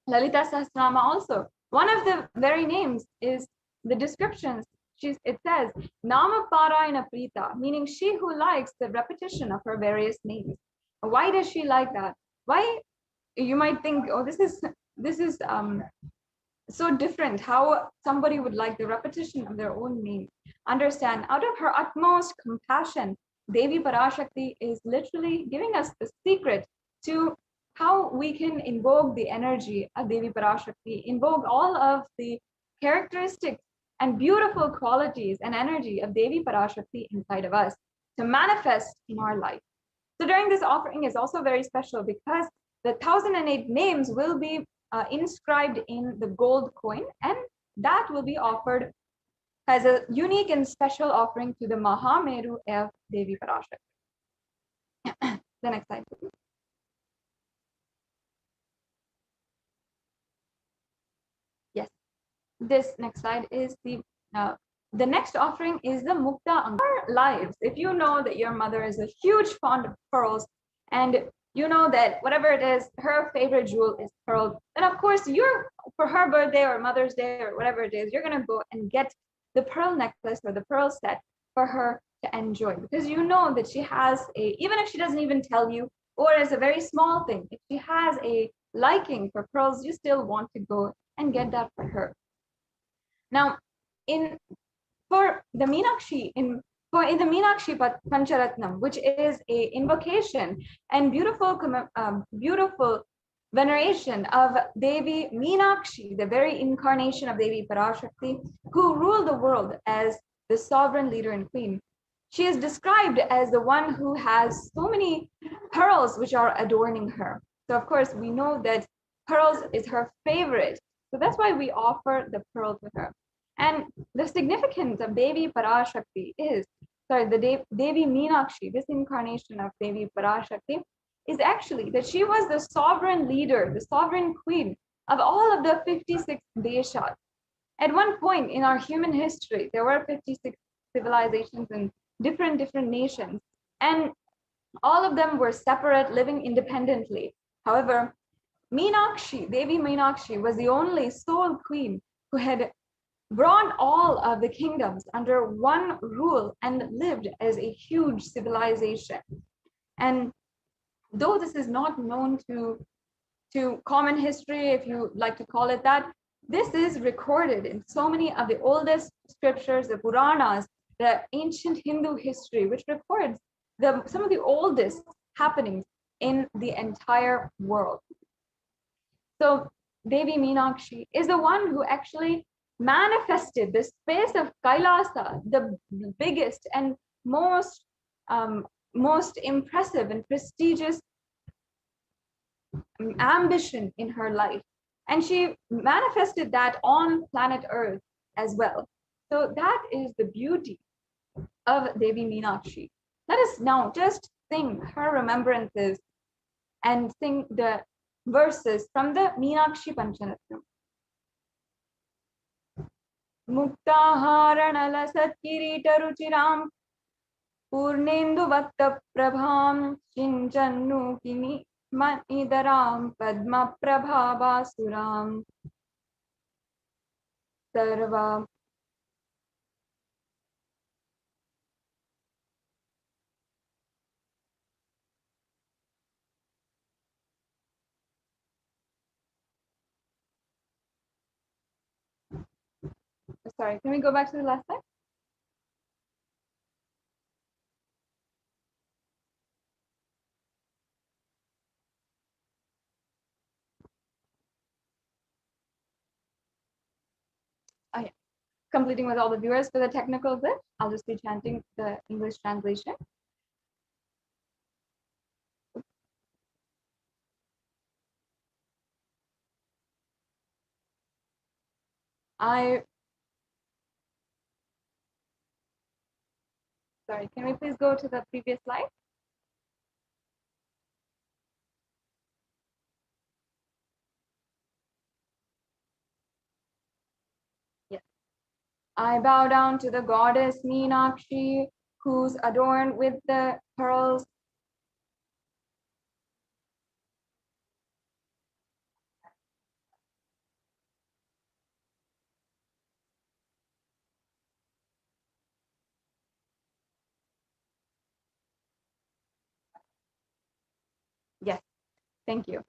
Lalita Sahasranama also, one of the very names is the descriptions. It says, Nama Parayana Prita, meaning she who likes the repetition of her various names. Why does she like that? Why? You might think, oh, this is so different, how somebody would like the repetition of their own name. Understand, out of her utmost compassion, Devi Parashakti is literally giving us the secret to how we can invoke the energy of Devi Parashakti, invoke all of the characteristics and beautiful qualities and energy of Devi Parashakti inside of us to manifest in our life. So during this offering is also very special because the 1008 names will be inscribed in the gold coin, and that will be offered as a unique and special offering to the Mahameru of Devi Parashakti. The next slide, please. Yes, this next slide is the next offering is the Mukta Anga. Our lives, if you know that your mother is a huge fond of pearls, and you know that whatever it is, her favorite jewel is pearl, then of course for her birthday or Mother's Day or whatever it is, you're going to go and get the pearl necklace or the pearl set for her to enjoy, because you know that she has even if she doesn't even tell you, or as a very small thing, if she has a liking for pearls, you still want to go and get that for her. Now, for the Meenakshi, in the Meenakshi Pancharatnam, which is a invocation and beautiful veneration of Devi Meenakshi, the very incarnation of Devi Parashakti, who ruled the world as the sovereign leader and queen. She is described as the one who has so many pearls which are adorning her. So of course we know that pearls is her favorite. So that's why we offer the pearl to her. And the significance of Devi Parashakti is, the Devi Meenakshi, this incarnation of Devi Parashakti, is actually that she was the sovereign leader, the sovereign queen of all of the 56 deshas. At one point in our human history, there were 56 civilizations and different nations, and all of them were separate, living independently. However, Meenakshi, Devi Meenakshi, was the only sole queen who had brought all of the kingdoms under one rule and lived as a huge civilization. And though this is not known to common history, if you like to call it that, this is recorded in so many of the oldest scriptures, the Puranas, the ancient Hindu history, which records some of the oldest happenings in the entire world. So Devi Meenakshi is the one who actually manifested the space of Kailasa, the biggest and most impressive and prestigious ambition in her life. And she manifested that on planet Earth as well. So that is the beauty of Devi Meenakshi. Let us now just sing her remembrances and sing the verses from the Meenakshi Pancharatnam. Muktaharanala Satkirita Ruchiram Purnendu Vakta Prabham Shinjannu Kini Manidaram Padma Prabhavasuram Sarva Sorry, can we go back to the last slide? Oh, yeah. Completing with all the viewers for the technical glitch, I'll just be chanting the English translation. Sorry, can we please go to the previous slide? Yes. I bow down to the goddess Meenakshi, who's adorned with the pearls. Yes, thank you.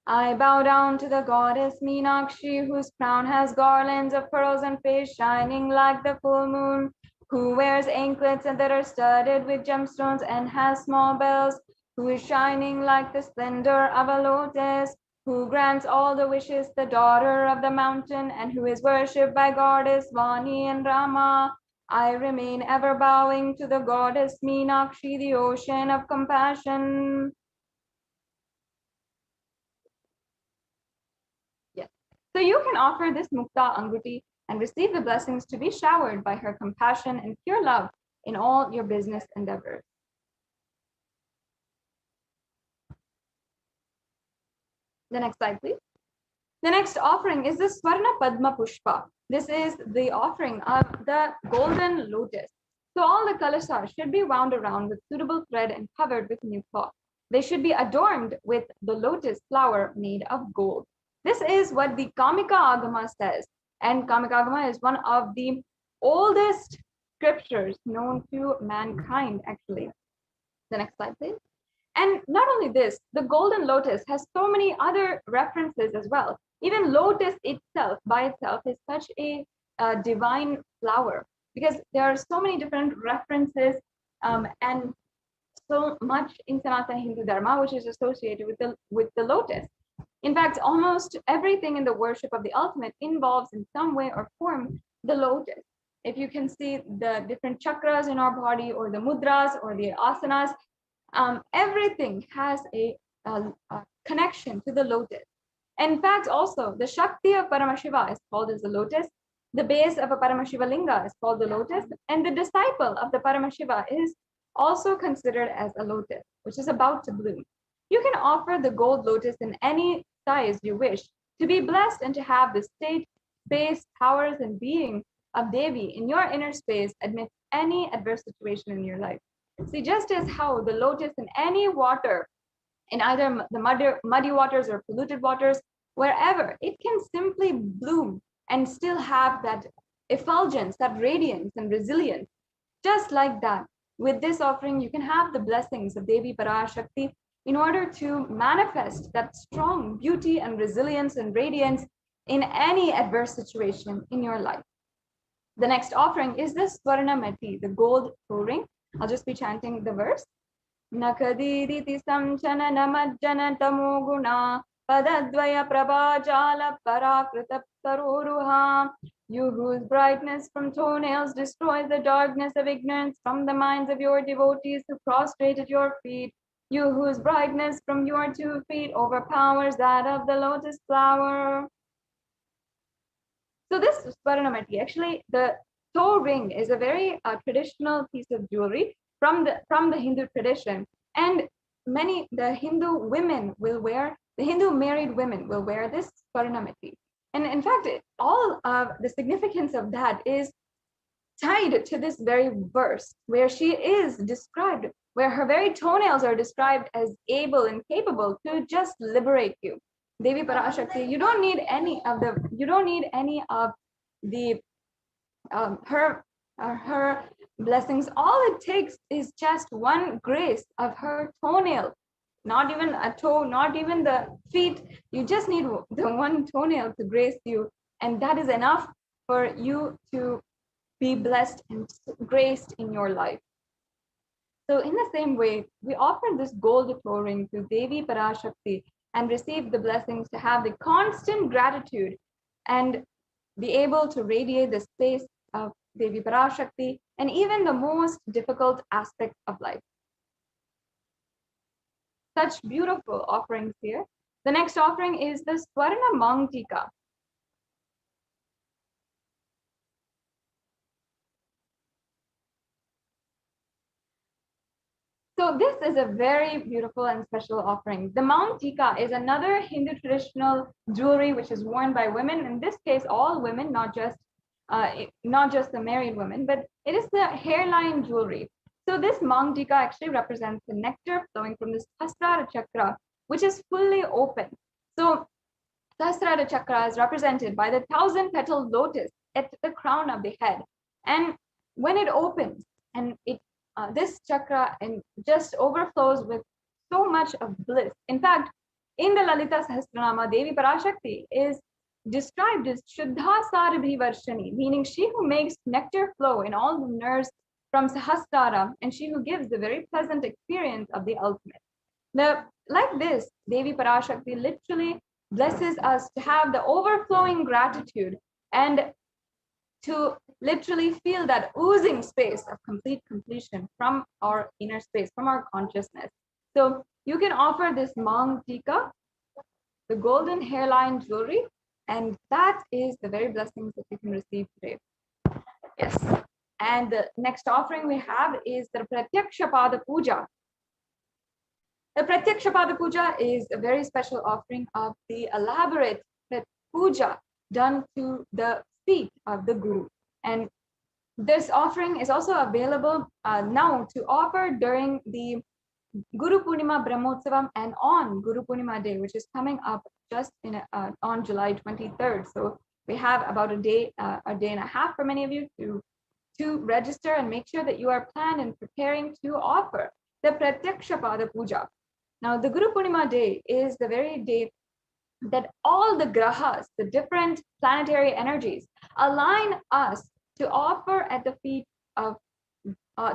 I bow down to the goddess Meenakshi, whose crown has garlands of pearls and face shining like the full moon, who wears anklets that are studded with gemstones and has small bells, who is shining like the splendor of a lotus, who grants all the wishes, the daughter of the mountain, and who is worshipped by goddess Vani and Rama. I remain ever bowing to the goddess Meenakshi, the ocean of compassion. So you can offer this Mukta Anguti and receive the blessings to be showered by her compassion and pure love in all your business endeavors. The next slide, please. The next offering is the Swarna Padma Pushpa. This is the offering of the golden lotus. So all the kalasas should be wound around with suitable thread and covered with new cloth. They should be adorned with the lotus flower made of gold. This is what the Kamika Agama says. And Kamika Agama is one of the oldest scriptures known to mankind, actually. The next slide, please. And not only this, the golden lotus has so many other references as well. Even lotus itself, by itself, is such a divine flower because there are so many different references and so much in Sanatana Hindu Dharma which is associated with the lotus. In fact, almost everything in the worship of the ultimate involves in some way or form the lotus. If you can see the different chakras in our body or the mudras or the asanas, everything has a connection to the lotus. In fact, also the Shakti of Paramashiva is called as the lotus. The base of a Paramashiva linga is called the lotus, and the disciple of the Paramashiva is also considered as a lotus, which is about to bloom. You can offer the gold lotus in any size you wish to be blessed and to have the state, space, powers, and being of Devi in your inner space amidst any adverse situation in your life. See, just as how the lotus in any water in either the muddy waters or polluted waters, wherever, it can simply bloom and still have that effulgence, that radiance and resilience. Just like that, with this offering, you can have the blessings of Devi Parashakti in order to manifest that strong beauty and resilience and radiance in any adverse situation in your life. The next offering is the Swarnamati, the gold ring. I'll just be chanting the verse. Nakadiditi samchana namajjana tamoguna padadvaya prabhajala parakrita saroruha. You whose brightness from toenails destroys the darkness of ignorance from the minds of your devotees who prostrate at your feet. You whose brightness from your 2 feet overpowers that of the lotus flower. So this Swarnamati, actually the toe ring is a very traditional piece of jewelry from the Hindu tradition, and the Hindu married women will wear this Swarnamati. And in fact, all of the significance of that is tied to this very verse where she is described, where her very toenails are described as able and capable to just liberate you. Devi Parashakti, you don't need any of the her blessings. All it takes is just one grace of her toenail, not even a toe, not even the feet. You just need the one toenail to grace you, and that is enough for you to be blessed and graced in your life. So in the same way, we offer this gold toe ring to Devi Parashakti and receive the blessings to have the constant gratitude and be able to radiate the space of Devi Parashakti and even the most difficult aspects of life. Such beautiful offerings here. The next offering is the Swarna Mangtika. So this is a very beautiful and special offering. The Mount Tika is another Hindu traditional jewelry which is worn by women. In this case, all women, not just the married women, but it is the hairline jewelry. So this Mount Tika actually represents the nectar flowing from this Sahasrara chakra, which is fully open. So Sahasrara chakra is represented by the 1,000-petaled lotus at the crown of the head, and when it opens and this chakra and just overflows with so much of bliss. In fact, in the Lalita Sahasranama, Devi Parashakti is described as Shuddha Sarabhi Varshani, meaning she who makes nectar flow in all the nerves from Sahasrara, and she who gives the very pleasant experience of the ultimate. Now, like this, Devi Parashakti literally blesses us to have the overflowing gratitude and to literally feel that oozing space of complete completion from our inner space, from our consciousness. So you can offer this Mang Tika, the golden hairline jewelry, and that is the very blessings that you can receive today. Yes. And the next offering we have is the Pratyaksha Pada Puja. The Pratyaksha Pada Puja is a very special offering of the elaborate puja done to the feet of the Guru. And this offering is also available now to offer during the Guru Purnima Brahmotsavam and on Guru Purnima Day, which is coming up just on July 23rd. So we have about a day and a half for many of you to register and make sure that you are planned and preparing to offer the Pratyaksha Pada Puja. Now, the Guru Purnima Day is the very day that all the grahas, the different planetary energies, align us to offer at the feet of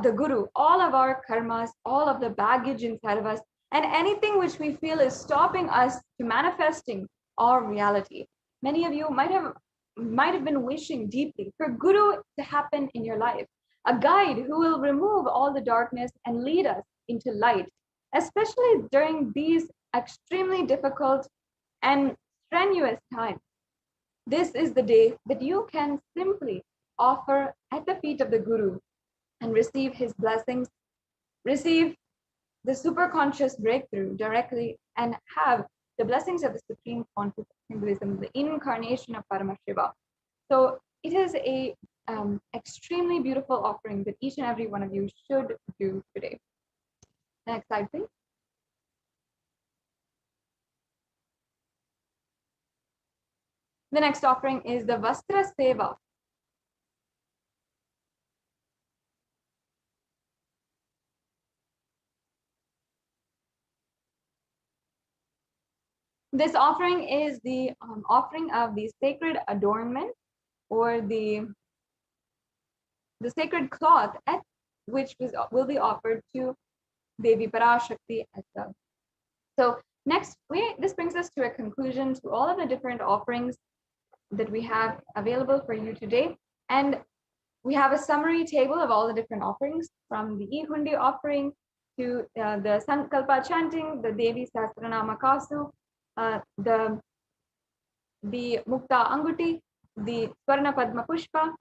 the Guru all of our karmas, all of the baggage inside of us, and anything which we feel is stopping us to manifesting our reality. Many of you might have been wishing deeply for Guru to happen in your life, a guide who will remove all the darkness and lead us into light, especially during these extremely difficult and strenuous times. This is the day that you can simply offer at the feet of the Guru and receive his blessings, receive the superconscious breakthrough directly, and have the blessings of the Supreme Conscious of Hinduism, the incarnation of Paramashiva. So it is a extremely beautiful offering that each and every one of you should do today. Next slide, please. The next offering is the Vastra Seva. This offering is the offering of the sacred adornment, or the sacred cloth which will be offered to Devi Parashakti as well. So next, this brings us to a conclusion to all of the different offerings that we have available for you today. And we have a summary table of all the different offerings, from the E-Hundi offering to the Sankalpa chanting, the Devi Sahasranama Kasu, the Mukta Anguti, the Swarna Padma Pushpa,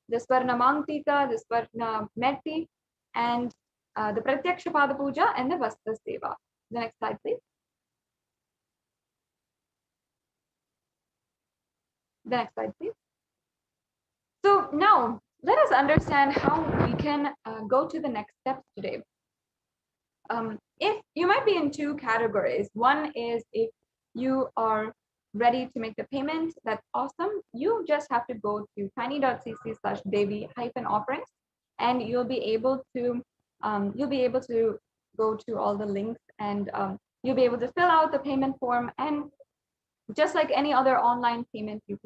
the Swarna Mangtika, the Swarna Metti, and the Pratyaksha Pada Puja and the Vastra Seva. The next slide, please. The next slide, please. So now let us understand how we can go to the next steps today. If you might be in two categories. One is if you are ready to make the payment, that's awesome. You just have to go to tiny.cc/Devi-offerings, and you'll be able to go to all the links, and you'll be able to fill out the payment form, and just like any other online payment, you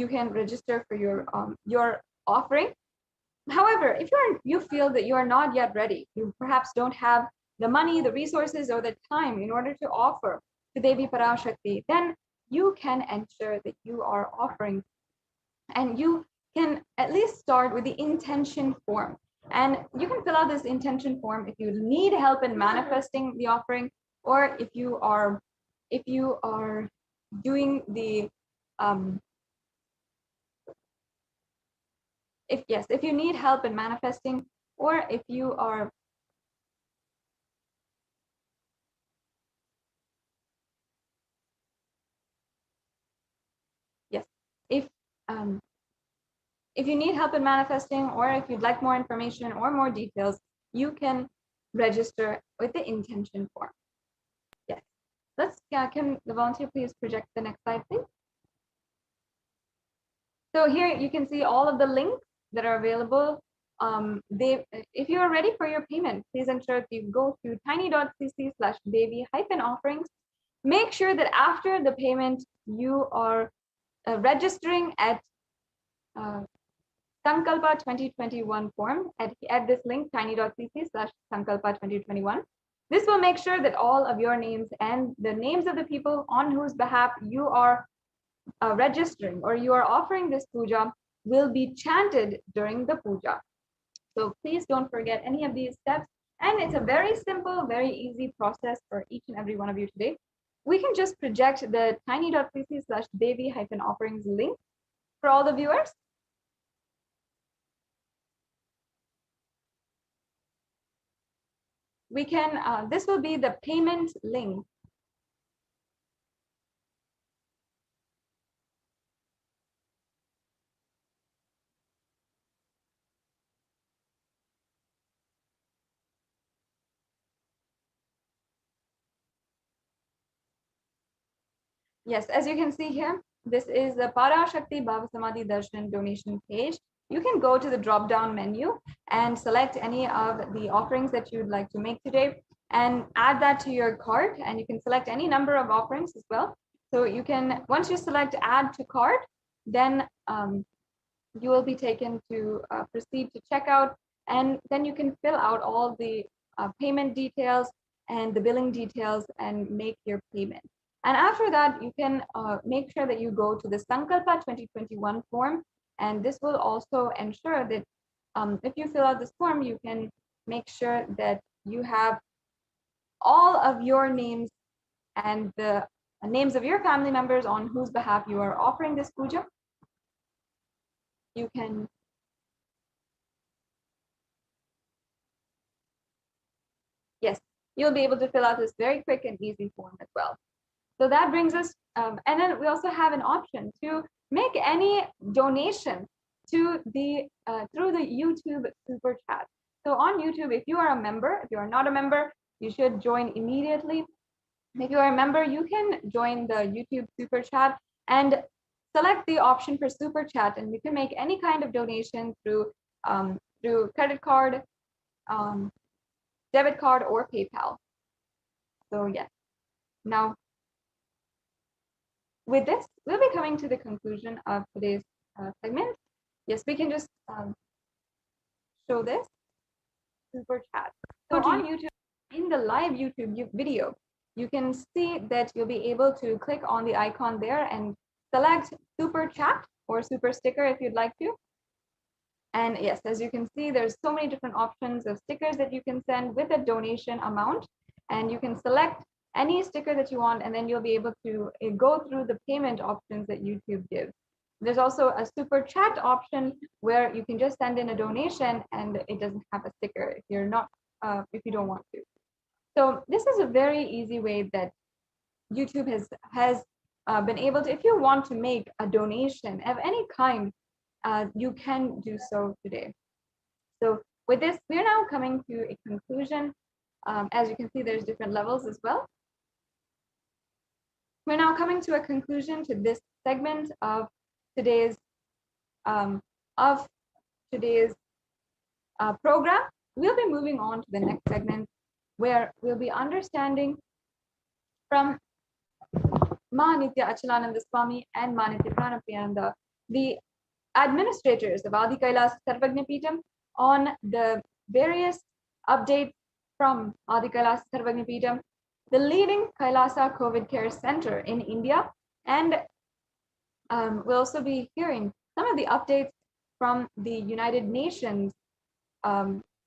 can register for your offering. However, if you feel that you are not yet ready, you perhaps don't have the money, the resources, or the time in order to offer to Devi Parashakti, then you can ensure that you are offering, and you can at least start with the intention form. And you can fill out this intention form if you need help in manifesting the offering, or if you are doing the if you need help in manifesting, or if you are if you need help in manifesting, or if you'd like more information or more details, you can register with the intention form. Yes. Can the volunteer please project the next slide, please? So here you can see all of the links that are available. If you are ready for your payment, please ensure that you go to tiny.cc/Devi-offerings. Make sure that after the payment, you are registering at Sankalpa 2021 form at this link, tiny.cc/Sankalpa 2021. This will make sure that all of your names and the names of the people on whose behalf you are registering or you are offering this puja will be chanted during the puja. So please don't forget any of these steps. And it's a very simple, very easy process for each and every one of you today. We can just project the tiny.cc/Devi-offerings link for all the viewers. We can, this will be the payment link. Yes, as you can see here, this is the Parashakti Bhava Samadhi Darshan donation page. You can go to the drop-down menu and select any of the offerings that you'd like to make today and add that to your cart, and you can select any number of offerings as well. So you can, once you select add to cart, then you will be taken to proceed to checkout, and then you can fill out all the payment details and the billing details and make your payment. And after that, you can make sure that you go to the Sankalpa 2021 form, and this will also ensure that if you fill out this form, you can make sure that you have all of your names and the names of your family members on whose behalf you are offering this puja. You can you'll be able to fill out this very quick and easy form as well. So that brings us, and then we also have an option to make any donation to the through the YouTube super chat. So on YouTube, if you are a member, if you are not a member, you should join immediately. If you are a member, you can join the YouTube super chat and select the option for super chat, and you can make any kind of donation through credit card, debit card, or PayPal. So yes. Now, with this, we'll be coming to the conclusion of today's segment. Yes, we can just show this super chat. So on YouTube, in the live YouTube video, you can see that you'll be able to click on the icon there and select super chat or super sticker if you'd like to. And yes, as you can see, there's so many different options of stickers that you can send with a donation amount, and you can select any sticker that you want, and then you'll be able to go through the payment options that YouTube gives. There's also a super chat option where you can just send in a donation and it doesn't have a sticker if you're not, if you don't want to. So this is a very easy way that YouTube has been able to, if you want to make a donation of any kind, you can do so today. So with this, we're now coming to a conclusion. As you can see, there's different levels as well. We're now coming to a conclusion to this segment of today's program. We'll be moving on to the next segment, where we'll be understanding from Ma Nithya Achalananda Swami and Ma Nithya Pranapriyananda, the administrators of Adi Kailas Sarvagna Peetham, on the various updates from Adi Kailas Sarvagna Peetham, the leading Kailasa COVID Care Center in India, and we'll also be hearing some of the updates from the United Nations,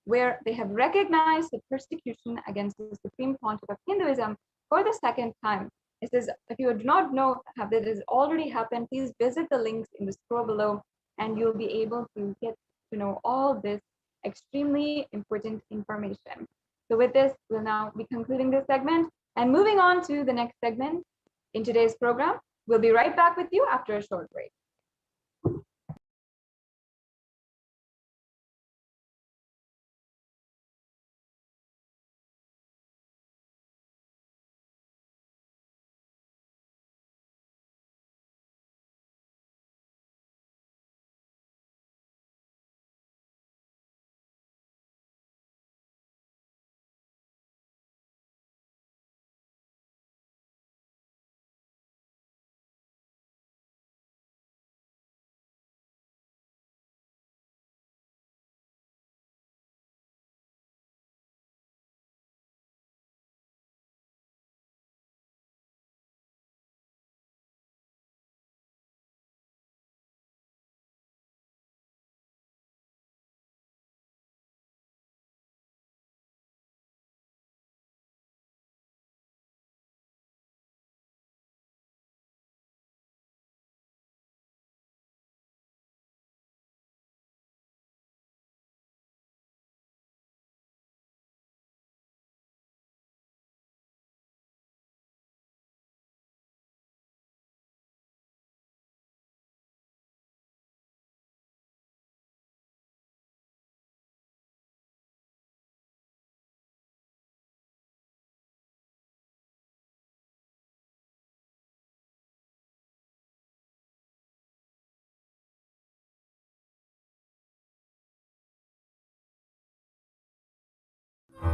where they have recognized the persecution against the Supreme Pontiff of Hinduism for the second time. It says, if you do not know that it has already happened, please visit the links in the scroll below, and you'll be able to get to know all this extremely important information. So with this, we'll now be concluding this segment and moving on to the next segment in today's program. We'll be right back with you after a short break.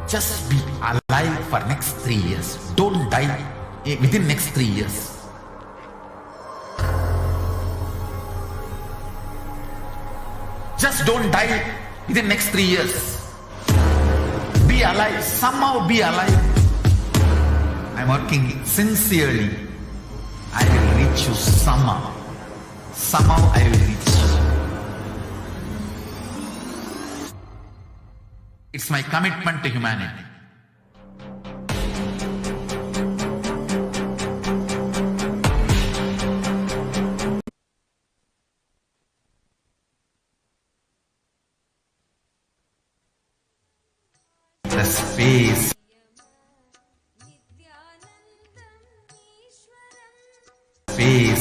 Just be alive for next 3 years. Don't die within next 3 years. Just don't die within next 3 years. Be alive. Somehow be alive. I'm working sincerely. I will reach you somehow. Somehow I will reach you. It's my commitment to humanity. The space. Space.